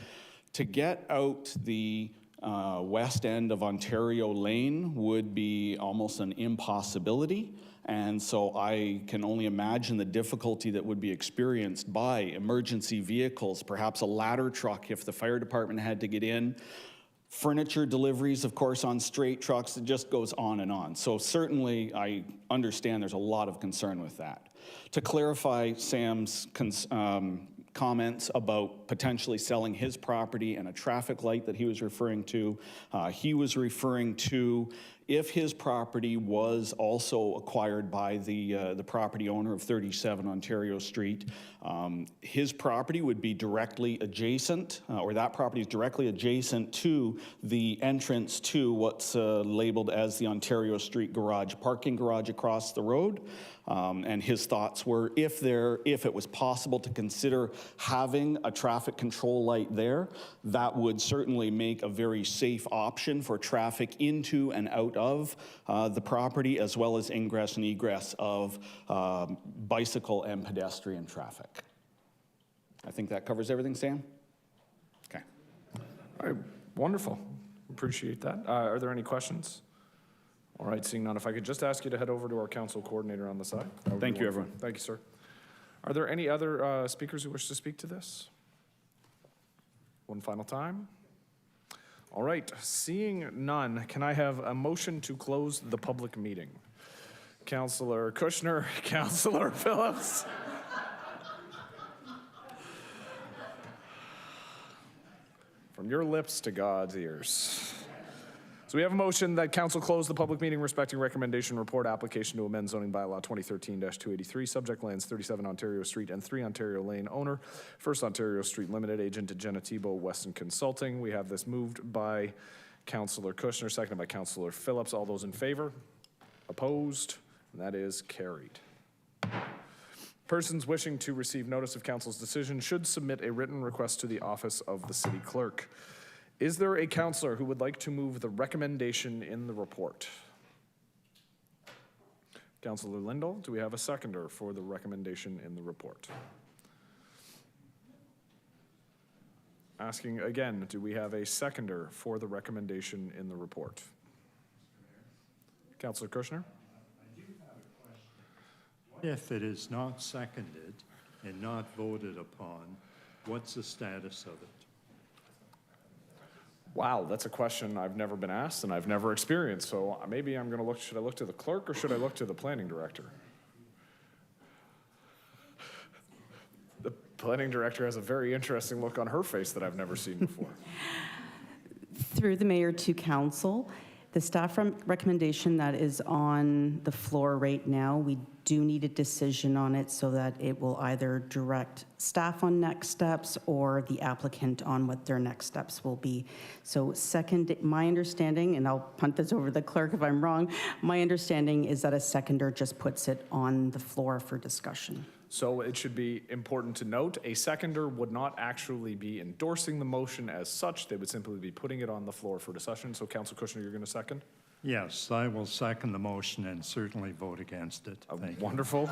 To get out the west end of Ontario Lane would be almost an impossibility. And so I can only imagine the difficulty that would be experienced by emergency vehicles, perhaps a ladder truck if the fire department had to get in. Furniture deliveries, of course, on straight trucks, it just goes on and on. So certainly I understand there's a lot of concern with that. To clarify Sam's comments about potentially selling his property and a traffic light that he was referring to. He was referring to if his property was also acquired by the property owner of 37 Ontario Street, his property would be directly adjacent, or that property is directly adjacent to the entrance to what's labeled as the Ontario Street garage, parking garage across the road. And his thoughts were if it was possible to consider having a traffic control light there, that would certainly make a very safe option for traffic into and out of the property, as well as ingress and egress of bicycle and pedestrian traffic. I think that covers everything, Sam? Okay. All right, wonderful. Appreciate that. Are there any questions? All right, seeing none, if I could just ask you to head over to our council coordinator on the side. Thank you, everyone. Thank you, sir. Are there any other speakers who wish to speak to this? One final time. All right, seeing none, can I have a motion to close the public meeting? Councillor Kushner, Councillor Phillips. From your lips to God's ears. So we have a motion that council close the public meeting respecting recommendation report application to amend zoning bylaw 2013-283, subject lands 37 Ontario Street and 3 Ontario Lane, owner, First Ontario Street Limited, agent Jenna Thibault, Weston Consulting. We have this moved by Councillor Kushner, seconded by Councillor Phillips. All those in favor? Opposed? And that is carried. Persons wishing to receive notice of council's decision should submit a written request to the office of the city clerk. Is there a councillor who would like to move the recommendation in the report? Councillor Lindell, do we have a seconder for the recommendation in the report? Asking again, do we have a seconder for the recommendation in the report? Councillor Kushner? If it is not seconded and not voted upon, what's the status of it? Wow, that's a question I've never been asked and I've never experienced. So maybe I'm going to look, should I look to the clerk or should I look to the planning director? The planning director has a very interesting look on her face that I've never seen before. Through the mayor to council, the staff recommendation that is on the floor right now, we do need a decision on it so that it will either direct staff on next steps or the applicant on what their next steps will be. So second, my understanding, and I'll punt this over to the clerk if I'm wrong, my understanding is that a seconder just puts it on the floor for discussion. So it should be important to note, a seconder would not actually be endorsing the motion as such. They would simply be putting it on the floor for discussion. So Councillor Kushner, you're going to second? Yes, I will second the motion and certainly vote against it. Thank you. Wonderful.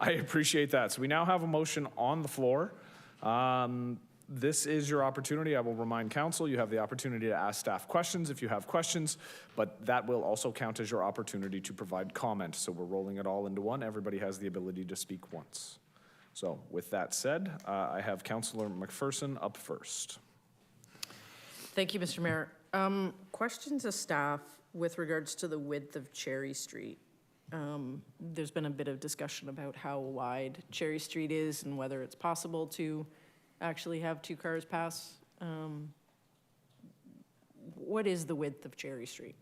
I appreciate that. So we now have a motion on the floor. This is your opportunity. I will remind council, you have the opportunity to ask staff questions if you have questions, but that will also count as your opportunity to provide comment. So we're rolling it all into one. Everybody has the ability to speak once. So with that said, I have Councillor McPherson up first. Thank you, Mr. Mayor. Question to staff with regards to the width of Cherry Street. There's been a bit of discussion about how wide Cherry Street is and whether it's possible to actually have two cars pass. What is the width of Cherry Street?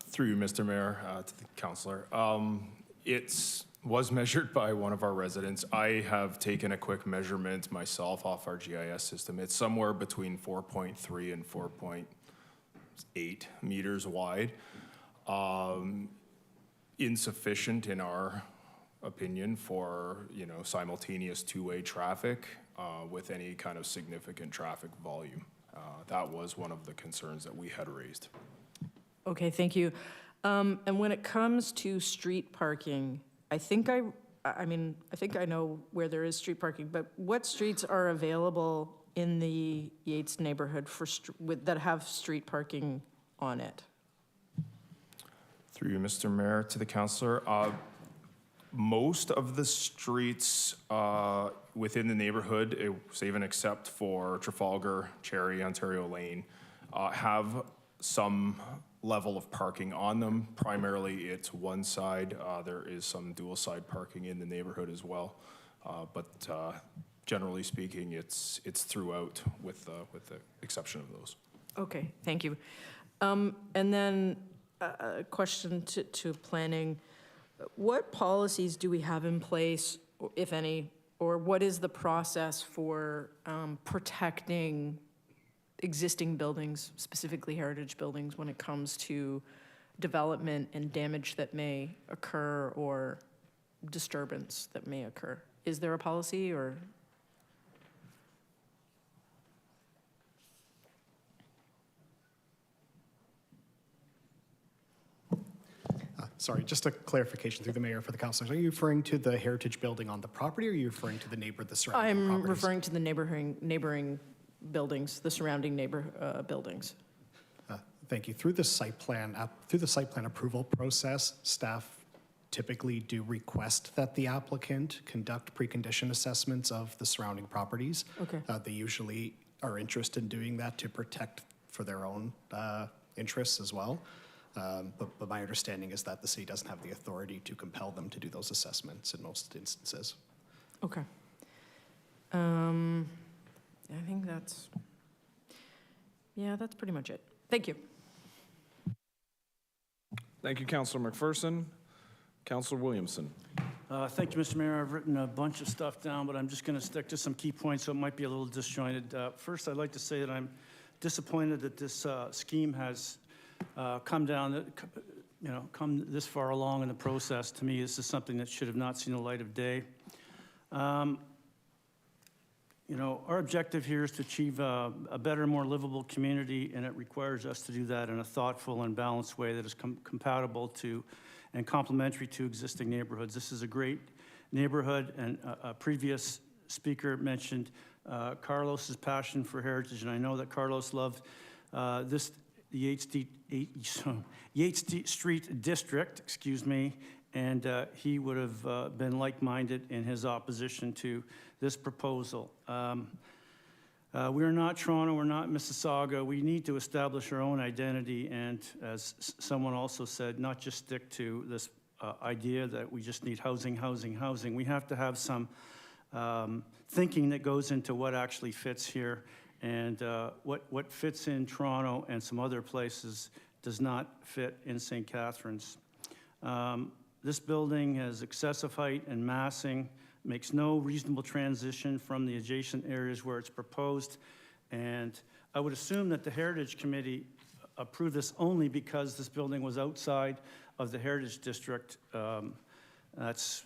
Through you, Mr. Mayor, to the councillor. It was measured by one of our residents. I have taken a quick measurement myself off our GIS system. It's somewhere between 4.3 and 4.8 meters wide. Insufficient in our opinion for, simultaneous two-way traffic with any kind of significant traffic volume. That was one of the concerns that we had raised. Okay, thank you. And when it comes to street parking, I think I know where there is street parking, but what streets are available in the Yates neighborhood that have street parking on it? Through you, Mr. Mayor, to the councillor, most of the streets within the neighborhood, save and except for Trafalgar, Cherry, Ontario Lane, have some level of parking on them. Primarily, it's one side. There is some dual side parking in the neighborhood as well, but generally speaking, it's throughout, with the exception of those. Okay, thank you. And then a question to planning. What policies do we have in place, if any, or what is the process for protecting existing buildings, specifically heritage buildings, when it comes to development and damage that may occur or disturbance that may occur? Is there a policy or? Sorry, just a clarification through the mayor for the councilors. Are you referring to the heritage building on the property, or are you referring to the neighbor, the surrounding properties? I'm referring to the neighboring buildings, the surrounding buildings. Thank you. Through the site plan approval process, staff typically do request that the applicant conduct precondition assessments of the surrounding properties. Okay. They usually are interested in doing that to protect for their own interests as well. But my understanding is that the city doesn't have the authority to compel them to do those assessments in most instances. Okay. I think that's pretty much it. Thank you. Thank you, Councillor McPherson. Councillor Williamson. Thank you, Mr. Mayor. I've written a bunch of stuff down, but I'm just going to stick to some key points, so it might be a little disjointed. First, I'd like to say that I'm disappointed that this scheme has come this far along in the process. To me, this is something that should have not seen the light of day. Our objective here is to achieve a better, more livable community, and it requires us to do that in a thoughtful and balanced way that is compatible to and complementary to existing neighborhoods. This is a great neighborhood, and a previous speaker mentioned Carlos's passion for heritage, and I know that Carlos loved the Yates Street District, and he would have been like-minded in his opposition to this proposal. We're not Toronto, we're not Mississauga. We need to establish our own identity, and as someone also said, not just stick to this idea that we just need housing. We have to have some thinking that goes into what actually fits here, and what fits in Toronto and some other places does not fit in St. Catharines. This building has excessive height and massing, makes no reasonable transition from the adjacent areas where it's proposed, and I would assume that the Heritage Committee approved this only because this building was outside of the Heritage District. That's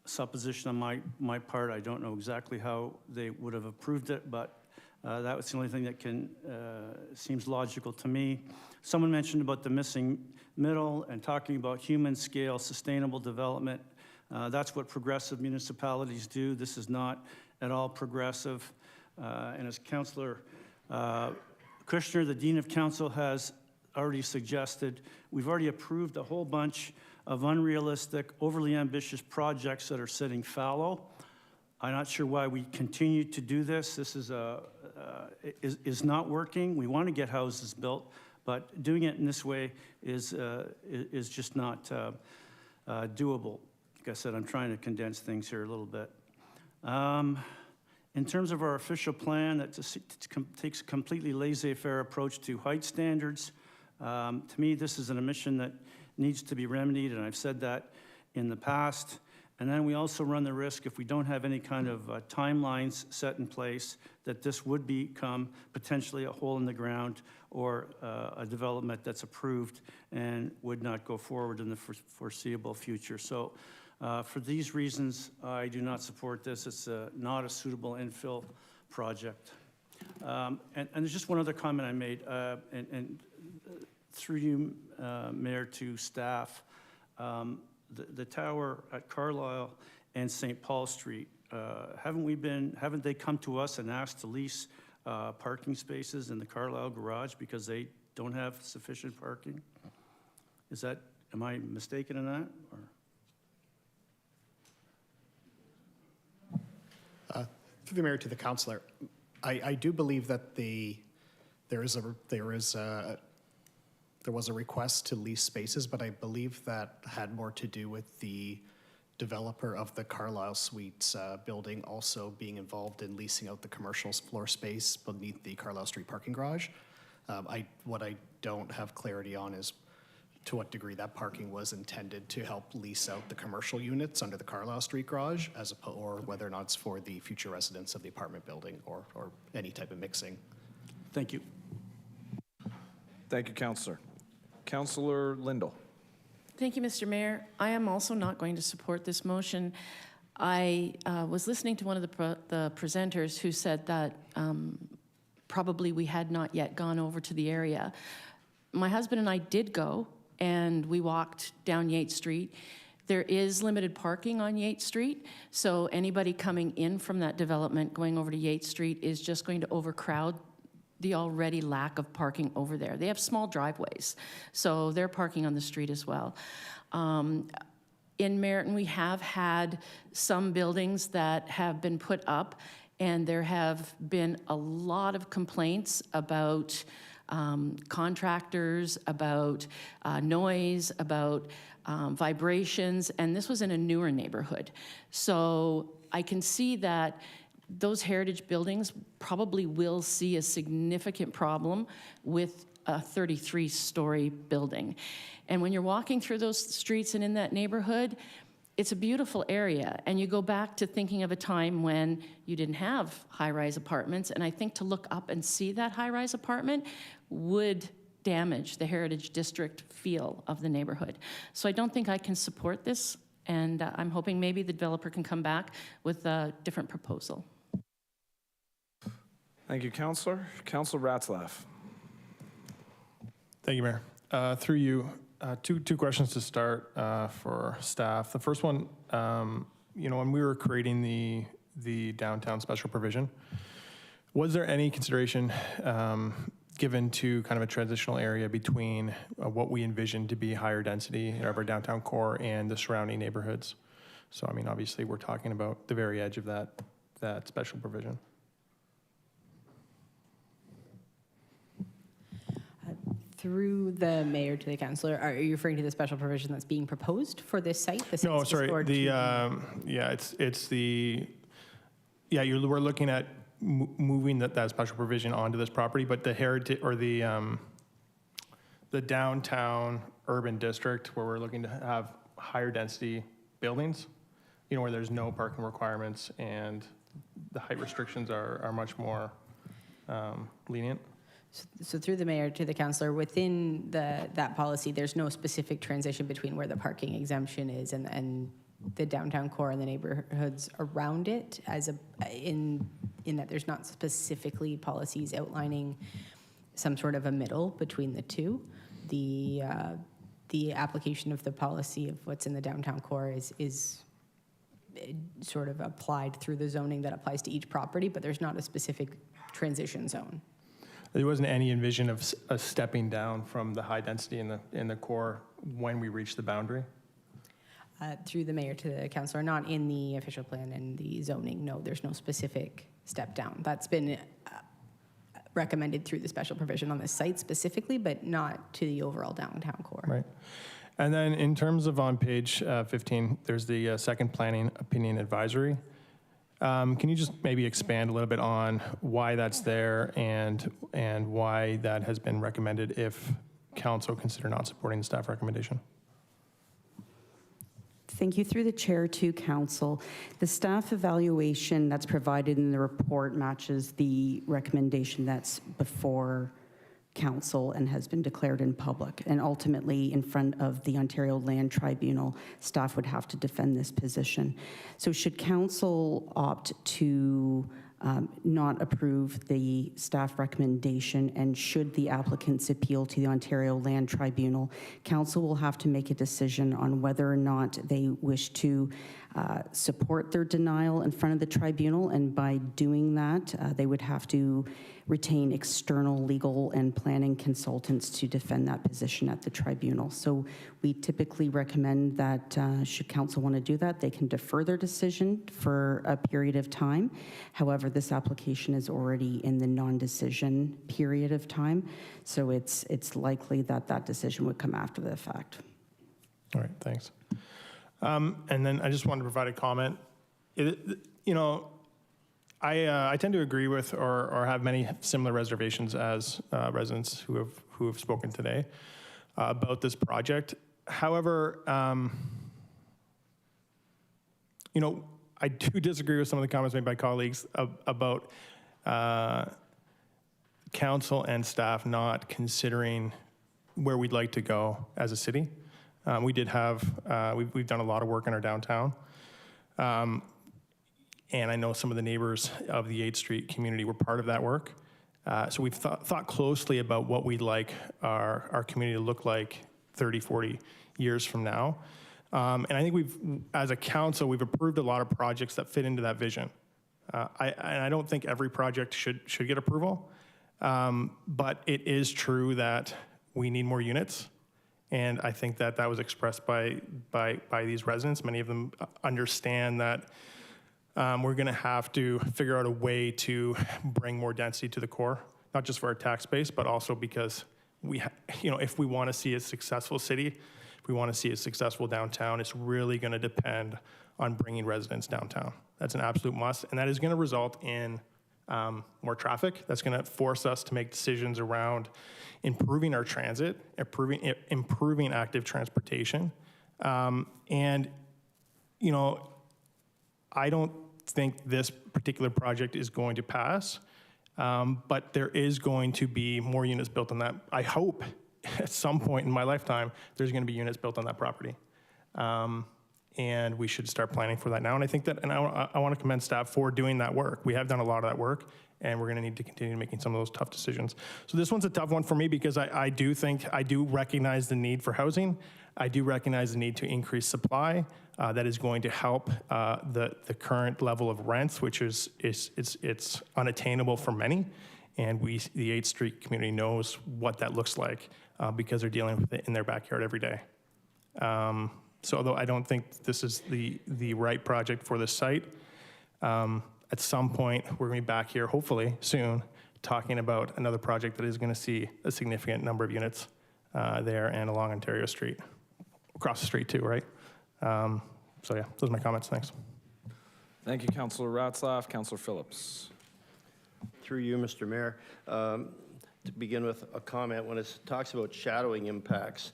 supposition on my part. I don't know exactly how they would have approved it, but that was the only thing that seems logical to me. Someone mentioned about the missing middle and talking about human scale sustainable development. That's what progressive municipalities do. This is not at all progressive. And as Councillor Kushner, the Dean of Council, has already suggested, we've already approved a whole bunch of unrealistic, overly ambitious projects that are sitting fallow. I'm not sure why we continue to do this. This is not working. We want to get houses built, but doing it in this way is just not doable. Like I said, I'm trying to condense things here a little bit. In terms of our official plan, that takes a completely laissez-faire approach to height standards. To me, this is an omission that needs to be remedied, and I've said that in the past. And then we also run the risk, if we don't have any kind of timelines set in place, that this would become potentially a hole in the ground or a development that's approved and would not go forward in the foreseeable future. So for these reasons, I do not support this. It's not a suitable infill project. And there's just one other comment I made, and through you, Mayor, to staff. The tower at Carlisle and St. Paul Street, haven't they come to us and asked to lease parking spaces in the Carlisle garage because they don't have sufficient parking? Am I mistaken in that? Or? Through the mayor to the councillor, I do believe that there was a request to lease spaces, but I believe that had more to do with the developer of the Carlisle Suites building also being involved in leasing out the commercial floor space beneath the Carlisle Street parking garage. What I don't have clarity on is to what degree that parking was intended to help lease out the commercial units under the Carlisle Street garage, or whether or not it's for the future residents of the apartment building or any type of mixing. Thank you. Thank you, Councillor. Councillor Lindell. Thank you, Mr. Mayor. I am also not going to support this motion. I was listening to one of the presenters who said that probably we had not yet gone over to the area. My husband and I did go, and we walked down Yates Street. There is limited parking on Yates Street, so anybody coming in from that development going over to Yates Street is just going to overcrowd the already lack of parking over there. They have small driveways, so they're parking on the street as well. In Meriton, we have had some buildings that have been put up, and there have been a lot of complaints about contractors, about noise, about vibrations, and this was in a newer neighborhood. So I can see that those heritage buildings probably will see a significant problem with a 33-story building. And when you're walking through those streets and in that neighborhood, it's a beautiful area. And you go back to thinking of a time when you didn't have high-rise apartments, and I think to look up and see that high-rise apartment would damage the heritage district feel of the neighborhood. So I don't think I can support this, and I'm hoping maybe the developer can come back with a different proposal. Thank you, Councillor. Councillor Ratzlaff. Thank you, Mayor. Through you, two questions to start for staff. The first one, when we were creating the downtown special provision, was there any consideration given to kind of a transitional area between what we envisioned to be higher density in our downtown core and the surrounding neighborhoods? So, I mean, obviously, we're talking about the very edge of that special provision. Through the mayor to the councillor, are you referring to the special provision that's being proposed for this site? No, sorry. We're looking at moving that special provision onto this property, but the heritage or the downtown urban district where we're looking to have higher density buildings, where there's no parking requirements and the height restrictions are much more lenient. So through the mayor to the councillor, within that policy, there's no specific transition between where the parking exemption is and the downtown core and the neighborhoods around it, in that there's not specifically policies outlining some sort of a middle between the two. The application of the policy of what's in the downtown core is sort of applied through the zoning that applies to each property, but there's not a specific transition zone. There wasn't any envision of a stepping down from the high density in the core when we reach the boundary? Through the mayor to the councillor, not in the official plan and the zoning, no, there's no specific step down. That's been recommended through the special provision on the site specifically, but not to the overall downtown core. Right. And then in terms of on page 15, there's the second planning opinion advisory. Can you just maybe expand a little bit on why that's there and why that has been recommended if council consider not supporting the staff recommendation? Thank you. Through the chair to council, the staff evaluation that's provided in the report matches the recommendation that's before council and has been declared in public. And ultimately, in front of the Ontario Land Tribunal, staff would have to defend this position. So should council opt to not approve the staff recommendation, and should the applicants appeal to the Ontario Land Tribunal, council will have to make a decision on whether or not they wish to support their denial in front of the tribunal, and by doing that, they would have to retain external legal and planning consultants to defend that position at the tribunal. So we typically recommend that should council want to do that, they can defer their decision for a period of time. However, this application is already in the non-decision period of time, so it's likely that that decision would come after the fact. All right, thanks. And then I just wanted to provide a comment. I tend to agree with or have many similar reservations as residents who have spoken today about this project. However, I do disagree with some of the comments made by colleagues about council and staff not considering where we'd like to go as a city. We did have, we've done a lot of work in our downtown. And I know some of the neighbors of the 8th Street community were part of that work. So we've thought closely about what we'd like our community to look like 30, 40 years from now. And I think as a council, we've approved a lot of projects that fit into that vision. I don't think every project should get approval, but it is true that we need more units. And I think that was expressed by these residents. Many of them understand that we're going to have to figure out a way to bring more density to the core, not just for our tax base, but also because if we want to see a successful city, if we want to see a successful downtown, it's really going to depend on bringing residents downtown. That's an absolute must, and that is going to result in more traffic. That's going to force us to make decisions around improving our transit, improving active transportation, and I don't think this particular project is going to pass, but there is going to be more units built on that. I hope at some point in my lifetime, there's going to be units built on that property. And we should start planning for that now. And I think that, and I want to commend staff for doing that work. We have done a lot of that work, and we're going to need to continue making some of those tough decisions. So this one's a tough one for me because I do recognize the need for housing. I do recognize the need to increase supply. That is going to help the current level of rents, which it's unattainable for many. And the 8th Street community knows what that looks like because they're dealing with it in their backyard every day. So although I don't think this is the right project for this site, at some point we're going to be back here, hopefully soon, talking about another project that is going to see a significant number of units there and along Ontario Street. Across the street too, right? So yeah, those are my comments, thanks. Thank you, Councillor Ratzlaff. Councillor Phillips. Through you, Mr. Mayor. To begin with a comment, when it talks about shadowing impacts,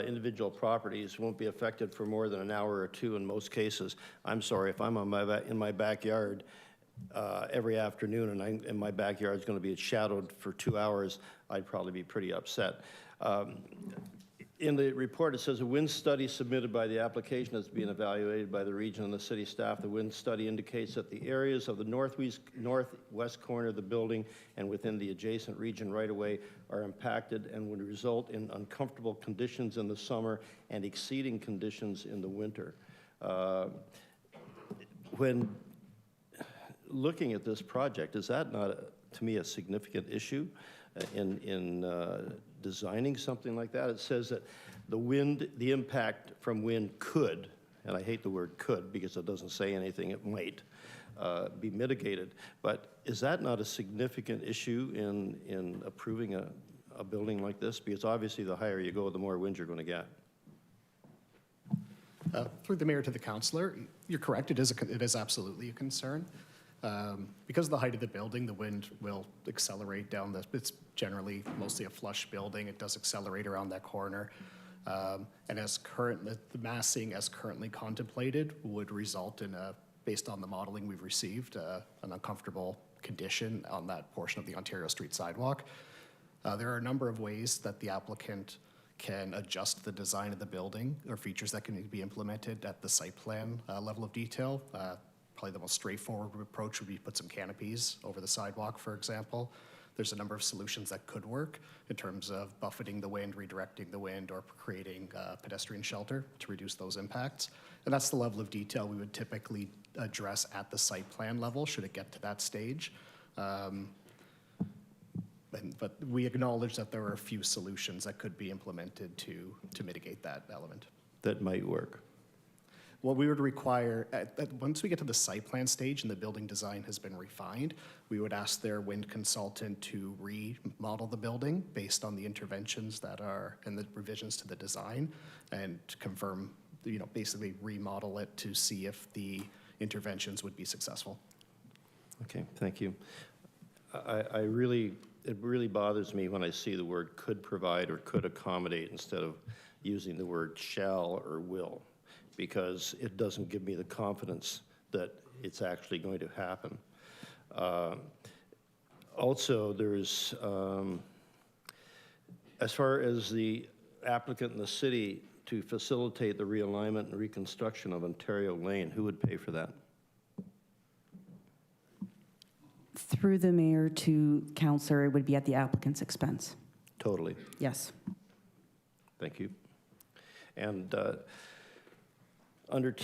individual properties won't be affected for more than an hour or two in most cases. I'm sorry, if I'm in my backyard every afternoon, and my backyard's going to be shadowed for 2 hours, I'd probably be pretty upset. In the report, it says a wind study submitted by the application is being evaluated by the region and the city staff. The wind study indicates that the areas of the northwest corner of the building and within the adjacent region right away are impacted and would result in uncomfortable conditions in the summer and exceeding conditions in the winter. When looking at this project, is that not, to me, a significant issue in designing something like that? It says that the impact from wind could, and I hate the word could because it doesn't say anything, it might be mitigated. But is that not a significant issue in approving a building like this? Because obviously the higher you go, the more wind you're going to get. Through the mayor to the councillor, you're correct, it is absolutely a concern. Because of the height of the building, the wind will accelerate down it's generally mostly a flush building. It does accelerate around that corner. And the massing as currently contemplated would result in based on the modeling we've received, an uncomfortable condition on that portion of the Ontario Street sidewalk. There are a number of ways that the applicant can adjust the design of the building or features that can be implemented at the site plan level of detail. Probably the most straightforward approach would be put some canopies over the sidewalk, for example. There's a number of solutions that could work in terms of buffeting the wind, redirecting the wind, or creating pedestrian shelter to reduce those impacts. And that's the level of detail we would typically address at the site plan level, should it get to that stage. But we acknowledge that there are a few solutions that could be implemented to mitigate that element. That might work. What we would require, once we get to the site plan stage and the building design has been refined, we would ask their wind consultant to remodel the building based on the interventions that are and the revisions to the design, and confirm, basically remodel it to see if the interventions would be successful. Okay, thank you. It really bothers me when I see the word could provide or could accommodate instead of using the word shall or will, because it doesn't give me the confidence that it's actually going to happen. Also, there's, as far as the applicant and the city to facilitate the realignment and reconstruction of Ontario Lane, who would pay for that? Through the mayor to councillor, it would be at the applicant's expense. Totally. Yes. Thank you. And under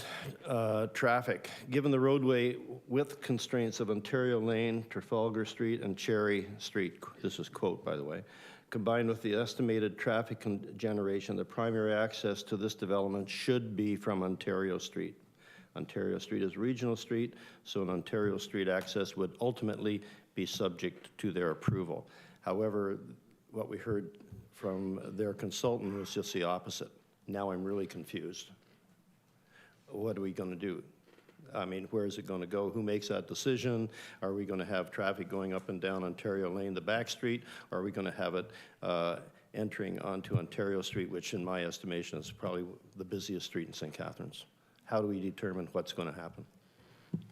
traffic, given the roadway width constraints of Ontario Lane, Trafalgar Street, and Cherry Street, this is quote, by the way, combined with the estimated traffic generation, the primary access to this development should be from Ontario Street. Ontario Street is regional street, so an Ontario Street access would ultimately be subject to their approval. However, what we heard from their consultant was just the opposite. Now I'm really confused. What are we going to do? I mean, where is it going to go? Who makes that decision? Are we going to have traffic going up and down Ontario Lane, the back street? Or are we going to have it entering onto Ontario Street, which in my estimation is probably the busiest street in St. Catharines? How do we determine what's going to happen?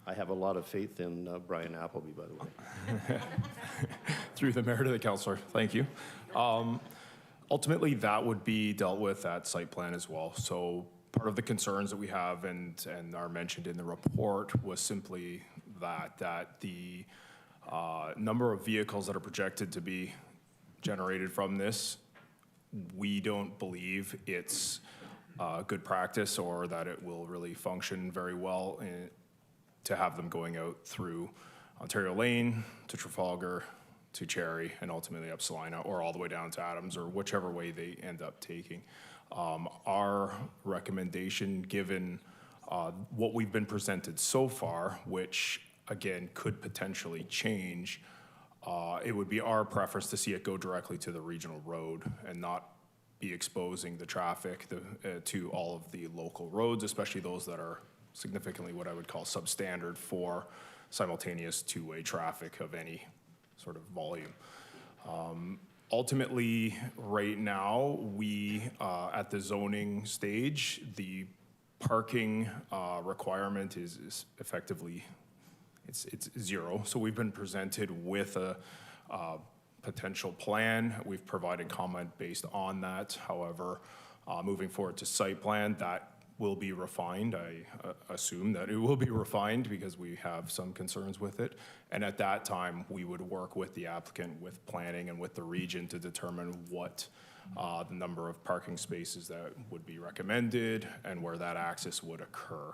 I have a lot of faith in Brian Appleby, by the way. Through the mayor to the councillor, thank you. Ultimately, that would be dealt with at site plan as well. So part of the concerns that we have and are mentioned in the report was simply that the number of vehicles that are projected to be generated from this, we don't believe it's good practice or that it will really function very well to have them going out through Ontario Lane to Trafalgar to Cherry and ultimately up Salina or all the way down to Adams or whichever way they end up taking. Our recommendation, given what we've been presented so far, which again could potentially change, it would be our preference to see it go directly to the regional road and not be exposing the traffic to all of the local roads, especially those that are significantly what I would call substandard for simultaneous two-way traffic of any sort of volume. Ultimately, right now, we, at the zoning stage, the parking requirement is effectively it's zero. So we've been presented with a potential plan. We've provided comment based on that. However, moving forward to site plan, that will be refined. I assume that it will be refined because we have some concerns with it. And at that time, we would work with the applicant, with planning, and with the region to determine what the number of parking spaces that would be recommended and where that access would occur.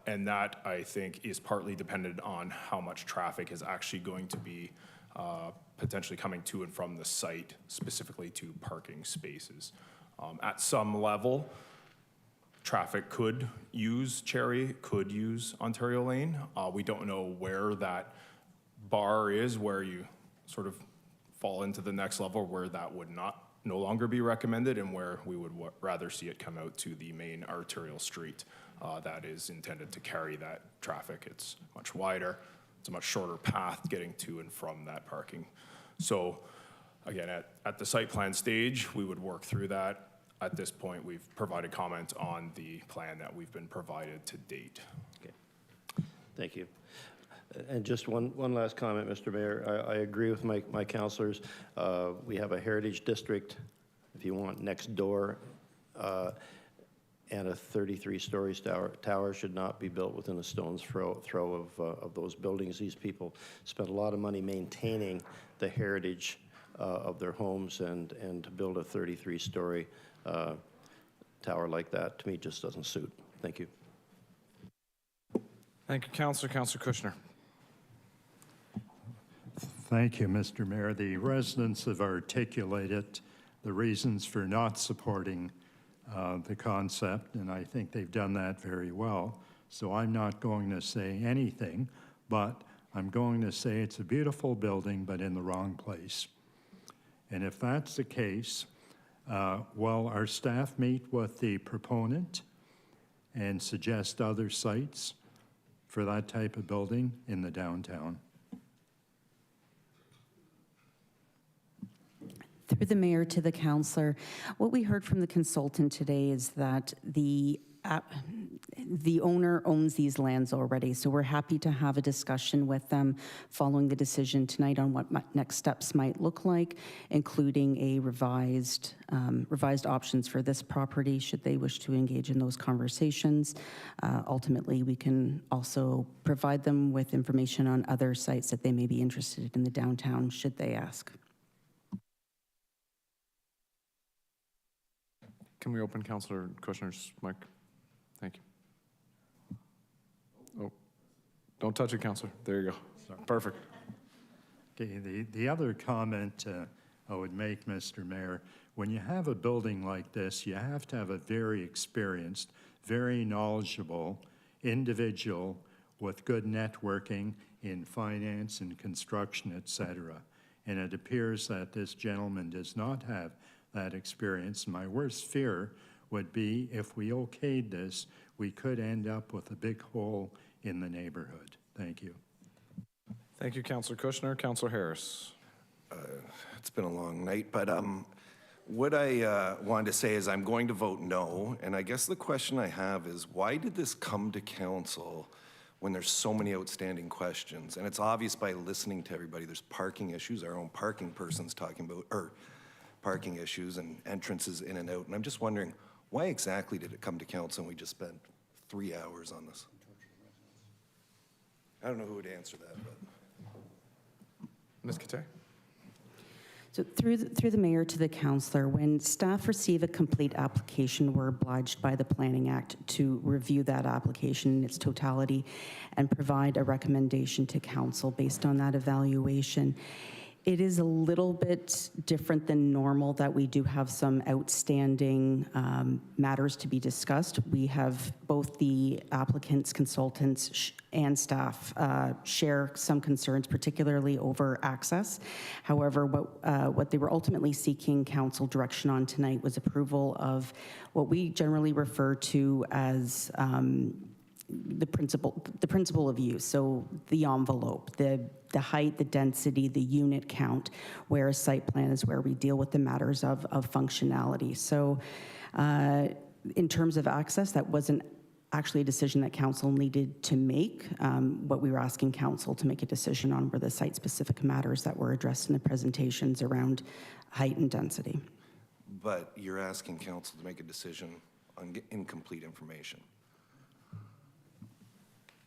And that, I think, is partly dependent on how much traffic is actually going to be potentially coming to and from the site, specifically to parking spaces. At some level, traffic could use Cherry, could use Ontario Lane. We don't know where that bar is, where you sort of fall into the next level, where that would no longer be recommended, and where we would rather see it come out to the main arterial street that is intended to carry that traffic. It's much wider, it's a much shorter path getting to and from that parking. So again, at the site plan stage, we would work through that. At this point, we've provided comment on the plan that we've been provided to date. Okay. Thank you. And just one last comment, Mr. Mayor. I agree with my councilors. We have a heritage district, if you want, next door, and a 33-story tower should not be built within a stone's throw of those buildings. These people spent a lot of money maintaining the heritage of their homes, and to build a 33-story tower like that, to me, just doesn't suit. Thank you. Thank you, Councillor. Councillor Kushner. Thank you, Mr. Mayor. The residents have articulated the reasons for not supporting the concept, and I think they've done that very well. So I'm not going to say anything, but I'm going to say it's a beautiful building, but in the wrong place. And if that's the case, will our staff meet with the proponent and suggest other sites for that type of building in the downtown? Through the mayor to the councillor, what we heard from the consultant today is that the owner owns these lands already, so we're happy to have a discussion with them following the decision tonight on what next steps might look like, including a revised options for this property should they wish to engage in those conversations. Ultimately, we can also provide them with information on other sites that they may be interested in the downtown should they ask. Can we open Councillor Kushner's mic? Thank you. Oh, don't touch it, Councillor. There you go. Sorry. Perfect. Okay, the other comment I would make, Mr. Mayor, when you have a building like this, you have to have a very experienced, very knowledgeable individual with good networking in finance and construction, et cetera. And it appears that this gentleman does not have that experience. My worst fear would be if we okayed this, we could end up with a big hole in the neighborhood. Thank you. Thank you, Councillor Kushner. Councillor Harris. It's been a long night, but what I wanted to say is I'm going to vote no, and I guess the question I have is why did this come to council when there's so many outstanding questions? And it's obvious by listening to everybody, there's parking issues, our own parking person's talking about, parking issues and entrances in and out. And I'm just wondering, why exactly did it come to council and we just spent 3 hours on this? I don't know who would answer that, but. Ms. Katay. So through the mayor to the councillor, when staff receive a complete application, we're obliged by the Planning Act to review that application in its totality and provide a recommendation to council based on that evaluation. It is a little bit different than normal that we do have some outstanding matters to be discussed. We have both the applicants, consultants, and staff share some concerns, particularly over access. However, what they were ultimately seeking council direction on tonight was approval of what we generally refer to as the principle of use, so the envelope, the height, the density, the unit count, where a site plan is where we deal with the matters of functionality. So in terms of access, that wasn't actually a decision that council needed to make. What we were asking council to make a decision on were the site-specific matters that were addressed in the presentations around height and density. But you're asking council to make a decision on incomplete information.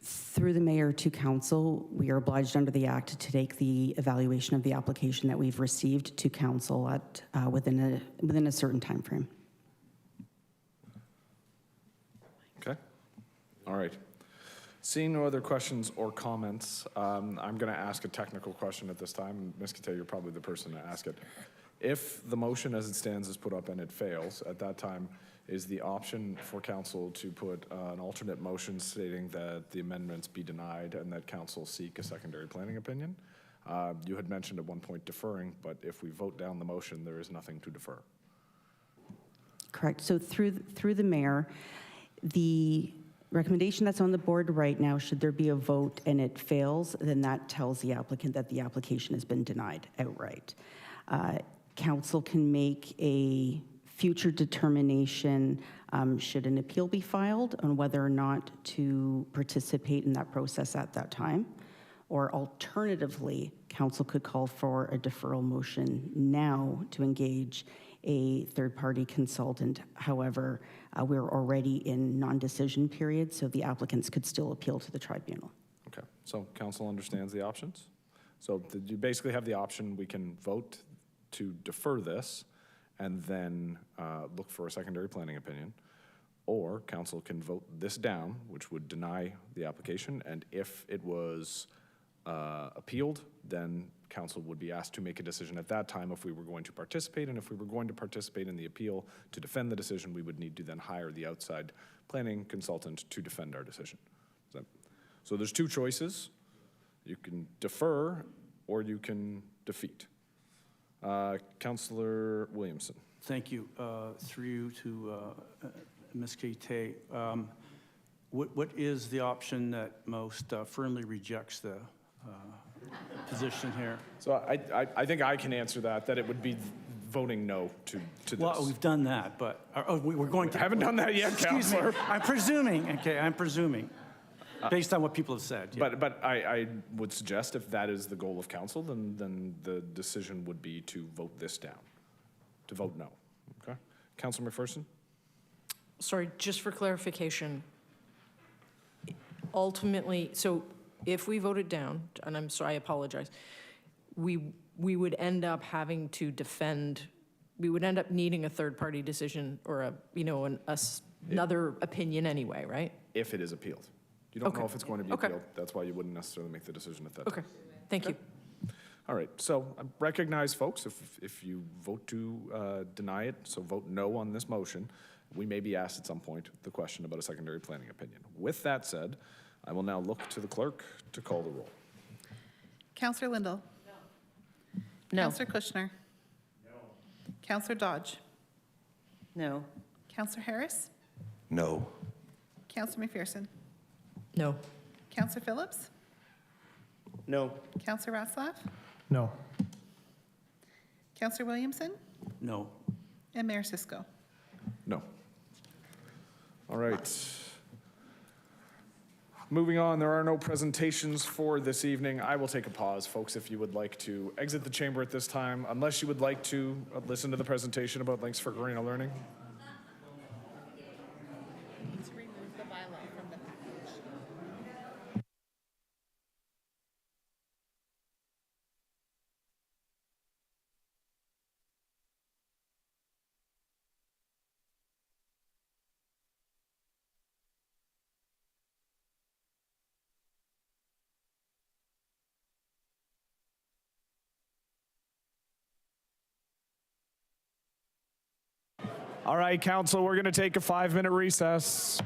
Through the mayor to council, we are obliged under the act to take the evaluation of the application that we've received to council at within a certain time frame. Okay. All right. Seeing no other questions or comments, I'm going to ask a technical question at this time. Ms. Kate, you're probably the person to ask it. If the motion as it stands is put up and it fails, at that time, is the option for council to put an alternate motion stating that the amendments be denied and that council seek a secondary planning opinion? You had mentioned at one point deferring, but if we vote down the motion, there is nothing to defer. Correct. So through the mayor, the recommendation that's on the board right now, should there be a vote and it fails, then that tells the applicant that the application has been denied outright. Council can make a future determination should an appeal be filed on whether or not to participate in that process at that time. Or alternatively, council could call for a deferral motion now to engage a third-party consultant. However, we're already in non-decision period, so the applicants could still appeal to the tribunal. Okay, so council understands the options? So you basically have the option, we can vote to defer this and then look for a secondary planning opinion, or council can vote this down, which would deny the application, and if it was appealed, then council would be asked to make a decision at that time if we were going to participate, and if we were going to participate in the appeal to defend the decision, we would need to then hire the outside planning consultant to defend our decision. So there's two choices. You can defer or you can defeat. Councillor Williamson. Thank you. Through you to Ms. Kate. What is the option that most firmly rejects the position here? So I think I can answer that it would be voting no to this. Well, we've done that, but we're going to. I haven't done that yet, Excuse me. Councillor. I'm presuming, okay, I'm presuming, based on what people have said. Yeah. But I would suggest if that is the goal of council, then the decision would be to vote this down, to vote no. Okay? Councillor McPherson? Sorry, just for clarification, ultimately, so if we vote it down, and I'm sorry, I apologize, we would end up having to defend, we would end up needing a third-party decision or another opinion anyway, right? If it is appealed. You don't Okay. know if it's going to be Okay. appealed. That's why you wouldn't necessarily make the decision at that time. Okay, thank you. All right, so I recognize, folks, if you vote to deny it, so vote no on this motion, we may be asked at some point the question about a secondary planning opinion. With that said, I will now look to the clerk to call the roll. Councillor Lindell? No. Councillor Kushner? No. Councillor Dodge? No. Councillor Harris? No. Councillor McPherson? No. Councillor Phillips? No. Councillor Ratzlaff? No. Councillor Williamson? No. And Mayor Cisco? No. All right. Moving on, there are no presentations for this evening. I will take a pause, folks, if you would like to exit the chamber at this time, unless you would like to listen to the presentation about links for arena learning. All right, council, we're going to take a 5-minute recess.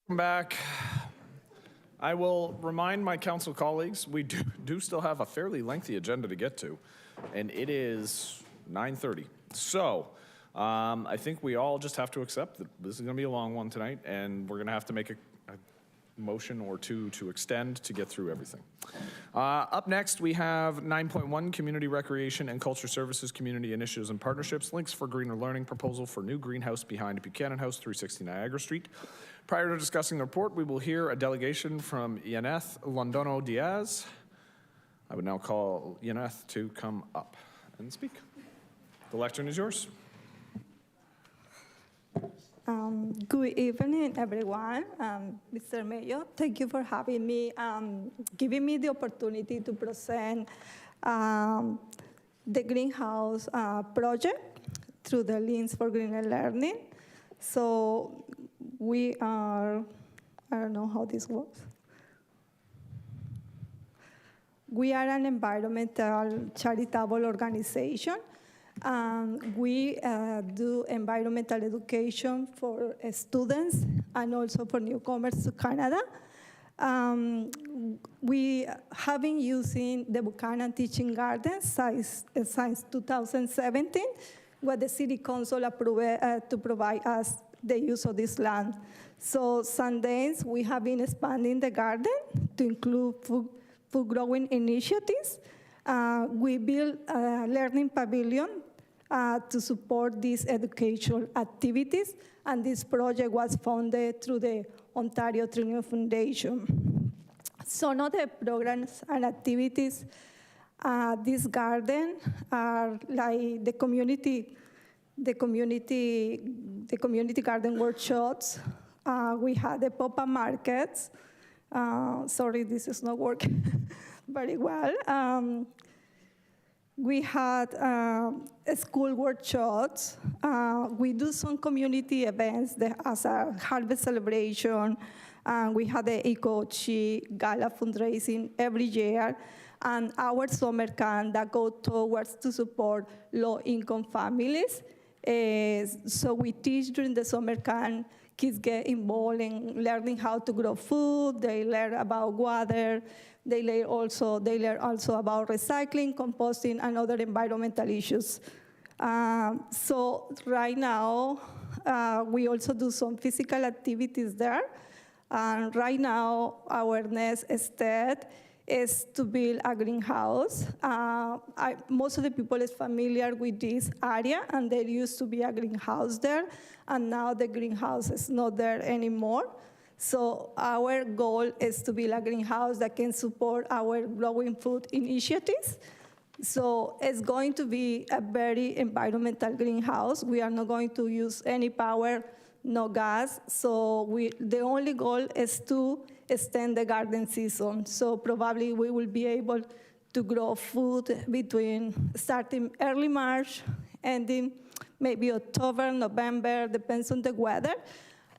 Back. I will remind my council colleagues, we do still have a fairly lengthy agenda to get to, and it is 9:30. So I think we all just have to accept that this is going to be a long one tonight, and we're going to have to make a motion or two to extend to get through everything. Up next, we have 9.1, Community Recreation and Culture Services Community Initiatives and Partnerships, Links for Greener Learning Proposal for New Greenhouse behind Buchanan House, 360 Niagara Street. Prior to discussing the report, we will hear a delegation from Yaneth Londono Diaz. I would now call Yaneth to come up and speak. The lectern is yours. Good evening, everyone. Mr. Mayor, thank you for having me, giving me the opportunity to present the greenhouse project through the Links for Greener Learning. So we are, I don't know how this works. We are an environmental charitable organization. We do environmental education for students and also for newcomers to Canada. We have been using the Buchanan Teaching Gardens since 2017, where the City Council approved to provide us the use of this land. So Sundays, we have been expanding the garden to include food growing initiatives. We built a learning pavilion to support these educational activities, and this project was funded through the Ontario Trinity Foundation. Some of the programs and activities this garden are like the community garden workshops. We had the pop-up markets. Sorry, this is not working very well. We had school workshops. We do some community events as a harvest celebration. We had the Eco-Chi Gala fundraising every year. And our summer camp that go towards to support low-income families. So we teach during the summer camp. Kids get involved in learning how to grow food. They learn about water. They learn also about recycling, composting, and other environmental issues. So right now, we also do some physical activities there. And right now, our next step is to build a greenhouse. Most of the people is familiar with this area, and there used to be a greenhouse there, and now the greenhouse is not there anymore. So our goal is to build a greenhouse that can support our growing food initiatives. So it's going to be a very environmental greenhouse. We are not going to use any power, no gas. So the only goal is to extend the garden season. So probably we will be able to grow food starting early March, ending maybe October, November, depends on the weather.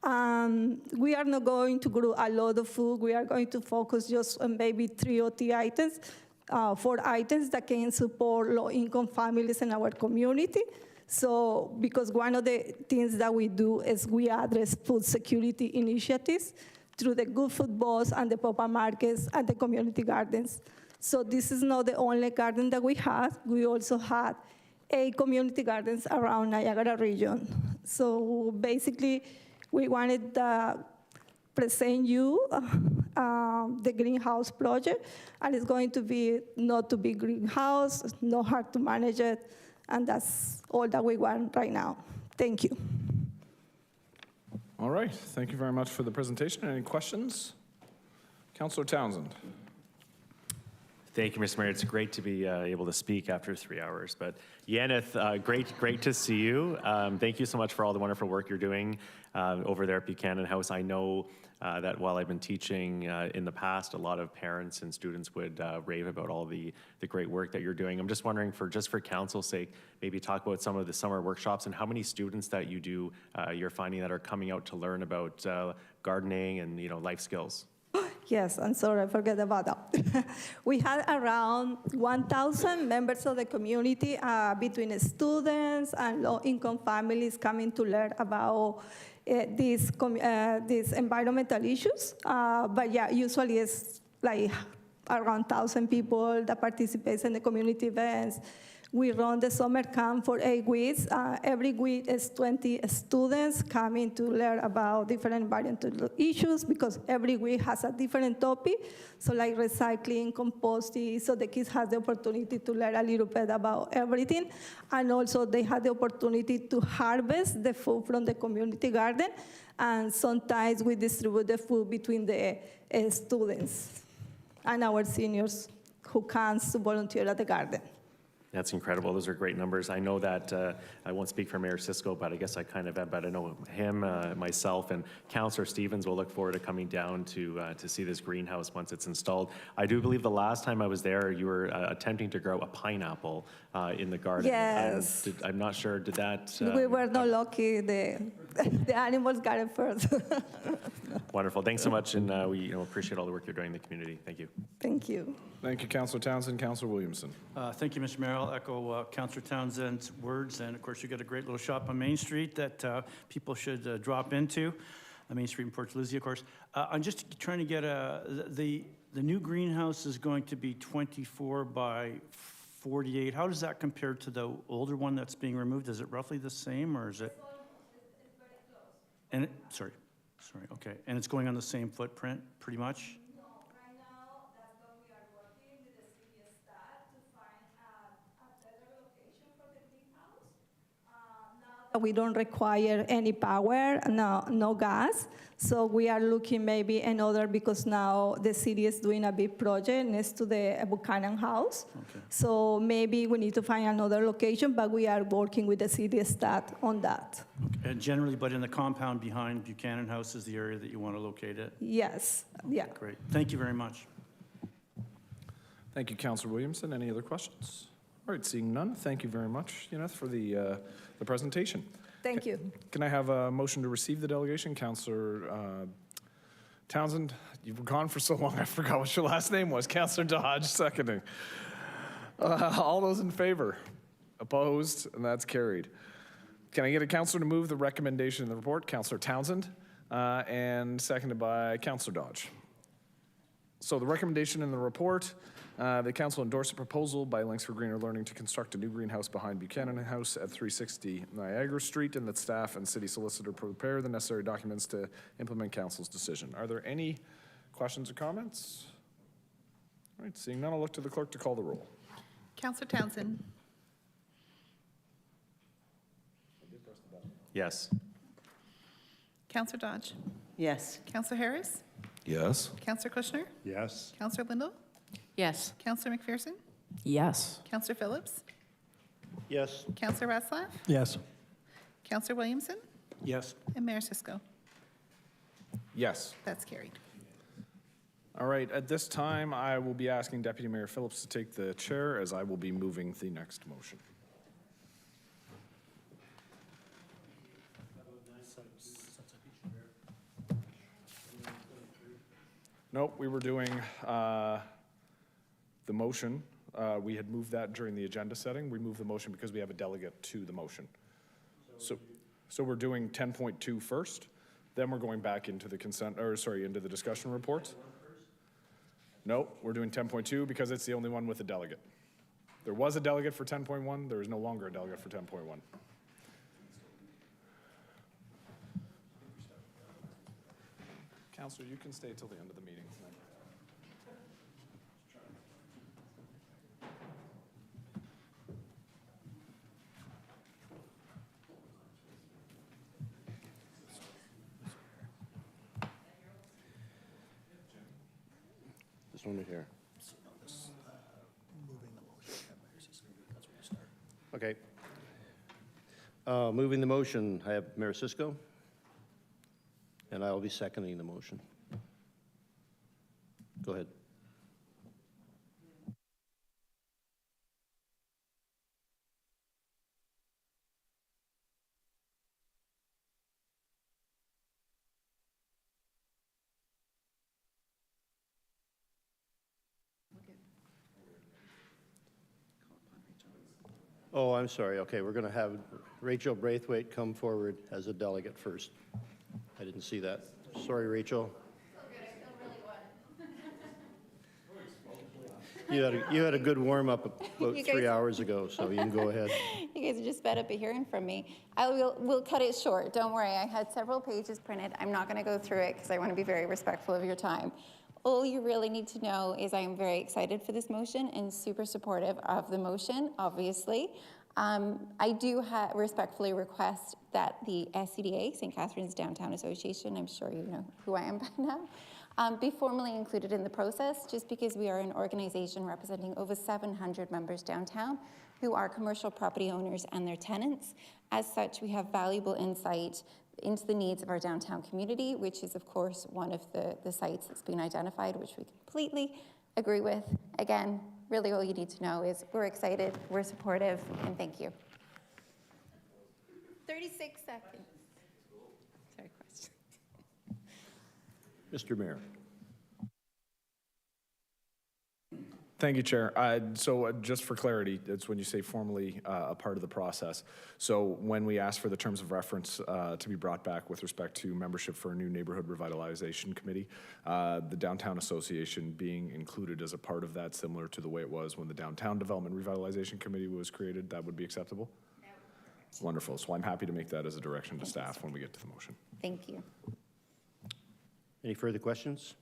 We are not going to grow a lot of food. We are going to focus just on maybe 3 or 4 items, 4 items that can support low-income families in our community. So, because one of the things that we do is we address food security initiatives through the Good Food Boss and the pop-up markets and the community gardens. So this is not the only garden that we have. We also had 8 community gardens around Niagara region. So basically, we wanted to present you the greenhouse project, and it's going to be not too big greenhouse, not hard to manage it, and that's all that we want right now. Thank you. All right, thank you very much for the presentation. Any questions? Councillor Townsend. Thank you, Mr. Mayor. It's great to be able to speak after 3 hours. But Yaneth, great to see you. Thank you so much for all the wonderful work you're doing over there at Buchanan House. I know that while I've been teaching in the past, a lot of parents and students would rave about all the great work that you're doing. I'm just wondering, for council's sake, maybe talk about some of the summer workshops and how many students that you do you're finding that are coming out to learn about gardening and life skills. Yes, I'm sorry, I forgot about that. We had around 1,000 members of the community between students and low-income families coming to learn about these environmental issues. But yeah, usually it's like around 1,000 people that participates in the community events. We run the summer camp for 8 weeks. Every week is 20 students coming to learn about different environmental issues because every week has a different topic. So like recycling, composting, so the kids have the opportunity to learn a little bit about everything. And also they have the opportunity to harvest the food from the community garden. And sometimes we distribute the food between the students and our seniors who comes to volunteer at the garden. That's incredible. Those are great numbers. I know that, I won't speak for Mayor Cisco, but I guess I kind of am, but I know him, myself, and Councillor Stevens will look forward to coming down to see this greenhouse once it's installed. I do believe the last time I was there, you were attempting to grow a pineapple in the garden. Yes. I'm not sure, did that? We were not lucky. The animals got it first. Wonderful. Thanks so much, and we appreciate all the work you're doing in the community. Thank you. Thank you. Thank you, Councillor Townsend. Councillor Williamson. Thank you, Mr. Mayor. I'll echo Councillor Townsend's words. And of course, you've got a great little shop on Main Street that people should drop into. Main Street in Port Louis, of course. I'm just trying to get the new greenhouse is going to be 24 by 48. How does that compare to the older one that's being removed? Is it roughly the same, or is it? It's very close. And sorry, okay. And it's going on the same footprint, pretty much? We don't require any power, no gas. So we are looking maybe another, because now the city is doing a big project next to the Buchanan House. Okay. So maybe we need to find another location, but we are working with the city staff on that. Okay. And generally, but in the compound behind Buchanan House is the area that you want to locate it? Yes, yeah. Great. Thank you very much. Thank you, Councillor Williamson. Any other questions? All right, seeing none, thank you very much, Yeneth, for the presentation. Thank you. Can I have a motion to receive the delegation? Councillor Townsend, you were gone for so long, I forgot what your last name was. Councillor Dodge, seconding. All those in favor? Opposed? And that's carried. Can I get a councillor to move the recommendation in the report? Councillor Townsend, and seconded by Councillor Dodge. So the recommendation in the report, the council endorsed a proposal by Links for Greener Learning to construct a new greenhouse behind Buchanan House at 360 Niagara Street, and that staff and city solicitor prepare the necessary documents to implement council's decision. Are there any questions or comments? All right, seeing none, I'll look to the clerk to call the roll. Councillor Townsend. Yes. Councillor Dodge. Yes. Councillor Harris. Yes. Councillor Kushner. Yes. Councillor Lindell. Yes. Councillor McPherson. Yes. Councillor Phillips. Yes. Councillor Ratzlaff. Yes. Councillor Williamson. Yes. And Mayor Cisco. Yes. That's carried. All right, at this time, I will be asking Deputy Mayor Phillips to take the chair, as I will be moving the next motion. Nope, we were doing the motion. We had moved that during the agenda setting. We moved the motion because we have a delegate to the motion. So we're doing 10.2 first, then we're going back into the into the discussion report. Nope, we're doing 10.2 because it's the only one with a delegate. There was a delegate for 10.1, there is no longer a delegate for 10.1. Councilor, you can stay till the end of the meeting. This one right here. Okay. Moving the motion, I have Mayor Cisco, and I will be seconding the motion. Go ahead. Oh, I'm sorry. Okay, we're going to have Rachel Braithwaite come forward as a delegate first. I didn't see that. Sorry, Rachel. You had a good warm-up about You 3 guys- hours ago, so you can go ahead. You guys are just fed up of hearing from me. We'll cut it short. Don't worry. I had several pages printed. I'm not going to go through it because I want to be very respectful of your time. All you really need to know is I am very excited for this motion and super supportive of the motion, obviously. I do respectfully request that the SCDA, St. Catharines Downtown Association, I'm sure you know who I am by now, be formally included in the process, just because we are an organization representing over 700 members downtown who are commercial property owners and their tenants. As such, we have valuable insight into the needs of our downtown community, which is, of course, one of the sites that's been identified, which we completely agree with. Again, really all you need to know is we're excited, we're supportive, and thank you. 36 seconds. Sorry, question. Mr. Mayor. Thank you, Chair. So just for clarity, it's when you say formally a part of the process. So when we ask for the terms of reference to be brought back with respect to membership for a new neighborhood revitalization committee, the Downtown Association being included as a part of that, similar to the way it was when the Downtown Development Revitalization Committee was created, that would be acceptable? Wonderful. So I'm happy to make that as a direction to staff when we get to the motion. Thank you. Any further questions?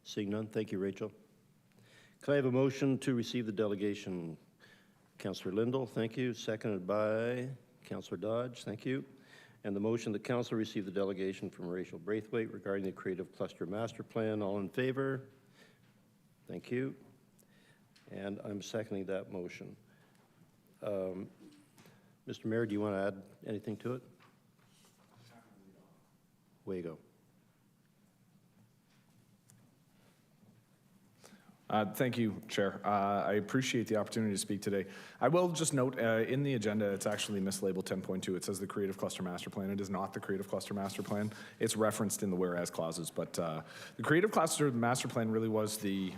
Seeing none, thank you, Rachel. Can I have a motion to receive the delegation? Councillor Lindell, thank you. Seconded by Councillor Dodge, thank you. And the motion that council receive the delegation from Rachel Braithwaite regarding the Creative Cluster Master Plan. All in favor? Thank you. And I'm seconding that motion. Mr. Mayor, do you want to add anything to it? Way go. Thank you, Chair. I appreciate the opportunity to speak today. I will just note in the agenda, it's actually mislabeled 10.2. It says the Creative Cluster Master Plan. It is not the Creative Cluster Master Plan. It's referenced in the whereas clauses, but the Creative Cluster Master Plan really was the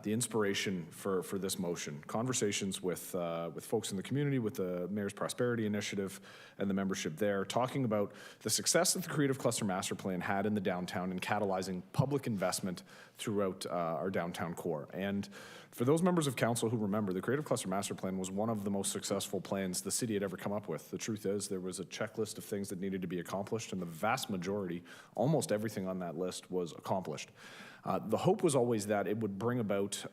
inspiration for this motion. Conversations with folks in the community, with the Mayor's Prosperity Initiative and the membership there, talking about the success that the Creative Cluster Master Plan had in the downtown in catalyzing public investment throughout our downtown core. And for those members of council who remember, the Creative Cluster Master Plan was one of the most successful plans the city had ever come up with. The truth is, there was a checklist of things that needed to be accomplished, and the vast majority, almost everything on that list, was accomplished. The hope was always that it would bring about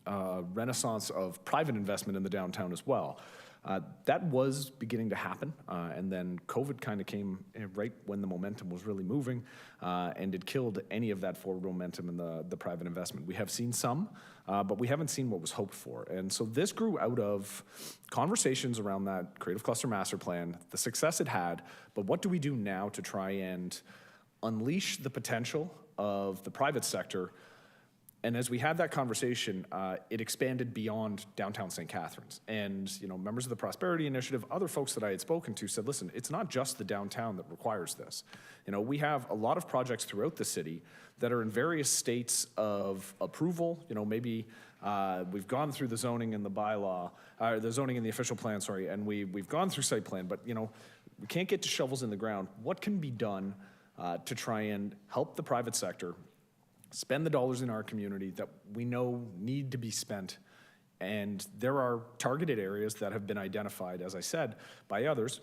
a renaissance of private investment in the downtown as well. That was beginning to happen, and then COVID kind of came right when the momentum was really moving, and it killed any of that forward momentum in the private investment. We have seen some, but we haven't seen what was hoped for. And so this grew out of conversations around that Creative Cluster Master Plan, the success it had, but what do we do now to try and unleash the potential of the private sector? And as we had that conversation, it expanded beyond downtown St. Catharines. And members of the Prosperity Initiative, other folks that I had spoken to said, listen, it's not just the downtown that requires this. We have a lot of projects throughout the city that are in various states of approval. Maybe we've gone through the zoning and the bylaw, the zoning and the official plan, sorry, and we've gone through site plan, but we can't get to shovels in the ground. What can be done to try and help the private sector spend the dollars in our community that we know need to be spent? And there are targeted areas that have been identified, as I said, by others,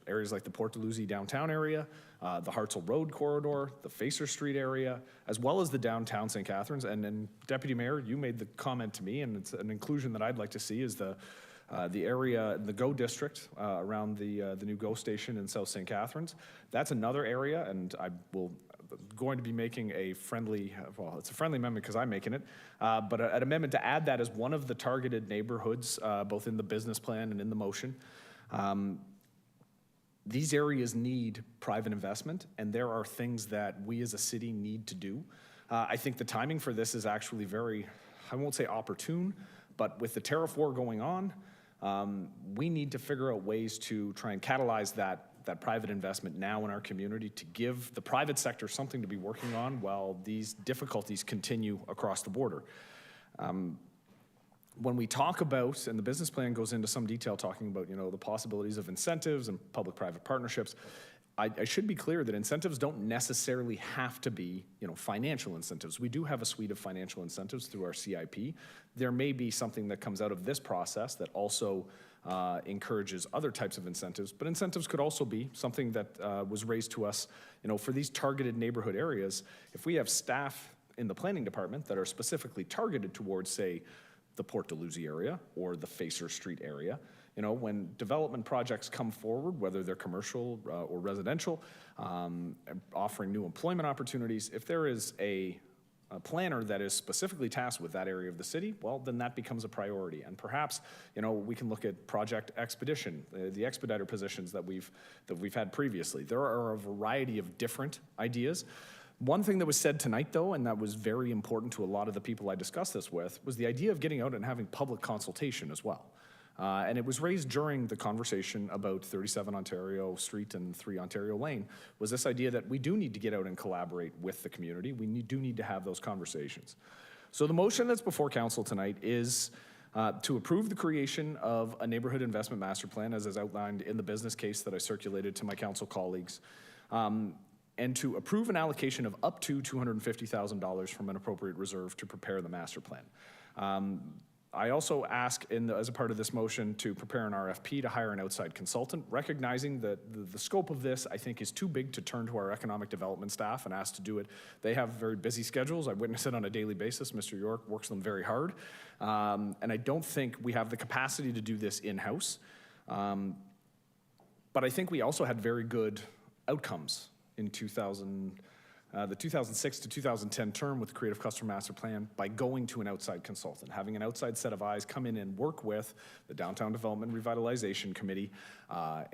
areas like the Port Dalhousie downtown area, the Hartzell Road corridor, the Facer Street area, as well as the downtown St. Catharines. And Deputy Mayor, you made the comment to me, and it's an inclusion that I'd like to see, is the area, the GO district around the new GO station in South St. Catharines. That's another area, and I will going to be making a friendly, well, it's a friendly amendment because I'm making it, but an amendment to add that as one of the targeted neighborhoods, both in the business plan and in the motion. These areas need private investment, and there are things that we as a city need to do. I think the timing for this is actually very, I won't say opportune, but with the tariff war going on, we need to figure out ways to try and catalyze that private investment now in our community to give the private sector something to be working on while these difficulties continue across the border. when we talk about, and the business plan goes into some detail talking about, you know, the possibilities of incentives and public-private partnerships, I should be clear that incentives don't necessarily have to be, you know, financial incentives. We do have a suite of financial incentives through our CIP. There may be something that comes out of this process that also encourages other types of incentives, but incentives could also be something that was raised to us, you know, for these targeted neighborhood areas. If we have staff in the planning department that are specifically targeted towards, say, the Port Dalhousie area or the Facer Street area, you know, when development projects come forward, whether they're commercial or residential, offering new employment opportunities, if there is a planner that is specifically tasked with that area of the city, well, then that becomes a priority. And perhaps, you know, we can look at project expedition, the expediter positions that we've had previously. There are a variety of different ideas. One thing that was said tonight, though, and that was very important to a lot of the people I discussed this with, was the idea of getting out and having public consultation as well. And it was raised during the conversation about 37 Ontario Street and 3 Ontario Lane, was this idea that we do need to get out and collaborate with the community. We do need to have those conversations. So the motion that's before council tonight is to approve the creation of a neighborhood investment master plan, as is outlined in the business case that I circulated to my council colleagues, and to approve an allocation of up to $250,000 from an appropriate reserve to prepare the master plan. I also ask, as a part of this motion, to prepare an RFP to hire an outside consultant, recognizing that the scope of this, I think, is too big to turn to our economic development staff and ask to do it. They have very busy schedules. I witness it on a daily basis. Mr. York works them very hard. And I don't think we have the capacity to do this in-house. But I think we also had very good outcomes in the 2006 to 2010 term with the Creative Customer Master Plan by going to an outside consultant, having an outside set of eyes come in and work with the Downtown Development Revitalization Committee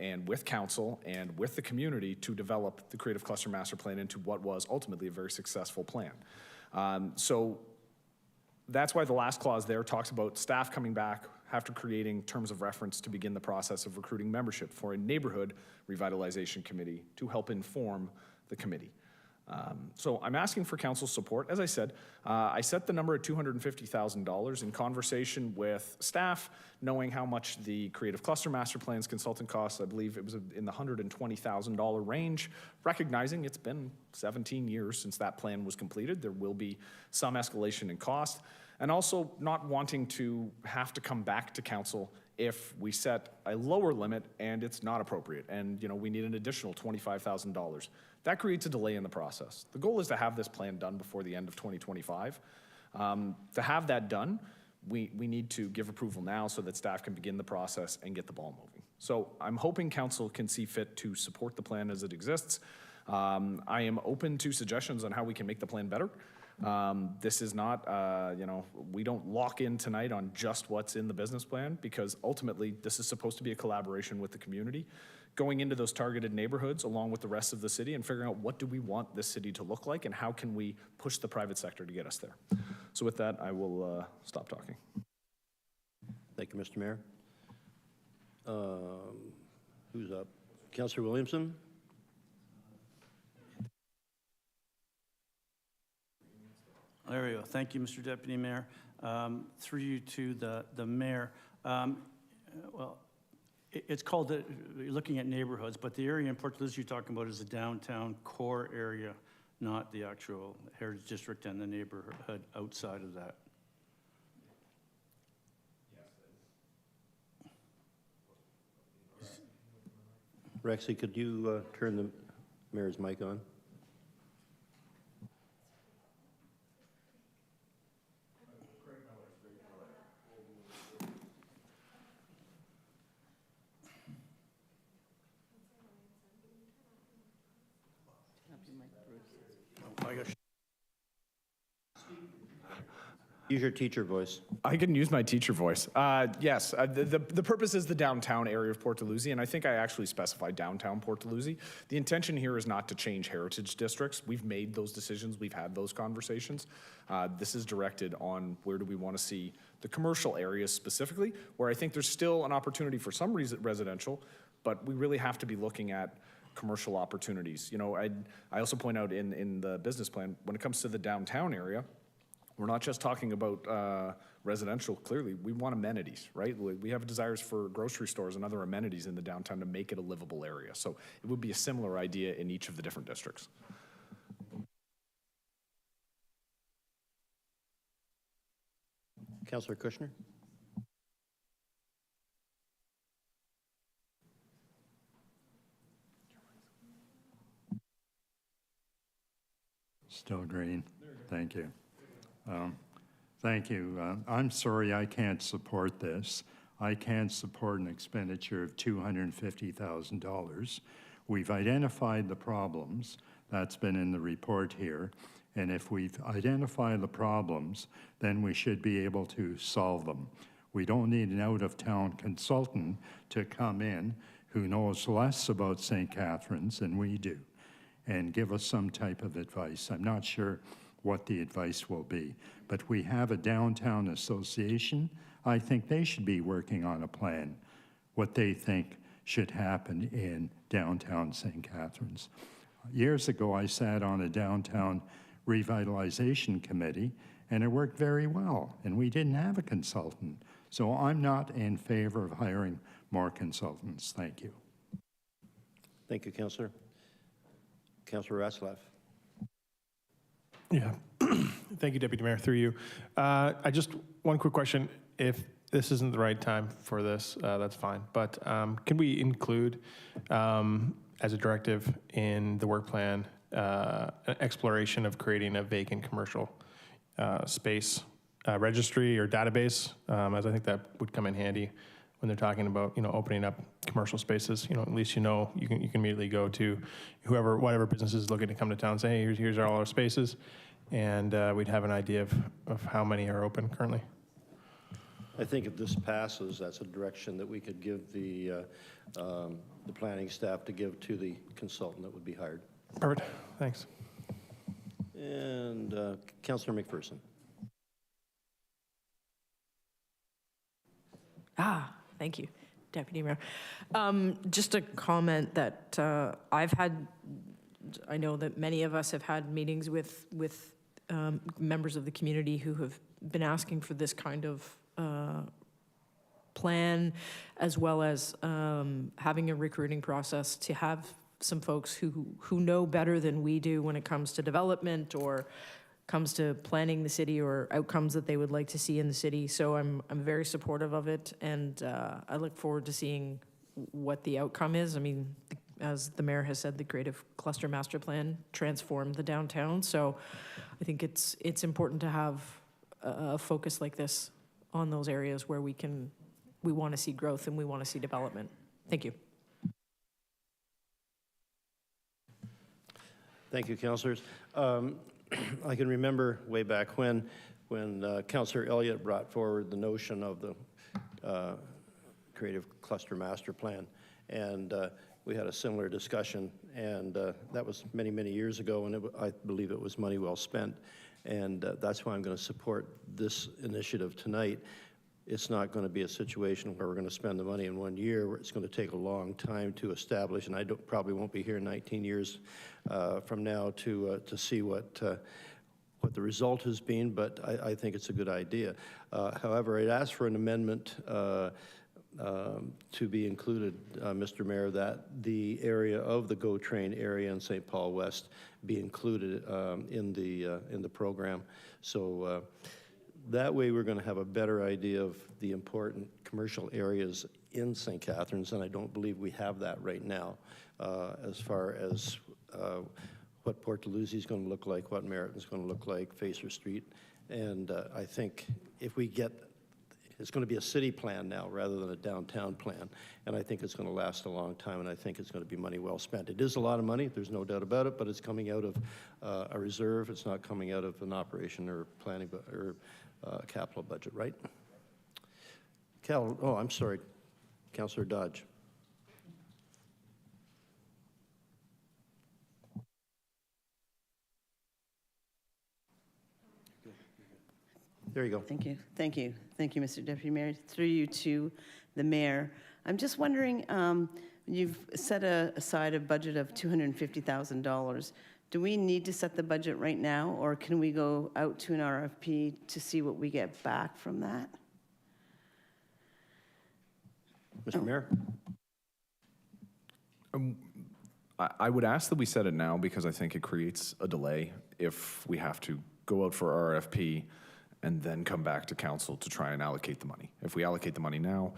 and with council and with the community to develop the Creative Cluster Master Plan into what was ultimately a very successful plan. So that's why the last clause there talks about staff coming back after creating terms of reference to begin the process of recruiting membership for a neighborhood revitalization committee to help inform the committee. So I'm asking for council's support. As I said, I set the number at $250,000 in conversation with staff, knowing how much the Creative Cluster Master Plan's consultant costs. I believe it was in the $120,000 range, recognizing it's been 17 years since that plan was completed. There will be some escalation in cost, and also not wanting to have to come back to council if we set a lower limit and it's not appropriate, and we need an additional $25,000. That creates a delay in the process. The goal is to have this plan done before the end of 2025. To have that done, we need to give approval now so that staff can begin the process and get the ball moving. So I'm hoping council can see fit to support the plan as it exists. I am open to suggestions on how we can make the plan better. This is not, we don't lock in tonight on just what's in the business plan, because ultimately this is supposed to be a collaboration with the community, going into those targeted neighborhoods along with the rest of the city and figuring out what do we want this city to look like and how can we push the private sector to get us there. So with that, I will stop talking. Thank you, Mr. Mayor. Who's up? Councillor Williamson? There we go. Thank you, Mr. Deputy Mayor. Through you to the mayor. Well, it's called, you're looking at neighborhoods, but the area in Port Dalhousie you're talking about is the downtown core area, not the actual Heritage District and the neighborhood outside of that. Rexy, could you turn the mayor's mic on? Use your teacher voice. I can use my teacher voice. Yes, the purpose is the downtown area of Port Dalhousie, and I think I actually specified downtown Port Dalhousie. The intention here is not to change heritage districts. We've made those decisions. We've had those conversations. This is directed on where do we want to see the commercial areas specifically, where I think there's still an opportunity for some residential, but we really have to be looking at commercial opportunities. I also point out in the business plan, when it comes to the downtown area, We're not just talking about residential, clearly, we want amenities, right? We have desires for grocery stores and other amenities in the downtown to make it a livable area. So it would be a similar idea in each of the different districts. Councillor Kushner? Still green. Thank you. Thank you. I'm sorry I can't support this. I can't support an expenditure of $250,000. We've identified the problems. That's been in the report here. And if we've identified the problems, then we should be able to solve them. We don't need an out-of-town consultant to come in who knows less about St. Catharines than we do and give us some type of advice. I'm not sure what the advice will be, but we have a downtown association. I think they should be working on a plan, what they think should happen in downtown St. Catharines. Years ago, I sat on a downtown revitalization committee, and it worked very well, and we didn't have a consultant. So I'm not in favor of hiring more consultants. Thank you. Thank you, Councillor. Councillor Ratzlaff. Yeah. Thank you, Deputy Mayor, through you. I just, one quick question. If this isn't the right time for this, that's fine. But can we include, as a directive in the work plan, an exploration of creating a vacant commercial space registry or database, as I think that would come in handy when they're talking about, opening up commercial spaces. At least you can immediately go to whatever business is looking to come to town and say, hey, here's all our spaces, and we'd have an idea of how many are open currently. I think if this passes, that's a direction that we could give the planning staff to give to the consultant that would be hired. Perfect. Thanks. And Councillor McPherson. Thank you, Deputy Mayor. Just a comment that I know that many of us have had meetings with members of the community who have been asking for this kind of plan, as well as having a recruiting process to have some folks who know better than we do when it comes to development or comes to planning the city or outcomes that they would like to see in the city. So I'm very supportive of it, and I look forward to seeing what the outcome is. I mean, as the mayor has said, the Creative Cluster Master Plan transformed the downtown. So I think it's important to have a focus like this on those areas where we want to see growth and we want to see development. Thank you. Thank you, councillors. I can remember way back when Councillor Elliott brought forward the notion of the Creative Cluster Master Plan, and we had a similar discussion, and that was many, many years ago, and I believe it was money well spent, and that's why I'm going to support this initiative tonight. It's not going to be a situation where we're going to spend the money in 1 year, where it's going to take a long time to establish, and I probably won't be here 19 years from now to see what the result has been, but I think it's a good idea. However, I'd ask for an amendment to be included, Mr. Mayor, that the area of the GO Train area in St. Paul West be included in the program. So that way we're going to have a better idea of the important commercial areas in St. Catharines, and I don't believe we have that right now as far as what Port Dalhousie is going to look like, what Merritt is going to look like, Facer Street. And I think if we get, it's going to be a city plan now rather than a downtown plan, and I think it's going to last a long time, and I think it's going to be money well spent. It is a lot of money, there's no doubt about it, but it's coming out of a reserve. It's not coming out of an operation or planning or capital budget, right? I'm sorry, Councillor Dodge. There you go. Thank you. Thank you. Thank you, Mr. Deputy Mayor. Through you to the mayor. I'm just wondering, you've set aside a budget of $250,000 Do we need to set the budget right now, or can we go out to an RFP to see what we get back from that? Mr. Mayor? I would ask that we set it now because I think it creates a delay if we have to go out for RFP and then come back to council to try and allocate the money. If we allocate the money now,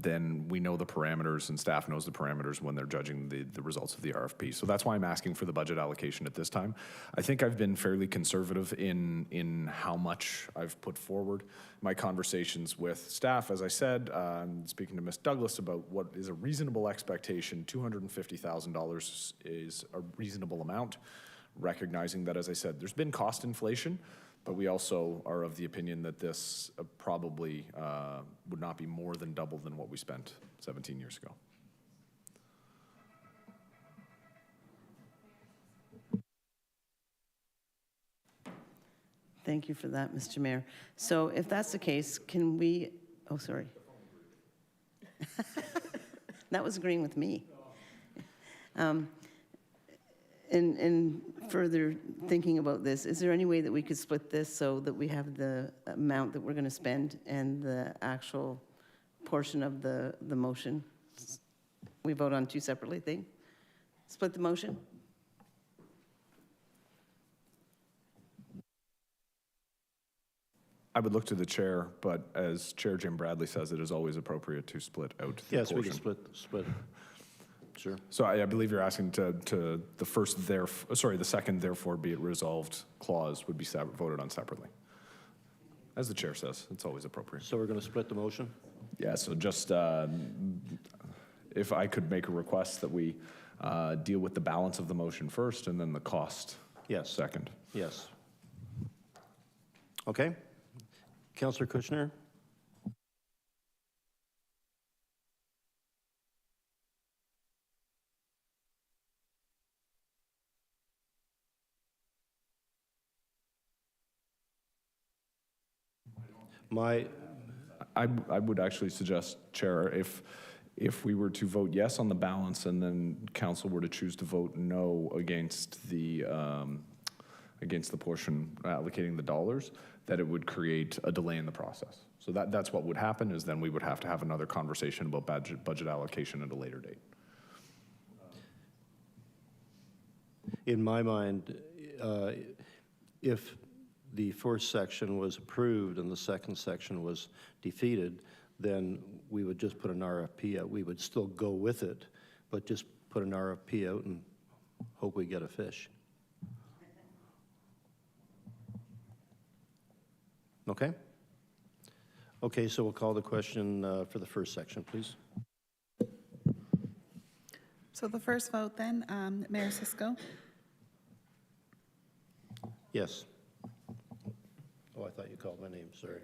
then we know the parameters and staff knows the parameters when they're judging the results of the RFP. So that's why I'm asking for the budget allocation at this time. I think I've been fairly conservative in how much I've put forward. My conversations with staff, as I said, speaking to Ms. Douglas about what is a reasonable expectation, $250,000 is a reasonable amount, recognizing that, as I said, there's been cost inflation, but we also are of the opinion that this probably would not be more than double than what we spent 17 years ago. Thank you for that, Mr. Mayor. So if that's the case, can we, oh, sorry. That was agreeing with me. In further thinking about this, is there any way that we could split this so that we have the amount that we're going to spend and the actual portion of the motion? We vote on two separately things? Split the motion? I would look to the chair, but as Chair Jim Bradley says, it is always appropriate to split out the Yes, portion. we can split. Sure. So I believe you're asking to the first the second therefore be it resolved clause would be voted on separately. As the chair says, it's always appropriate. So we're going to split the motion? Yeah, so just if I could make a request that we deal with the balance of the motion first and then the cost second. Yes. Okay. Councillor Kushner? I would actually suggest, Chair, if we were to vote yes on the balance and then council were to choose to vote no against the portion allocating the dollars, that it would create a delay in the process. So that's what would happen, is then we would have to have another conversation about budget allocation at a later date. In my mind, if the first section was approved and the second section was defeated, then we would just put an RFP out. We would still go with it, but just put an RFP out and hope we get a fish. Okay? Okay, so we'll call the question for the first section, please. So the first vote then, Mayor Cisco? Yes. Oh, I thought you called my name, sorry.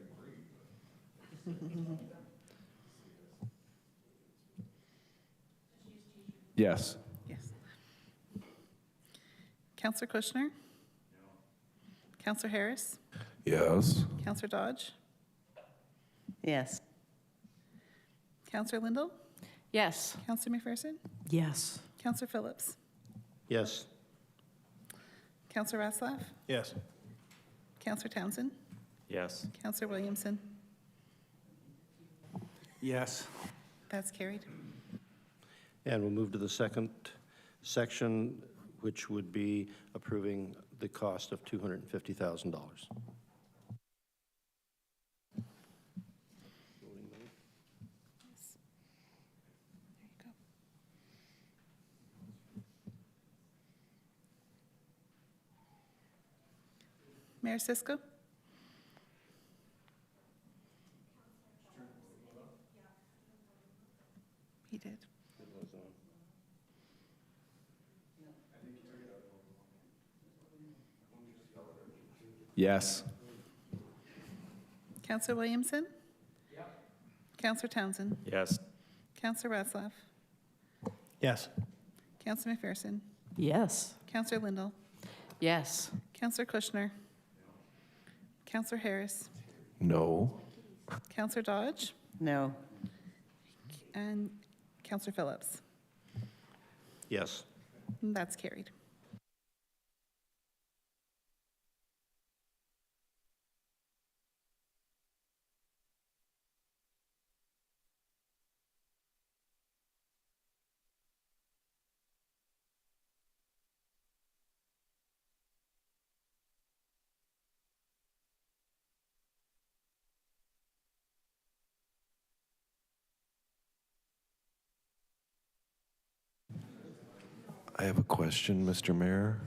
Yes. Yes. Councillor Kushner? No. Councillor Harris? Yes. Councillor Dodge? Yes. Councillor Lindell? Yes. Councillor McPherson? Yes. Councillor Phillips? Yes. Councillor Ratzlaff? Yes. Councillor Townsend? Yes. Councillor Williamson? Yes. That's carried. And we'll move to the second section, which would be approving the cost of $250,000. Mayor Cisco? He did. Yes. Councillor Williamson? Councillor Townsend? Yes. Councillor Ratzlaff? Yes. Councillor McPherson? Yes. Councillor Lindell? Yes. Councillor Kushner? Councillor Harris? No. Councillor Dodge? No. And Councillor Phillips? Yes. And that's carried. I have a question, Mr. Mayor.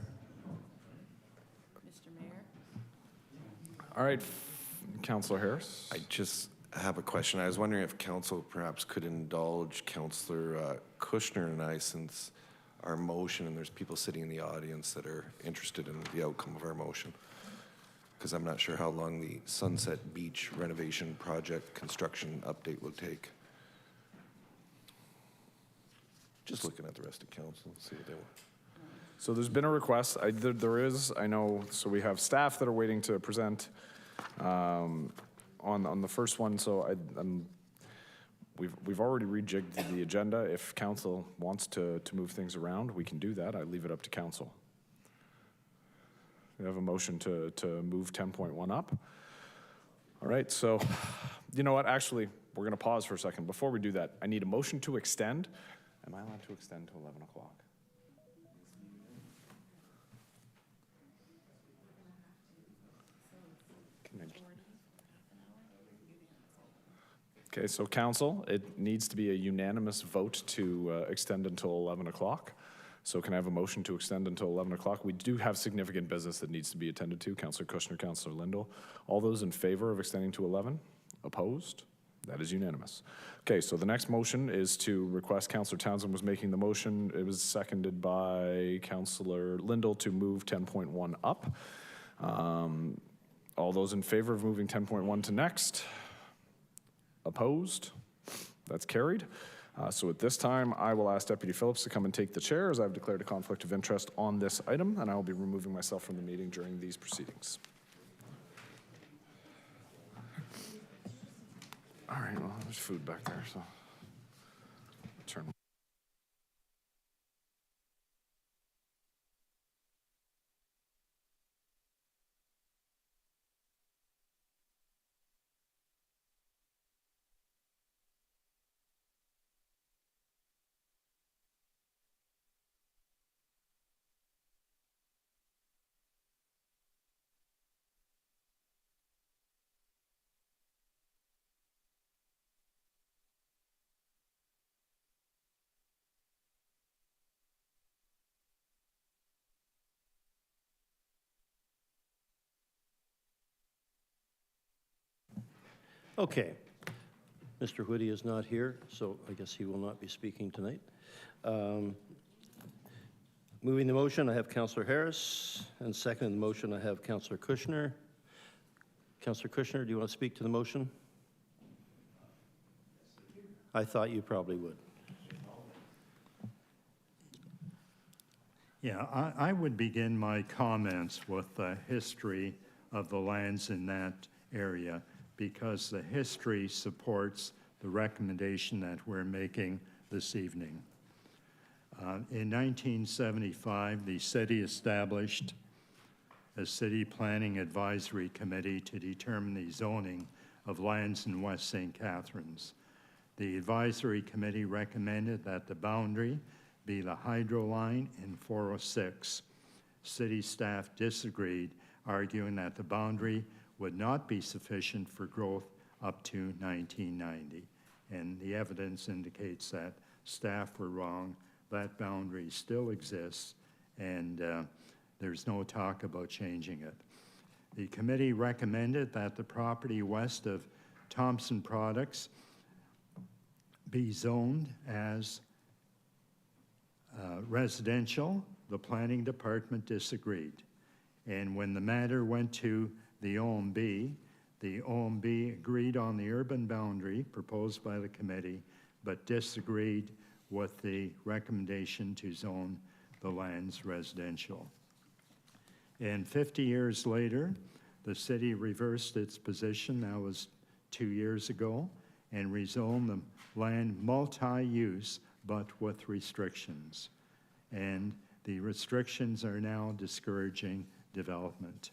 Mr. Mayor? All right, Councillor Harris. I just have a question. I was wondering if council perhaps could indulge Councillor Kushner and I, since our motion, and there's people sitting in the audience that are interested in the outcome of our motion, because I'm not sure how long the Sunset Beach renovation project construction update will take. Just looking at the rest of council, see what they want. So there's been a request. I know, so we have staff that are waiting to present on the first one. So we've already rejigged the agenda. If council wants to move things around, we can do that. I leave it up to council. We have a motion to move 10.1 up. All right, so you know what? Actually, we're going to pause for a second. Before we do that, I need a motion to extend. Am I allowed to extend to 11 o'clock? Okay, so council, it needs to be a unanimous vote to extend until 11 o'clock. So can I have a motion to extend until 11 o'clock? We do have significant business that needs to be attended to. Councillor Kushner, Councillor Lindell. All those in favor of extending to 11? Opposed? That is unanimous. Okay, so the next motion is to request, Councillor Townsend was making the motion. It was seconded by Councillor Lindell to move 10.1 up. All those in favor of moving 10.1 to next? Opposed? That's carried. So at this time, I will ask Deputy Phillips to come and take the chair, as I've declared a conflict of interest on this item, and I will be removing myself from the meeting during these proceedings. All right, well, there's food back there, so turn. Okay. Mr. Whitty is not here, so I guess he will not be speaking tonight. Moving the motion, I have Councillor Harris, and seconding the motion, I have Councillor Kushner. Councillor Kushner, do you want to speak to the motion? I thought you probably would. Yeah, I would begin my comments with the history of the lands in that area, because the history supports the recommendation that we're making this evening. In 1975, the city established a city planning advisory committee to determine the zoning of lands in West St. Catharines. The advisory committee recommended that the boundary be the hydro line in 406. City staff disagreed, arguing that the boundary would not be sufficient for growth up to 1990. And the evidence indicates that staff were wrong. That boundary still exists, and there's no talk about changing it. The committee recommended that the property west of Thompson Products be zoned as residential. The planning department disagreed. And when the matter went to the OMB agreed on the urban boundary proposed by the committee, but disagreed with the recommendation to zone the lands residential. And 50 years later, the city reversed its position, that was 2 years ago, and rezoned the land multi-use, but with restrictions. And the restrictions are now discouraging development.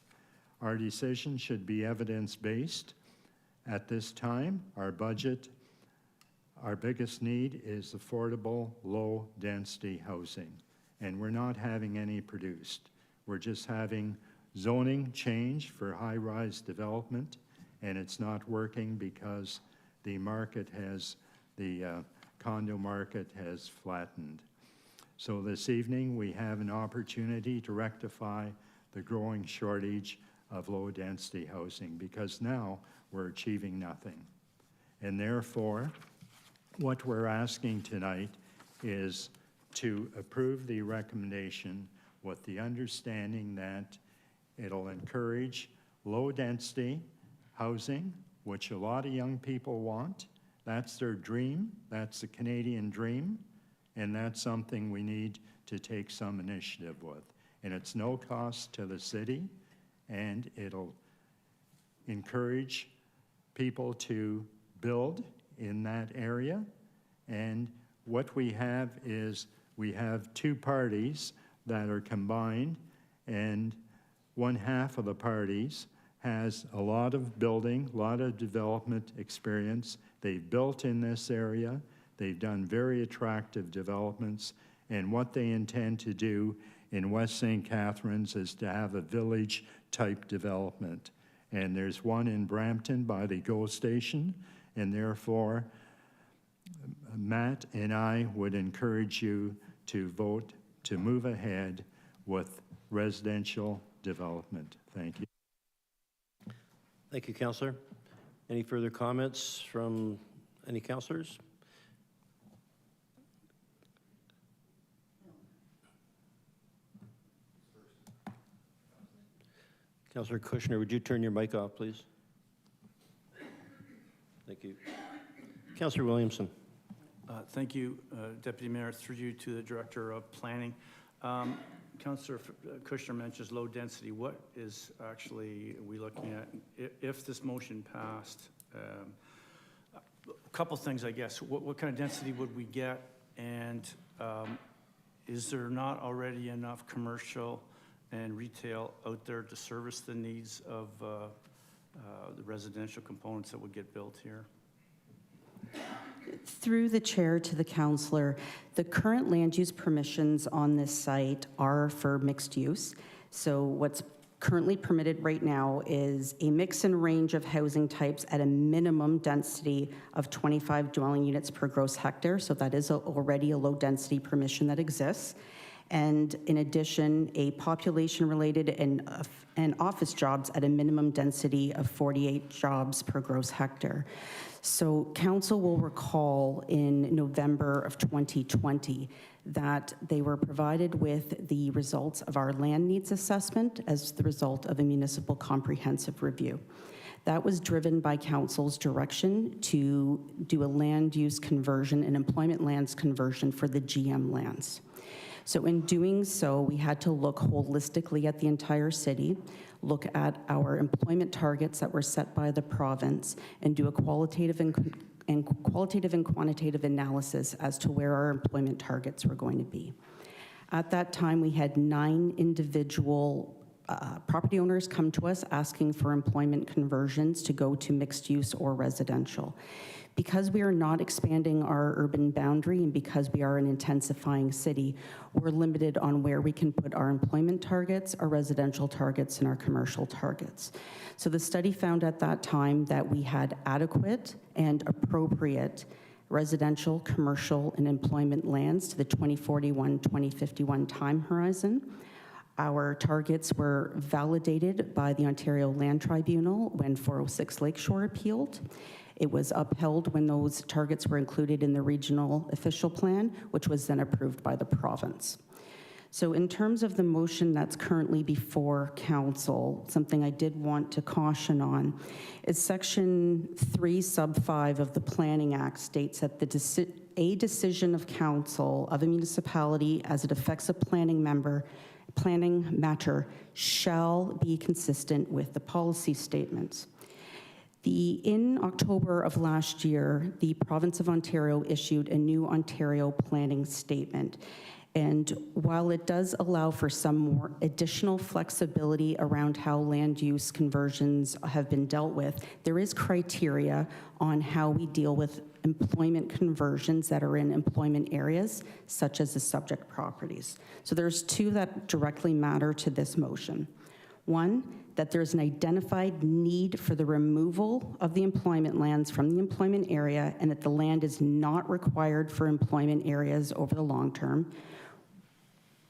Our decision should be evidence-based. At this time, our biggest need is affordable, low-density housing, and we're not having any produced. We're just having zoning change for high-rise development, and it's not working because the market has, the condo market has flattened. So this evening, we have an opportunity to rectify the growing shortage of low-density housing, because now we're achieving nothing. And therefore, what we're asking tonight is to approve the recommendation with the understanding that it'll encourage low-density housing, which a lot of young people want. That's their dream. That's the Canadian dream. And that's something we need to take some initiative with. And it's no cost to the city, and it'll encourage people to build in that area. And what we have is we have two parties that are combined, and one half of the parties has a lot of building, a lot of development experience. They've built in this area. They've done very attractive developments, and what they intend to do in West St. Catharines is to have a village-type development. And there's one in Brampton by the GO station, and therefore, Matt and I would encourage you to vote to move ahead with residential development. Thank you. Thank you, Councillor. Any further comments from any councillors? Councillor Kushner, would you turn your mic off, please? Thank you. Councillor Williamson. Thank you, Deputy Mayor. Through you to the Director of Planning. Councillor Kushner mentions low density. What is actually are we looking at if this motion passed? A couple things, I guess. What kind of density would we get? And is there not already enough commercial and retail out there to service the needs of the residential components that would get built here? Through the chair to the councillor, the current land use permissions on this site are for mixed use. So what's currently permitted right now is a mix and range of housing types at a minimum density of 25 dwelling units per gross hectare. So that is already a low density permission that exists. And in addition, a population-related and office jobs at a minimum density of 48 jobs per gross hectare. So council will recall in November of 2020 that they were provided with the results of our land needs assessment as the result of a municipal comprehensive review. That was driven by council's direction to do a land use conversion, an employment lands conversion for the GM lands. So in doing so, we had to look holistically at the entire city, look at our employment targets that were set by the province, and do a qualitative and quantitative analysis as to where our employment targets were going to be. At that time, we had 9 individual property owners come to us asking for employment conversions to go to mixed use or residential. Because we are not expanding our urban boundary and because we are an intensifying city, we're limited on where we can put our employment targets, our residential targets, and our commercial targets. So the study found at that time that we had adequate and appropriate residential, commercial, and employment lands to the 2041-2051 time horizon. Our targets were validated by the Ontario Land Tribunal when 406 Lakeshore appealed. It was upheld when those targets were included in the regional official plan, which was then approved by the province. So in terms of the motion that's currently before council, something I did want to caution on is Section 3, Sub 5 of the Planning Act states that a decision of council of a municipality as it affects a planning matter shall be consistent with the policy statements. In October of last year, the province of Ontario issued a new Ontario planning statement. And while it does allow for some more additional flexibility around how land use conversions have been dealt with, there is criteria on how we deal with employment conversions that are in employment areas, such as the subject properties. So there's 2 that directly matter to this motion. 1, that there's an identified need for the removal of the employment lands from the employment area and that the land is not required for employment areas over the long term.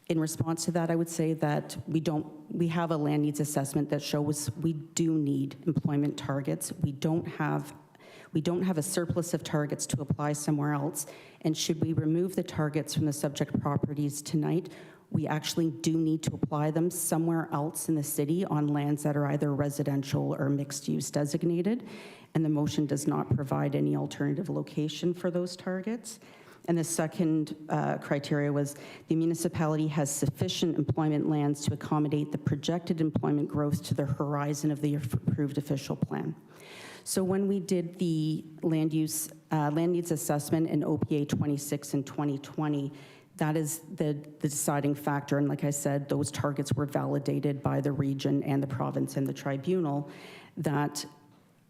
In response to that, I would say that we have a land needs assessment that shows we do need employment targets. We don't have a surplus of targets to apply somewhere else. And should we remove the targets from the subject properties tonight, we actually do need to apply them somewhere else in the city on lands that are either residential or mixed use designated. And the motion does not provide any alternative location for those targets. And the second criteria was the municipality has sufficient employment lands to accommodate the projected employment growth to the horizon of the approved official plan. So when we did the land needs assessment in OPA 26 in 2020, that is the deciding factor. And like I said, those targets were validated by the region and the province and the tribunal that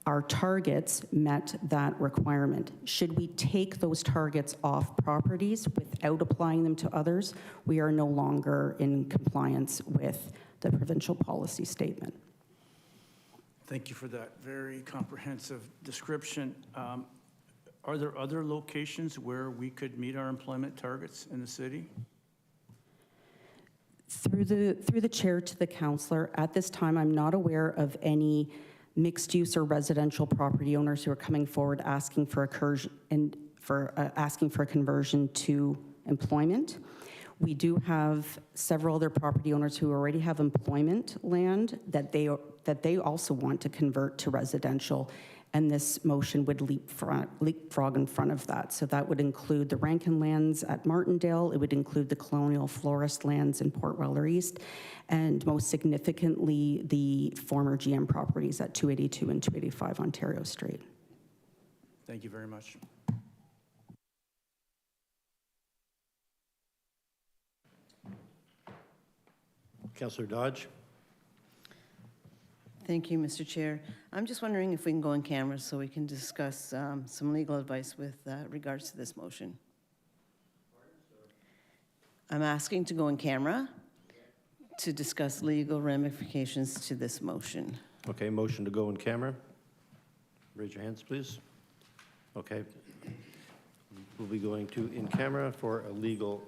our targets met that requirement. Should we take those targets off properties without applying them to others, we are no longer in compliance with the provincial policy statement. Thank you for that very comprehensive description. Are there other locations where we could meet our employment targets in the city? Through the chair to the councillor, at this time, I'm not aware of any mixed use or residential property owners who are coming forward asking for a conversion to employment. We do have several other property owners who already have employment land that they also want to convert to residential, and this motion would leapfrog in front of that. So that would include the Rankin lands at Martindale, it would include the Colonial Florist lands in Port Weller East, and most significantly, the former GM properties at 282 and 285 Ontario Street. Thank you very much. Councillor Dodge. Thank you, Mr. Chair. I'm just wondering if we can go on camera so we can discuss some legal advice with regards to this motion. I'm asking to go on camera to discuss legal ramifications to this motion. Okay, motion to go in camera. Raise your hands, please. Okay. We'll be going to in camera for a legal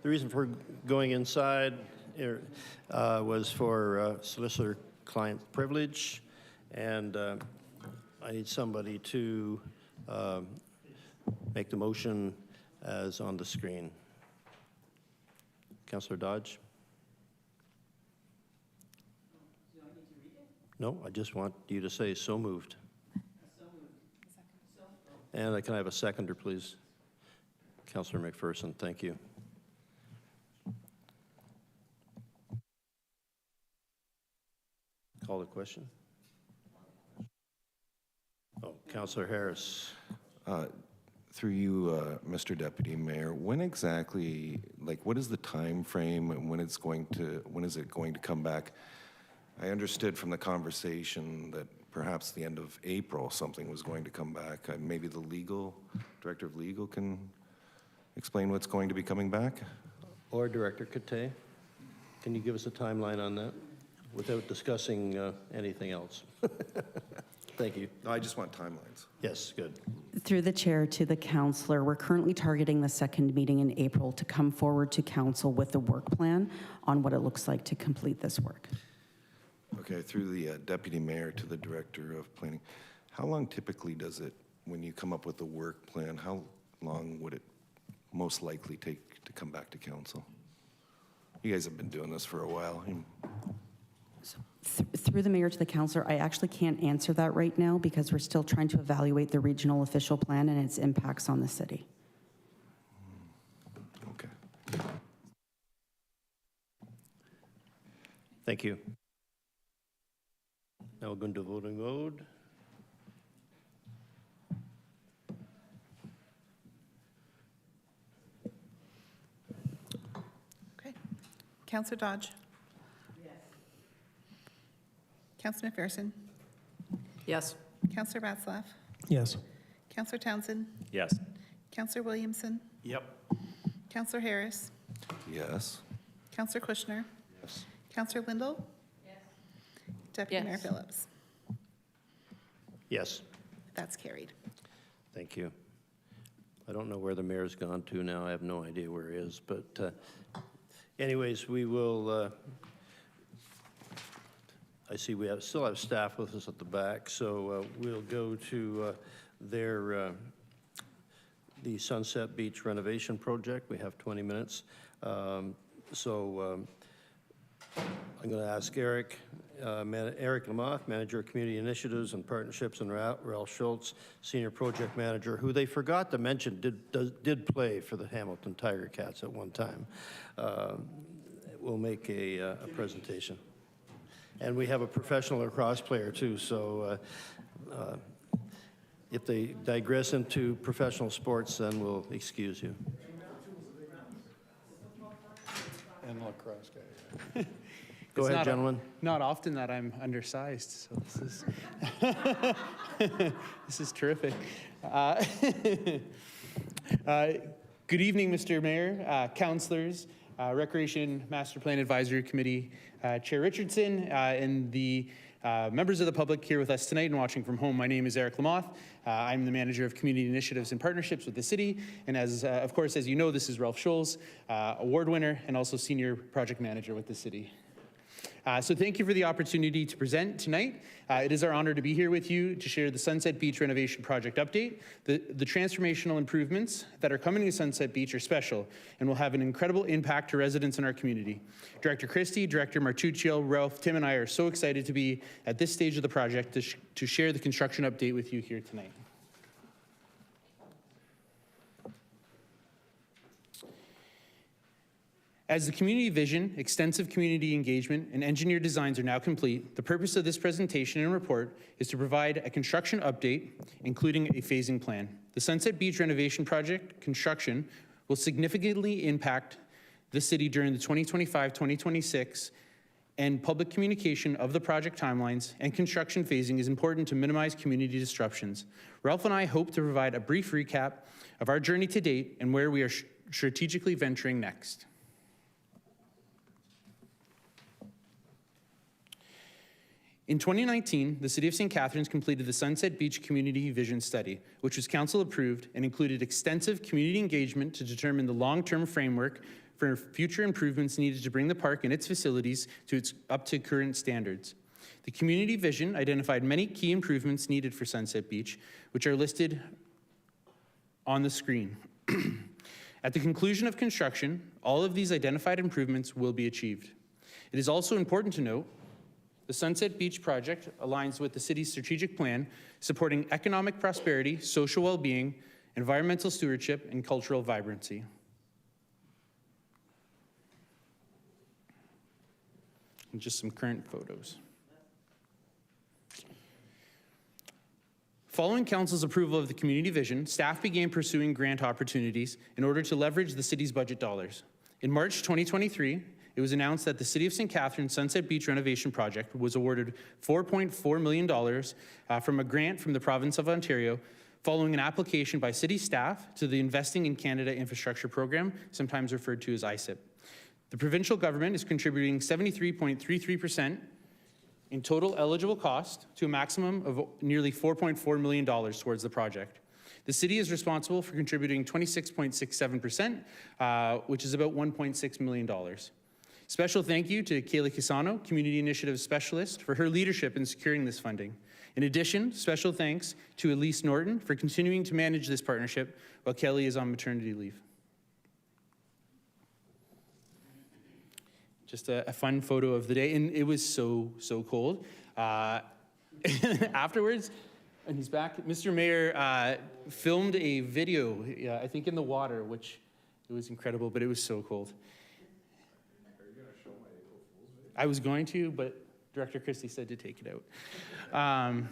The reason for going inside was for solicitor-client privilege, and I need somebody to make the motion as on the screen. Councillor Dodge? No, I just want you to say so moved. And can I have a seconder, please? Councillor McPherson, thank you. Call the question. Oh, Councillor Harris. Through you, Mr. Deputy Mayor, when exactly, like, what is the time frame and when is it going to come back? I understood from the conversation that perhaps the end of April something was going to come back. Maybe the Director of Legal can explain what's going to be coming back? Or Director Cote, can you give us a timeline on that without discussing anything else? Thank you. No, I just want timelines. Yes, good. Through the chair to the councillor, we're currently targeting the second meeting in April to come forward to council with a work plan on what it looks like to complete this work. Okay, through the Deputy Mayor to the Director of Planning, how long typically does it, when you come up with a work plan, how long would it most likely take to come back to council? You guys have been doing this for a while. Through the mayor to the councillor, I actually can't answer that right now because we're still trying to evaluate the regional official plan and its impacts on the city. Okay. Thank you. Now we're going to voting mode. Okay. Councillor Dodge? Yes. Councillor McPherson? Yes. Councillor Václav? Yes. Councillor Townsend? Yes. Councillor Williamson? Yep. Councillor Harris? Yes. Councillor Kushner? Yes. Councillor Lindell? Yes. Deputy Mayor Yes. Phillips? Yes, That's carried. thank you. I don't know where the mayor's gone to now. I have no idea where he is, but anyways, we will, I see we still have staff with us at the back, so we'll go to the Sunset Beach renovation project. We have 20 minutes. I'm going to ask Eric Lamoth, Manager of Community Initiatives and Partnerships, and Ralph Schultz, Senior Project Manager, who they forgot to mention did play for the Hamilton Tiger Cats at one time. Will make a presentation. And we have a professional lacrosse player too, so if they digress into professional sports, then we'll excuse you. And lacrosse guy. Go ahead, gentlemen. Not often that I'm undersized, so this is this is terrific. Good evening, Mr. Mayor, councillors, Recreation Master Plan Advisory Committee Chair Richardson, and the members of the public here with us tonight and watching from home. My name is Eric Lamoth. I'm the Manager of Community Initiatives and Partnerships with the city. And as, of course, as you know, this is Ralph Schultz, award winner and also Senior Project Manager with the city. So thank you for the opportunity to present tonight. It is our honor to be here with you to share the Sunset Beach renovation project update. The transformational improvements that are coming to Sunset Beach are special and will have an incredible impact to residents in our community. Director Christie, Director Martuccio, Ralph, Tim, and I are so excited to be at this stage of the project to share the construction update with you here tonight. As the community vision, extensive community engagement, and engineered designs are now complete, the purpose of this presentation and report is to provide a construction update, including a phasing plan. The Sunset Beach renovation project construction will significantly impact the city during the 2025-2026, and public communication of the project timelines and construction phasing is important to minimize community disruptions. Ralph and I hope to provide a brief recap of our journey to date and where we are strategically venturing next. In 2019, the City of St. Catharines completed the Sunset Beach Community Vision Study, which was council approved and included extensive community engagement to determine the long-term framework for future improvements needed to bring the park and its facilities up to current standards. The community vision identified many key improvements needed for Sunset Beach, which are listed on the screen. At the conclusion of construction, all of these identified improvements will be achieved. It is also important to note the Sunset Beach project aligns with the city's strategic plan, supporting economic prosperity, social well-being, environmental stewardship, and cultural vibrancy. And just some current photos. Following Council's approval of the community vision, staff began pursuing grant opportunities in order to leverage the city's budget dollars. In March 2023, it was announced that the City of St. Catharines Sunset Beach renovation project was awarded $4.4 million from a grant from the province of Ontario, following an application by city staff to the Investing in Canada Infrastructure Program, sometimes referred to as ICIP. The provincial government is contributing 73.33% in total eligible cost to a maximum of nearly $4.4 million towards the project. The city is responsible for contributing 26.67%, which is about $1.6 million. Special thank you to Kaylee Casano, Community Initiative Specialist, for her leadership in securing this funding. In addition, special thanks to Elise Norton for continuing to manage this partnership while Kelly is on maternity leave. Just a fun photo of the day, and it was so cold. Afterwards, and he's back, Mr. Mayor filmed a video, I think in the water, which it was incredible, but it was so cold. I was going to, but Director Christie said to take it out.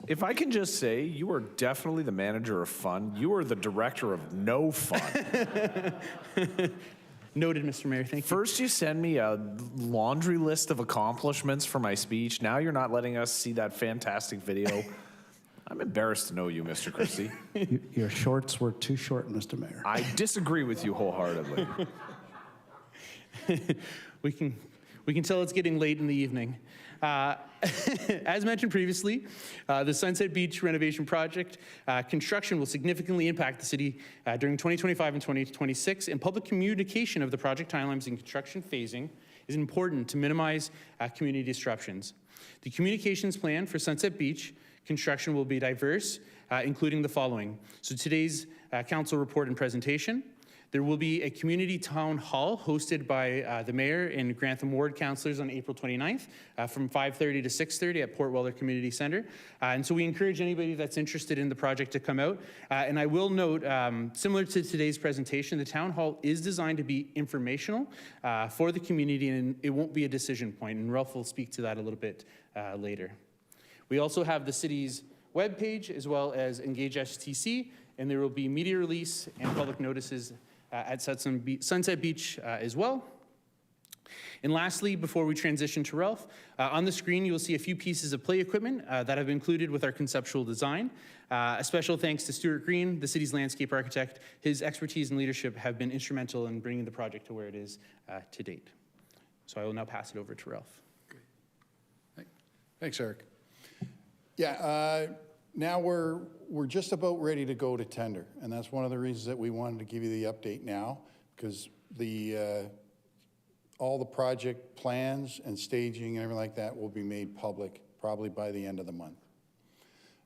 If I can just say, you are definitely the manager of fun. You are the director of no fun. Noted, Mr. Mayor, thank you. First you send me a laundry list of accomplishments for my speech. Now you're not letting us see that fantastic video. I'm embarrassed to know you, Mr. Christie. Your shorts were too short, Mr. Mayor. I disagree with you wholeheartedly. We can tell it's getting late in the evening. As mentioned previously, the Sunset Beach renovation project construction will significantly impact the city during 2025 and 2026, and public communication of the project timelines and construction phasing is important to minimize community disruptions. The communications plan for Sunset Beach construction will be diverse, including the following. So today's council report and presentation. There will be a community town hall hosted by the mayor and Grantham Ward councillors on April 29th from 5:30 to 6:30 at Port Weller Community Centre. And so we encourage anybody that's interested in the project to come out. And I will note, similar to today's presentation, the town hall is designed to be informational for the community, and it won't be a decision point. And Ralph will speak to that a little bit later. We also have the city's webpage as well as Engage STC, and there will be media release and public notices at Sunset Beach as well. And lastly, before we transition to Ralph, on the screen you will see a few pieces of play equipment that have been included with our conceptual design. A special thanks to Stuart Green, the city's landscape architect. His expertise and leadership have been instrumental in bringing the project to where it is to date. So I will now pass it over to Ralph. Thanks, Eric. Yeah, now we're just about ready to go to tender, and that's one of the reasons that we wanted to give you the update now, because all the project plans and staging and everything like that will be made public probably by the end of the month.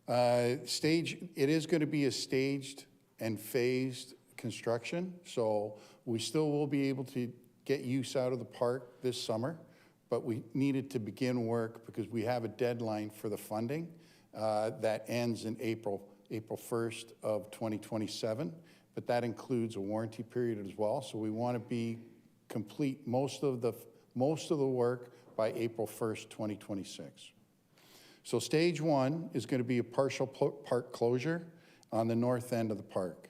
It is going to be a staged and phased construction, so we still will be able to get use out of the park this summer, but we needed to begin work because we have a deadline for the funding that ends in April 1st of 2027, but that includes a warranty period as well. So we want to be complete most of the work by April 1st, 2026. So stage one is going to be a partial park closure on the north end of the park.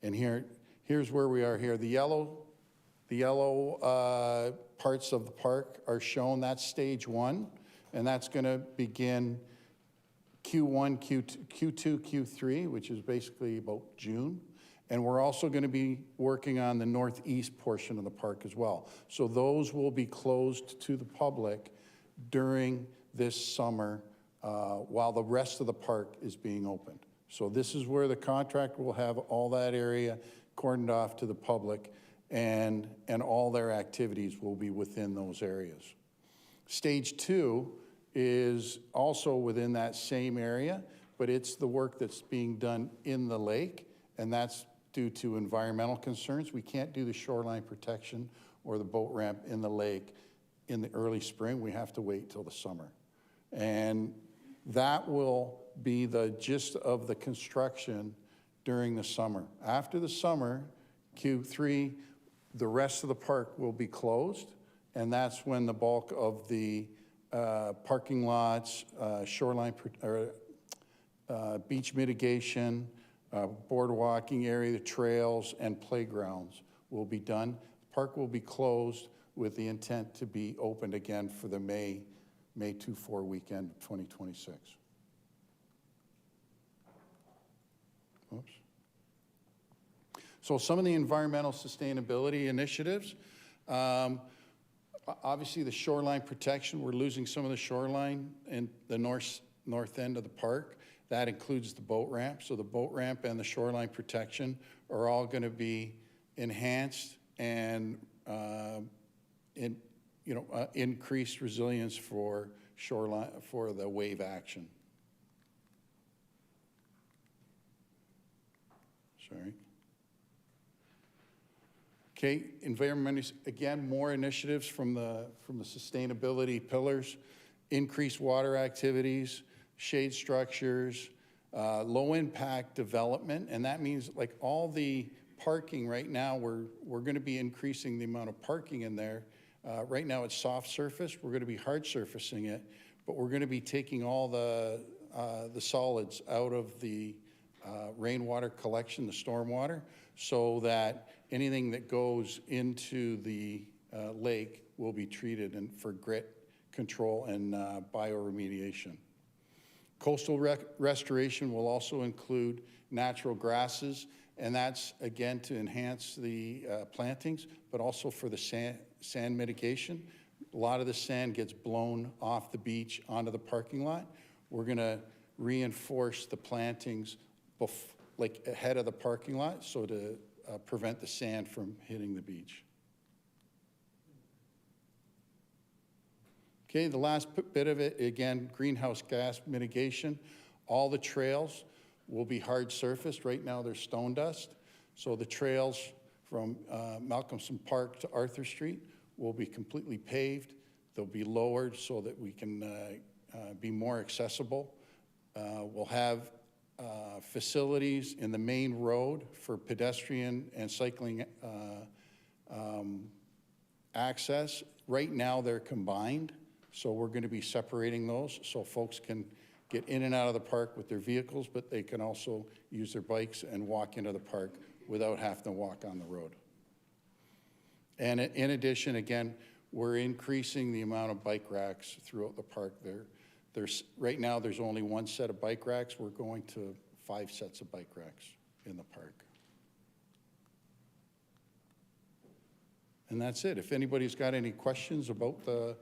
And here's where we are here. The yellow parts of the park are shown. That's stage one. And that's going to begin Q1, Q2, Q3, which is basically about June. And we're also going to be working on the northeast portion of the park as well. So those will be closed to the public during this summer while the rest of the park is being opened. So this is where the contract will have all that area cordoned off to the public, and all their activities will be within those areas. Stage 2 is also within that same area, but it's the work that's being done in the lake, and that's due to environmental concerns. We can't do the shoreline protection or the boat ramp in the lake in the early spring. We have to wait till the summer. And that will be the gist of the construction during the summer. After the summer, Q3, the rest of the park will be closed, and that's when the bulk of the parking lots, shoreline, beach mitigation, boardwalking area, the trails, and playgrounds will be done. The park will be closed with the intent to be opened again for the May 2-4 weekend of 2026. Oops. So some of the environmental sustainability initiatives, obviously the shoreline protection, we're losing some of the shoreline in the north end of the park. That includes the boat ramp. So the boat ramp and the shoreline protection are all going to be enhanced and increased resilience for shoreline, for the wave action. Sorry. Okay, environment, again, more initiatives from the sustainability pillars, increased water activities, shade structures, low impact development, and that means like all the parking right now, we're going to be increasing the amount of parking in there. Right now it's soft surface, we're going to be hard surfacing it, but we're going to be taking all the solids out of the rainwater collection, the stormwater, so that anything that goes into the lake will be treated for grit control and bioremediation. Coastal restoration will also include natural grasses, and that's, again, to enhance the plantings, but also for the sand mitigation. A lot of the sand gets blown off the beach onto the parking lot. We're going to reinforce the plantings like ahead of the parking lot, so to prevent the sand from hitting the beach. Okay, the last bit of it, again, greenhouse gas mitigation. All the trails will be hard surfaced. Right now they're stone dust. So the trails from Malcolmson Park to Arthur Street will be completely paved. They'll be lowered so that we can be more accessible. We'll have facilities in the main road for pedestrian and cycling access. Right now they're combined, so we're going to be separating those so folks can get in and out of the park with their vehicles, but they can also use their bikes and walk into the park without having to walk on the road. And in addition, again, we're increasing the amount of bike racks throughout the park. Right now, there's only one set of bike racks. We're going to 5 sets of bike racks in the park. And that's it. If anybody's got any questions about the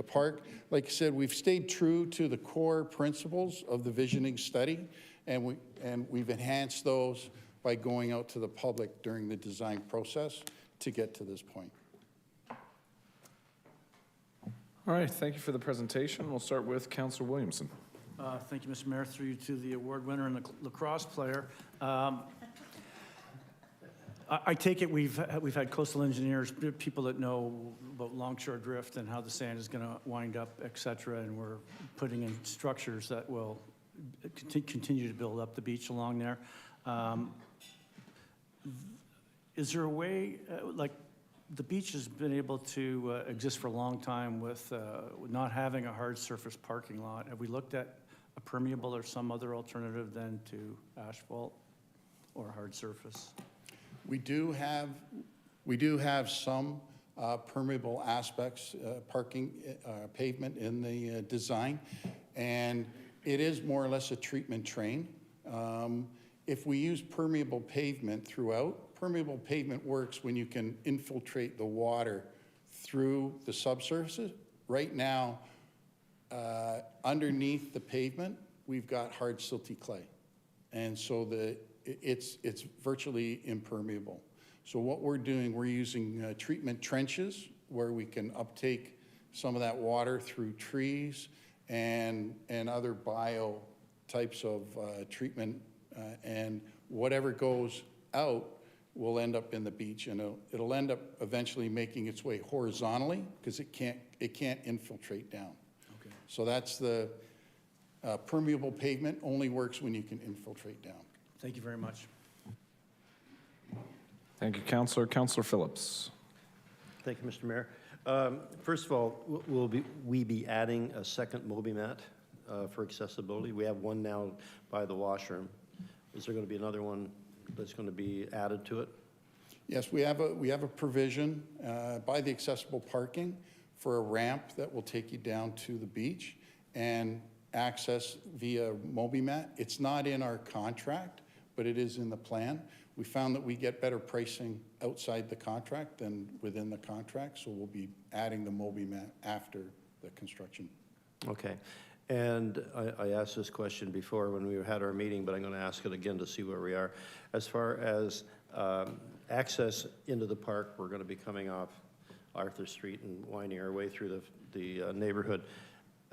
park, like I said, we've stayed true to the core principles of the visioning study, and we've enhanced those by going out to the public during the design process to get to this point. All right, thank you for the presentation. We'll start with Councillor Williamson. Thank you, Mr. Mayor. Through you to the award winner and the lacrosse player. I take it we've had coastal engineers, people that know about longshore drift and how the sand is going to wind up, et cetera, and we're putting in structures that will continue to build up the beach along there. Is there a way, like the beach has been able to exist for a long time with not having a hard surface parking lot? Have we looked at a permeable or some other alternative than to asphalt or hard surface? We do have some permeable aspects, parking pavement in the design, and it is more or less a treatment train. If we use permeable pavement throughout, permeable pavement works when you can infiltrate the water through the subsurface. Right now, underneath the pavement, we've got hard silty clay. And so it's virtually impermeable. So what we're doing, we're using treatment trenches where we can uptake some of that water through trees and other bio types of treatment, and whatever goes out will end up in the beach, and it'll end up eventually making its way horizontally because it can't infiltrate down. Okay. So that's the permeable pavement only works when you can infiltrate down. Thank you very much. Thank you, Councillor. Councillor Phillips. Thank you, Mr. Mayor. First of all, will we be adding a second MobiMat for accessibility? We have one now by the washroom. Is there going to be another one that's going to be added to it? Yes, we have a provision by the accessible parking for a ramp that will take you down to the beach and access via MobiMat. It's not in our contract, but it is in the plan. We found that we get better pricing outside the contract than within the contract, so we'll be adding the MobiMat after the construction. Okay. And I asked this question before when we had our meeting, but I'm going to ask it again to see where we are. As far as access into the park, we're going to be coming off Arthur Street and winding our way through the neighborhood.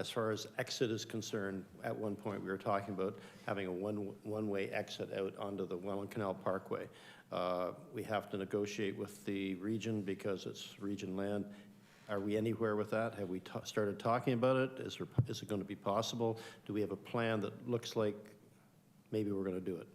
As far as exit is concerned, at one point we were talking about having a one-way exit out onto the Welland Canal Parkway. We have to negotiate with the region because it's region land. Are we anywhere with that? Have we started talking about it? Is it going to be possible? Do we have a plan that looks like maybe we're going to do it?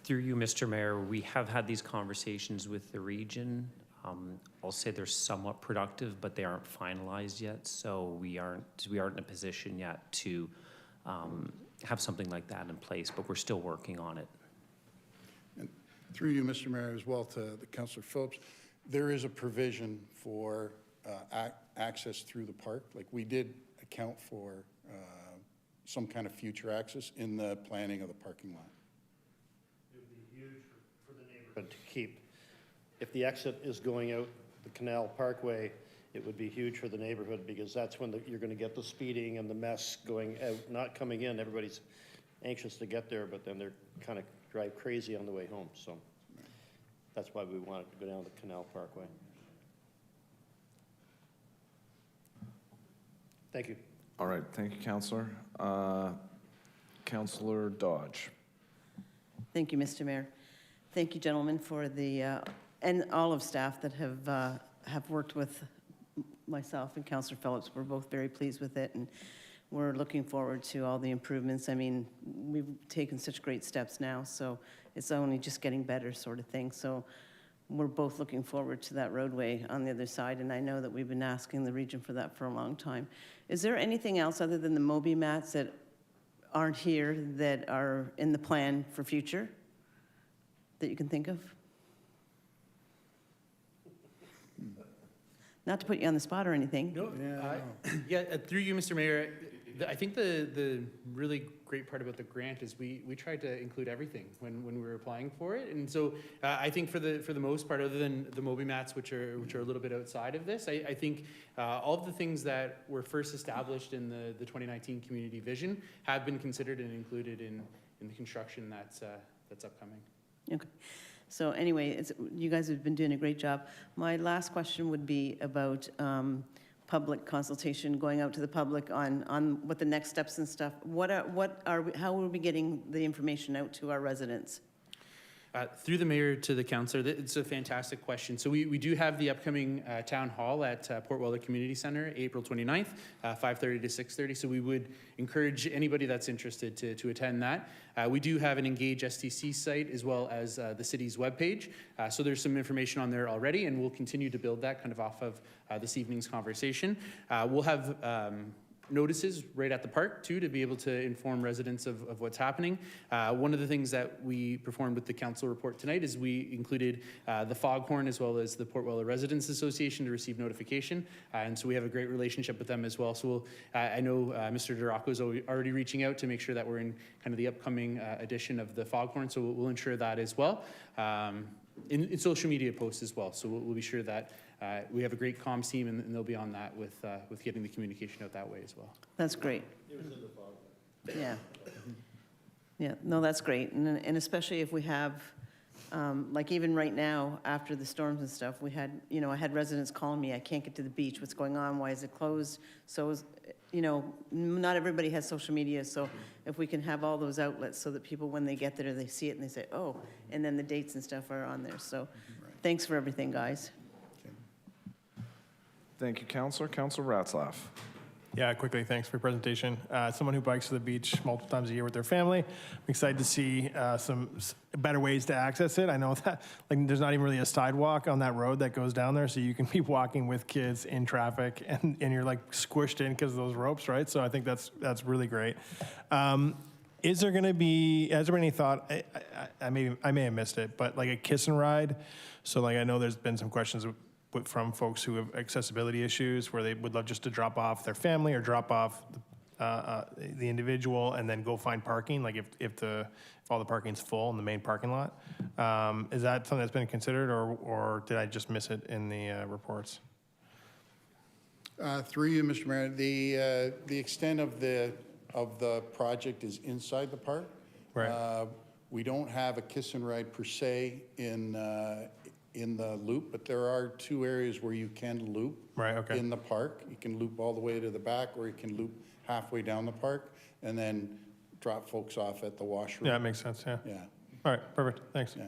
Through you, Mr. Mayor, we have had these conversations with the region. I'll say they're somewhat productive, but they aren't finalized yet. So we aren't in a position yet to have something like that in place, but we're still working on it. And through you, Mr. Mayor, as well to the Councillor Phillips, there is a provision for access through the park. Like we did account for some kind of future access in the planning of the parking lot. To keep, if the exit is going out the Canal Parkway, it would be huge for the neighborhood because that's when you're going to get the speeding and the mess going out, not coming in. Everybody's anxious to get there, but then they're kind of drive crazy on the way home. So that's why we wanted to go down the Canal Parkway. Thank you. All right, thank you, Councillor. Councillor Dodge. Thank you, Mr. Mayor. Thank you, gentlemen, for the, and all of staff that have worked with myself and Councillor Phillips. We're both very pleased with it, and we're looking forward to all the improvements. I mean, we've taken such great steps now, so it's only just getting better sort of thing. So we're both looking forward to that roadway on the other side, and I know that we've been asking the region for that for a long time. Is there anything else other than the MobiMats that aren't here that are in the plan for future that you can think of? Not to put you on the spot or anything. No, through you, Mr. Mayor, I think the really great part about the grant is we tried to include everything when we were applying for it, and so I think for the most part, other than the MobiMats, which are a little bit outside of this, I think all of the things that were first established in the 2019 community vision have been considered and included in the construction that's upcoming. Okay. So anyway, you guys have been doing a great job. My last question would be about public consultation, going out to the public on what the next steps and stuff. How are we getting the information out to our residents? Through the mayor to the councillor, it's a fantastic question. So we do have the upcoming town hall at Port Weller Community Center, April 29th, 5:30 to 6:30. So we would encourage anybody that's interested to attend that. We do have an Engage STC site as well as the city's webpage. So there's some information on there already, and we'll continue to build that kind of off of this evening's conversation. We'll have notices right at the park too to be able to inform residents of what's happening. One of the things that we performed with the council report tonight is we included the Foghorn as well as the Port Weller Residents Association to receive notification, and so we have a great relationship with them as well. So we'll, I know Mr. Duraco is already reaching out to make sure that we're in kind of the upcoming edition of the Foghorn, so we'll ensure that as well. In social media posts as well, so we'll be sure that we have a great comms team, and they'll be on that with getting the communication out that way as well. That's great. Yeah. Yeah, no, that's great. And especially if we have, like even right now, after the storms and stuff, we had, I had residents calling me, I can't get to the beach, what's going on, why is it closed? So, not everybody has social media, so if we can have all those outlets so that people, when they get there, they see it and they say, oh, and then the dates and stuff are on there. So thanks for everything, guys. Thank you, Councillor. Councillor Ratzlaff. Yeah, quickly, thanks for your presentation. Someone who bikes to the beach multiple times a year with their family, I'm excited to see some better ways to access it. I know that there's not even really a sidewalk on that road that goes down there, so you can be walking with kids in traffic, and you're squished in because of those ropes, right? So I think that's really great. Has there been any thought, I may have missed it, but a kiss and ride? So I know there's been some questions from folks who have accessibility issues where they would love just to drop off their family or drop off the individual and then go find parking, if all the parking's full in the main parking lot. Is that something that's been considered, or did I just miss it in the reports? Through you, Mr. Mayor, the extent of the project is inside the park. Right. We don't have a kiss and ride per se in the loop, but there are two areas where you can loop in the park. You can loop all the way to the back, or you can loop halfway down the park and then drop folks off at the washroom. Yeah, that makes sense, yeah. Yeah. All right, perfect, thanks. Yeah.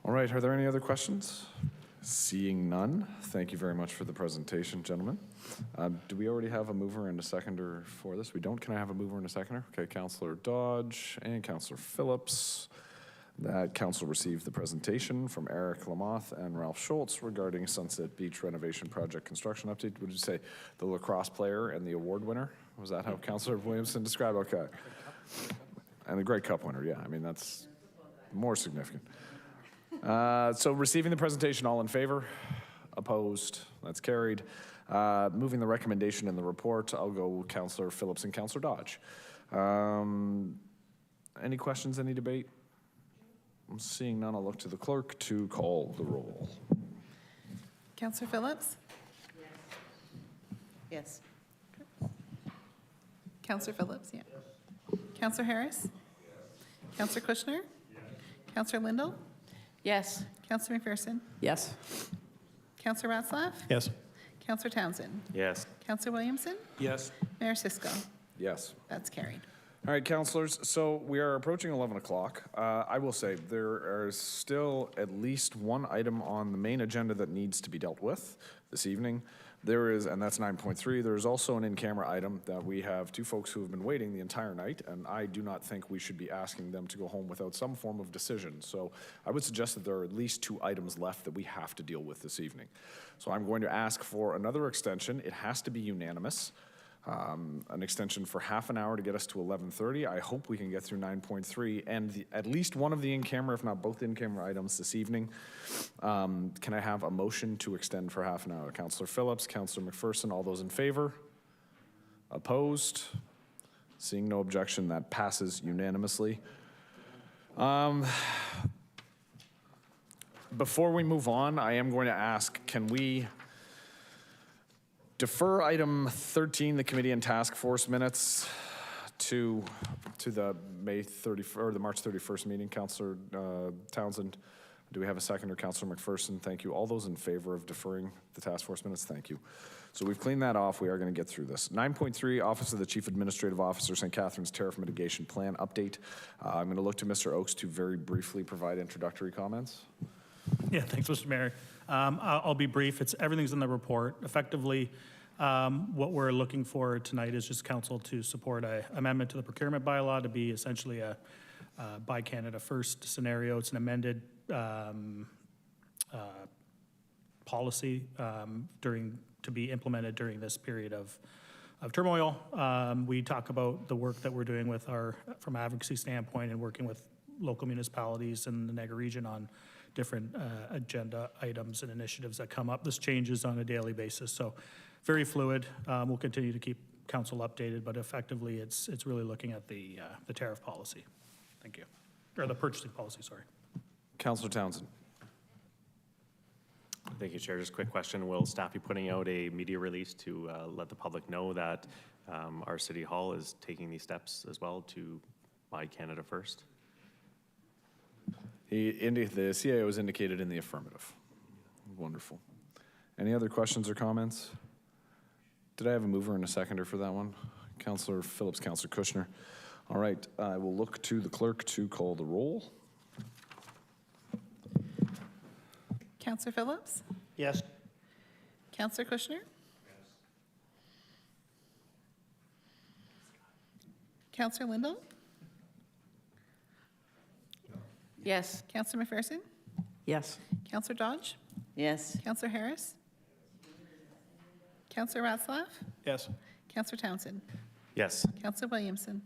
All right, are there any other questions? Seeing none, thank you very much for the presentation, gentlemen. Do we already have a mover and a seconder for this? We don't. Can I have a mover and a seconder? Okay, Councillor Dodge and Councillor Phillips. That council received the presentation from Eric Lamoth and Ralph Schultz regarding Sunset Beach renovation project construction update. Would you say the lacrosse player and the award winner? Was that how Councillor Williamson described? Okay. And the Grey Cup winner, yeah. I mean, that's more significant. So receiving the presentation, all in favor? Opposed? That's carried. Moving the recommendation in the report, I'll go Councillor Phillips and Councillor Dodge. Any questions, any debate? I'm seeing none. I'll look to the clerk to call the roll. Councillor Phillips? Yes. Councillor Phillips, yeah. Councillor Harris? Yes. Councillor Kushner? Yes. Councillor Lindell? Yes. Councillor McPherson? Yes. Councillor Ratzlaff? Yes. Councillor Townsend? Yes. Councillor Williamson? Yes. Mayor Cisco? Yes. That's carried. All right, councillors, so we are approaching 11 o'clock. I will say there is still at least one item on the main agenda that needs to be dealt with this evening. There is, and that's 9.3, there is also an in-camera item that we have two folks who have been waiting the entire night, and I do not think we should be asking them to go home without some form of decision. So I would suggest that there are at least two items left that we have to deal with this evening. So I'm going to ask for another extension. It has to be unanimous. An extension for half an hour to get us to 11:30. I hope we can get through 9.3 and at least one of the in-camera, if not both in-camera items this evening. Can I have a motion to extend for half an hour? Councillor Phillips, Councillor McPherson, all those in favor? Opposed? Seeing no objection, that passes unanimously. Before we move on, I am going to ask, can we defer item 13, the committee and task force minutes, to the May 31st or the March 31st meeting? Councillor Townsend, do we have a second? Or Councillor McPherson? Thank you. All those in favor of deferring the task force minutes? Thank you. So we've cleaned that off. We are going to get through this. 9.3, Office of the Chief Administrative Officer, St. Catharines Tariff Mitigation Plan Update. I'm going to look to Mr. Oakes to very briefly provide introductory comments. Yeah, thanks, Mr. Mayor. I'll be brief. Everything's in the report. Effectively, what we're looking for tonight is just council to support an amendment to the procurement bylaw to be essentially a Buy Canada First scenario. It's an amended policy to be implemented during this period of turmoil. We talk about the work that we're doing from advocacy standpoint and working with local municipalities in the Niagara region on different agenda items and initiatives that come up. This changes on a daily basis, so very fluid. We'll continue to keep council updated, but effectively it's really looking at the tariff policy. Thank you. Or the purchasing policy, sorry. Councillor Townsend. Thank you, Chair. Just a quick question. Will staff be putting out a media release to let the public know that our City Hall is taking these steps as well to buy Canada First? The CIO was indicated in the affirmative. Wonderful. Any other questions or comments? Did I have a mover and a seconder for that one? Councillor Phillips, Councillor Kushner. All right, I will look to the clerk to call the roll. Counselor Phillips? Yes. Counselor Kushner? Counselor Lindell? Yes. Counselor McPherson? Yes. Counselor Dodge? Yes. Counselor Harris? Counselor Ratzlaff? Yes. Counselor Townsend? Yes. Counselor Williamson?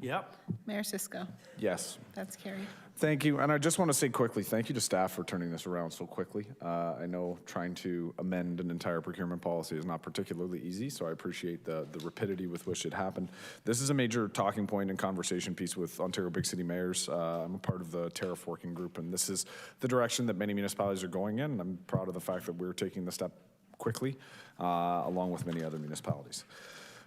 Yep. Mayor Cisco? Yes. That's carried. Thank you. And I just want to say quickly, thank you to staff for turning this around so quickly. I know trying to amend an entire procurement policy is not particularly easy, so I appreciate the rapidity with which it happened. This is a major talking point and conversation piece with Ontario Big City Mayors. I'm a part of the Tariff working group, and this is the direction that many municipalities are going in, and I'm proud of the fact that we're taking the step quickly, along with many other municipalities.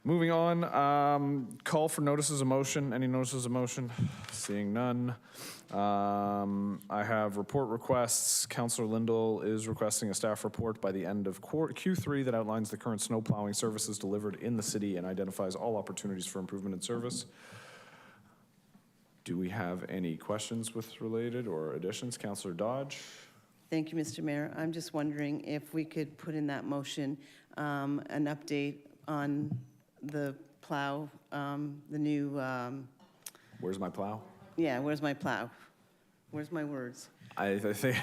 Moving on, call for notices of motion. Any notices of motion? Seeing none. I have report requests. Councillor Lindell is requesting a staff report by the end of Q3 that outlines the current snow plowing services delivered in the city and identifies all opportunities for improvement in service. Do we have any questions with related or additions? Councillor Dodge. Thank you, Mr. Mayor. I'm just wondering if we could put in that motion an update on the plow, the new, Where's my plow? yeah, where's my plow? Where's my words? I think,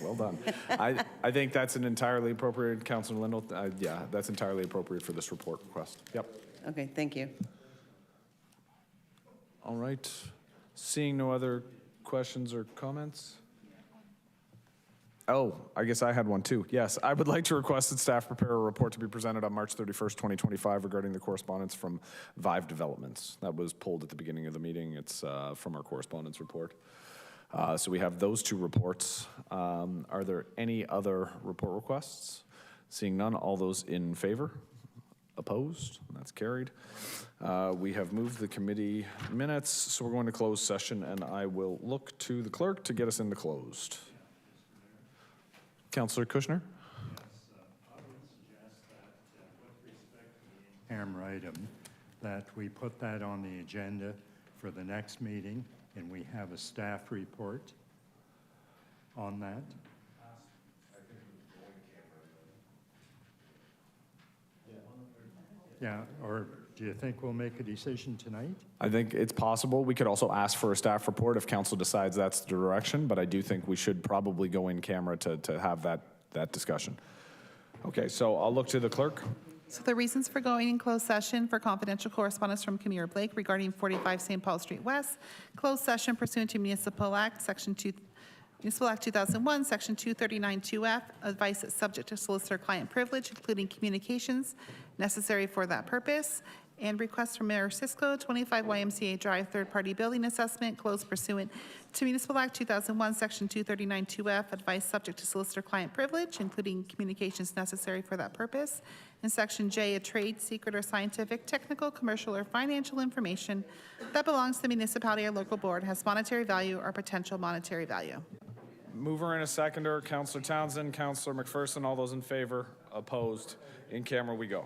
well done. I think that's an entirely appropriate, Councillor Lindell. Yeah, that's entirely appropriate for this report request. Yep. Okay, thank you. All right. Seeing no other questions or comments? Oh, I guess I had one too. Yes, I would like to request that staff prepare a report to be presented on March 31st, 2025 regarding the correspondence from Vive Developments. That was pulled at the beginning of the meeting. It's from our correspondence report. So we have those two reports. Are there any other report requests? Seeing none, all those in favor? Opposed? That's carried. We have moved the committee minutes, so we're going to close session, and I will look to the clerk to get us into closed. Councillor Kushner? I would suggest that with respect to the in-camera item, that we put that on the agenda for the next meeting, and we have a staff report on that. Yeah, or do you think we'll make a decision tonight? I think it's possible. We could also ask for a staff report if council decides that's the direction, but I do think we should probably go in camera to have that discussion. Okay, so I'll look to the clerk. So the reasons for going in closed session for confidential correspondence from Camille Blake regarding 45 St. Paul Street West, closed session pursuant to Municipal Act, Municipal Act 2001, Section 239-2F, advice that's subject to solicitor-client privilege, including communications necessary for that purpose, and request from Mayor Cisco, 25 YMCA Drive, third-party building assessment, closed pursuant to Municipal Act 2001, Section 239-2F, advice subject to solicitor-client privilege, including communications necessary for that purpose, and Section J, a trade secret or scientific, technical, commercial, or financial information that belongs to the municipality or local board has monetary value or potential monetary value. Mover and a seconder, Councillor Townsend, Councillor McPherson, all those in favor, opposed. In camera we go.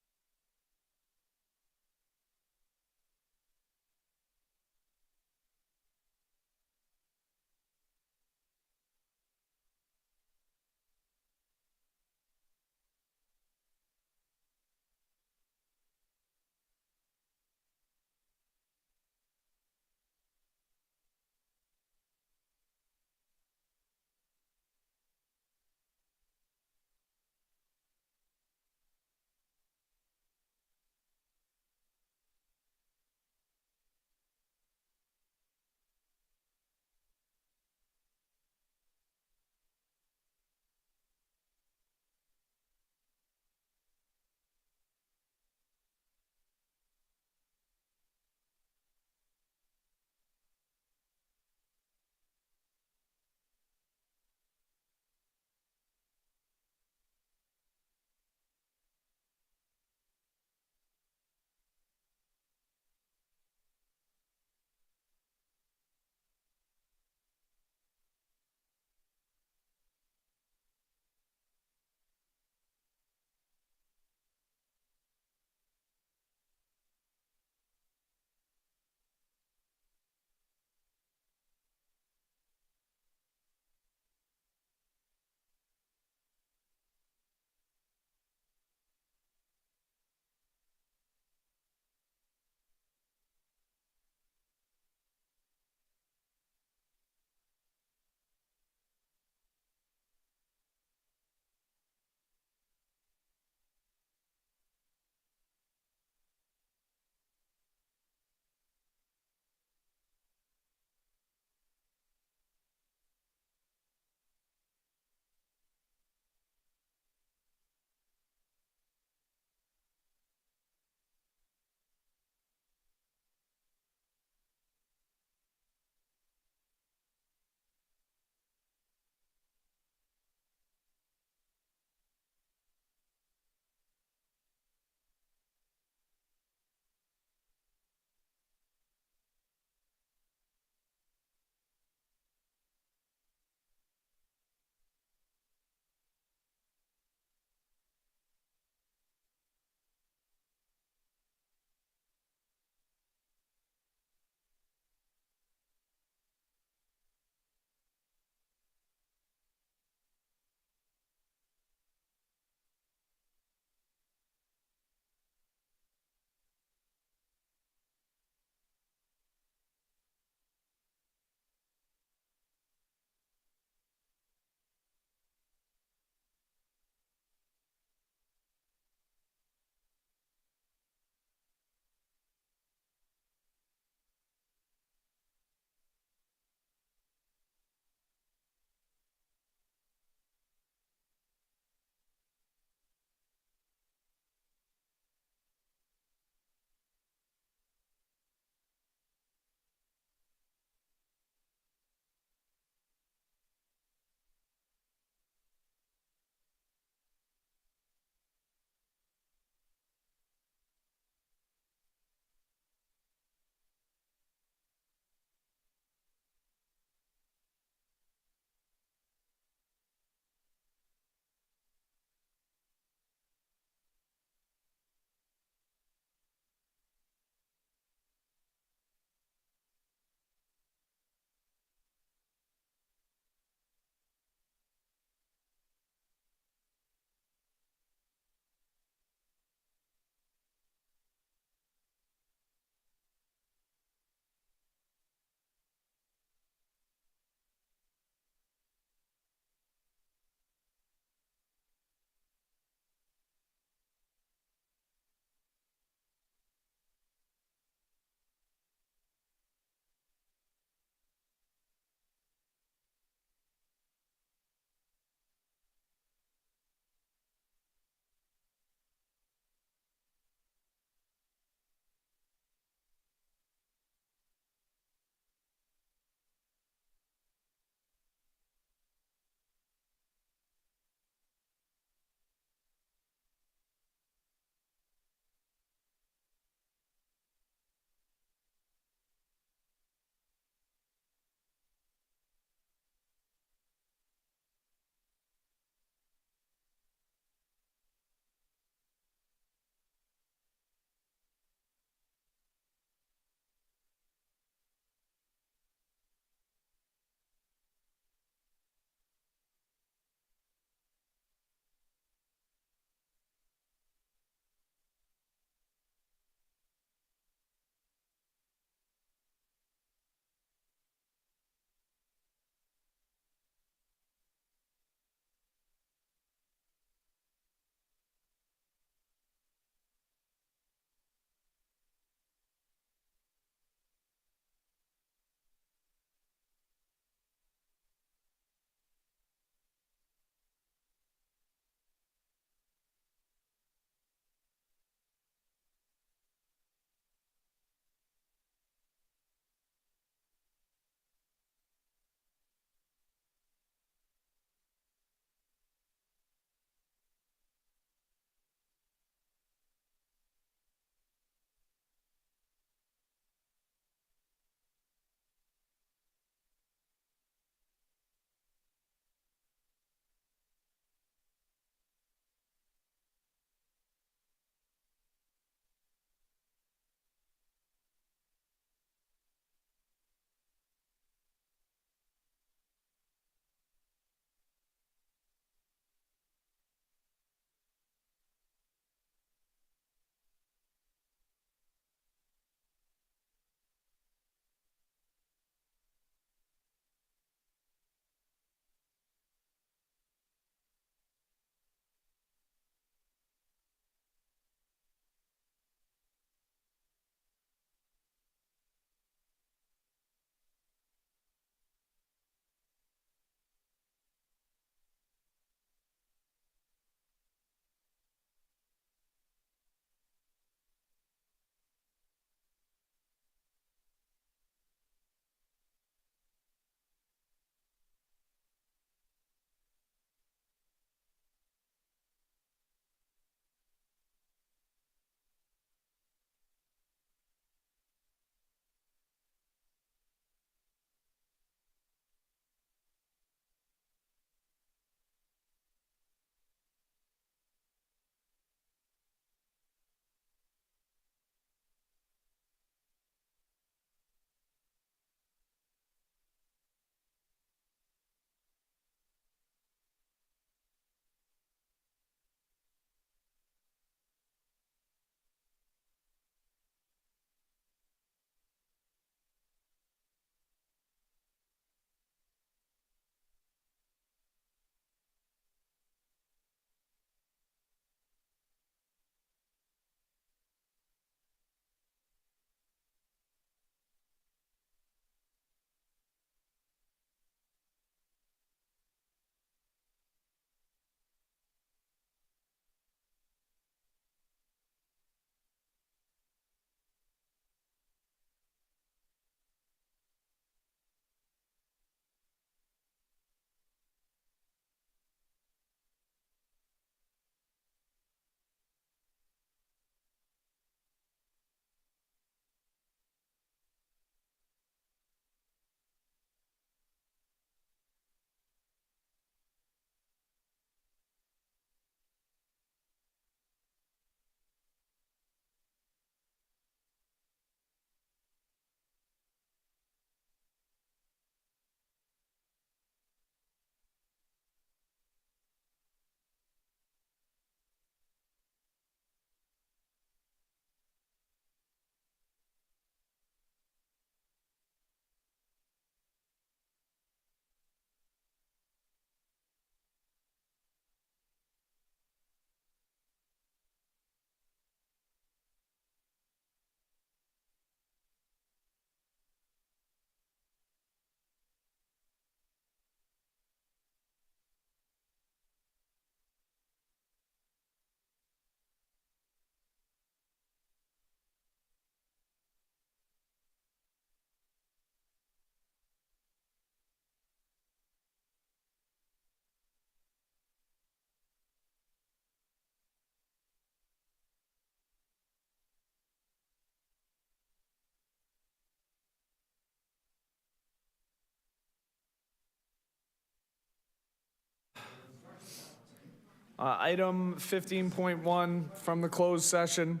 Item 15.1 from the closed session.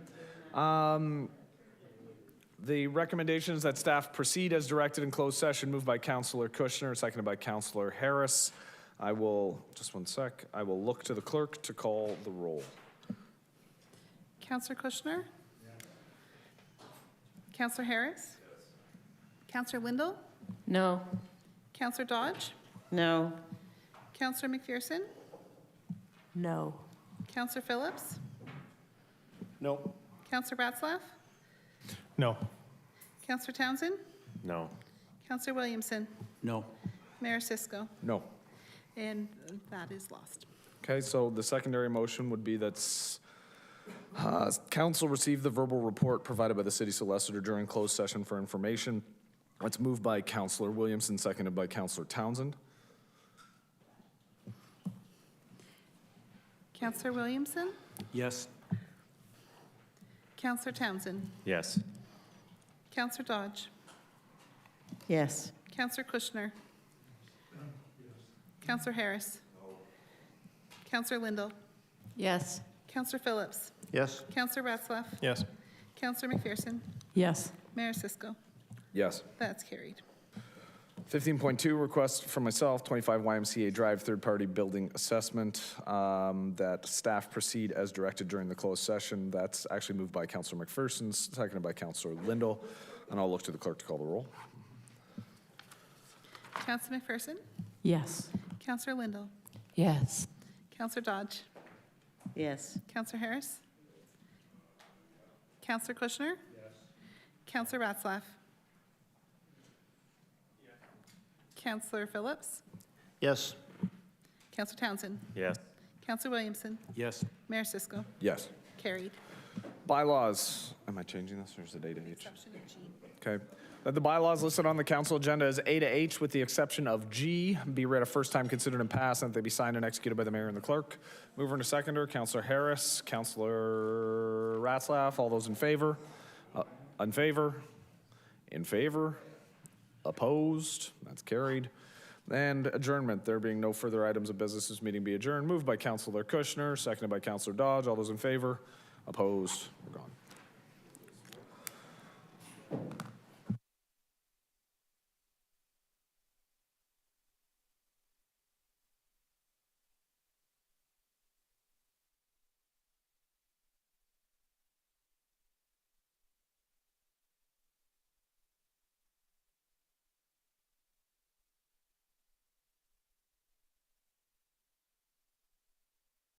The recommendation is that staff proceed as directed in closed session, moved by Councillor Kushner, seconded by Councillor Harris. I will, just one sec, I will look to the clerk to call the roll. Councillor Kushner? Councillor Harris? Councillor Lindell? No. Councillor Dodge? No. Councillor McPherson? No. Councillor Phillips? No. Councillor Ratzlaff? No. Councillor Townsend? No. Councillor Williamson? No. Mayor Cisco? No. And that is lost. Okay, so the secondary motion would be that council receive the verbal report provided by the city solicitor during closed session for information. It's moved by Councillor Williamson, seconded by Councillor Townsend. Councillor Williamson? Yes. Councillor Townsend? Yes. Councillor Dodge? Yes. Councillor Kushner? Councillor Harris? Councillor Lindell? Yes. Councillor Phillips? Yes. Councillor Ratzlaff? Yes. Councillor McPherson? Yes. Mayor Cisco? Yes. That's carried. 15.2, request from myself, 25 YMCA Drive, third-party building assessment, that staff proceed as directed during the closed session. That's actually moved by Councillor McPherson, seconded by Councillor Lindell, and I'll look to the clerk to call the roll. Councillor McPherson? Yes. Councillor Lindell? Yes. Councillor Dodge? Yes. Councillor Harris? Councillor Kushner? Yes. Councillor Ratzlaff? Yes. Councillor Phillips? Yes. Councillor Townsend? Yes. Councillor Williamson? Yes. Mayor Cisco? Yes. Carried. Bylaws, am I changing this, or is it A to H? Exception of G. Okay. That the bylaws listed on the council agenda is A to H with the exception of G, be read a first time, considered and passed, and that they be signed and executed by the mayor and the clerk. Mover and seconder, Councillor Harris, Councillor Ratzlaff, all those in favor? In favor? In favor? Opposed? That's carried. And adjournment, there being no further items of business, this meeting be adjourned. Moved by Councillor Kushner, seconded by Councillor Dodge. All those in favor? Opposed? We're gone.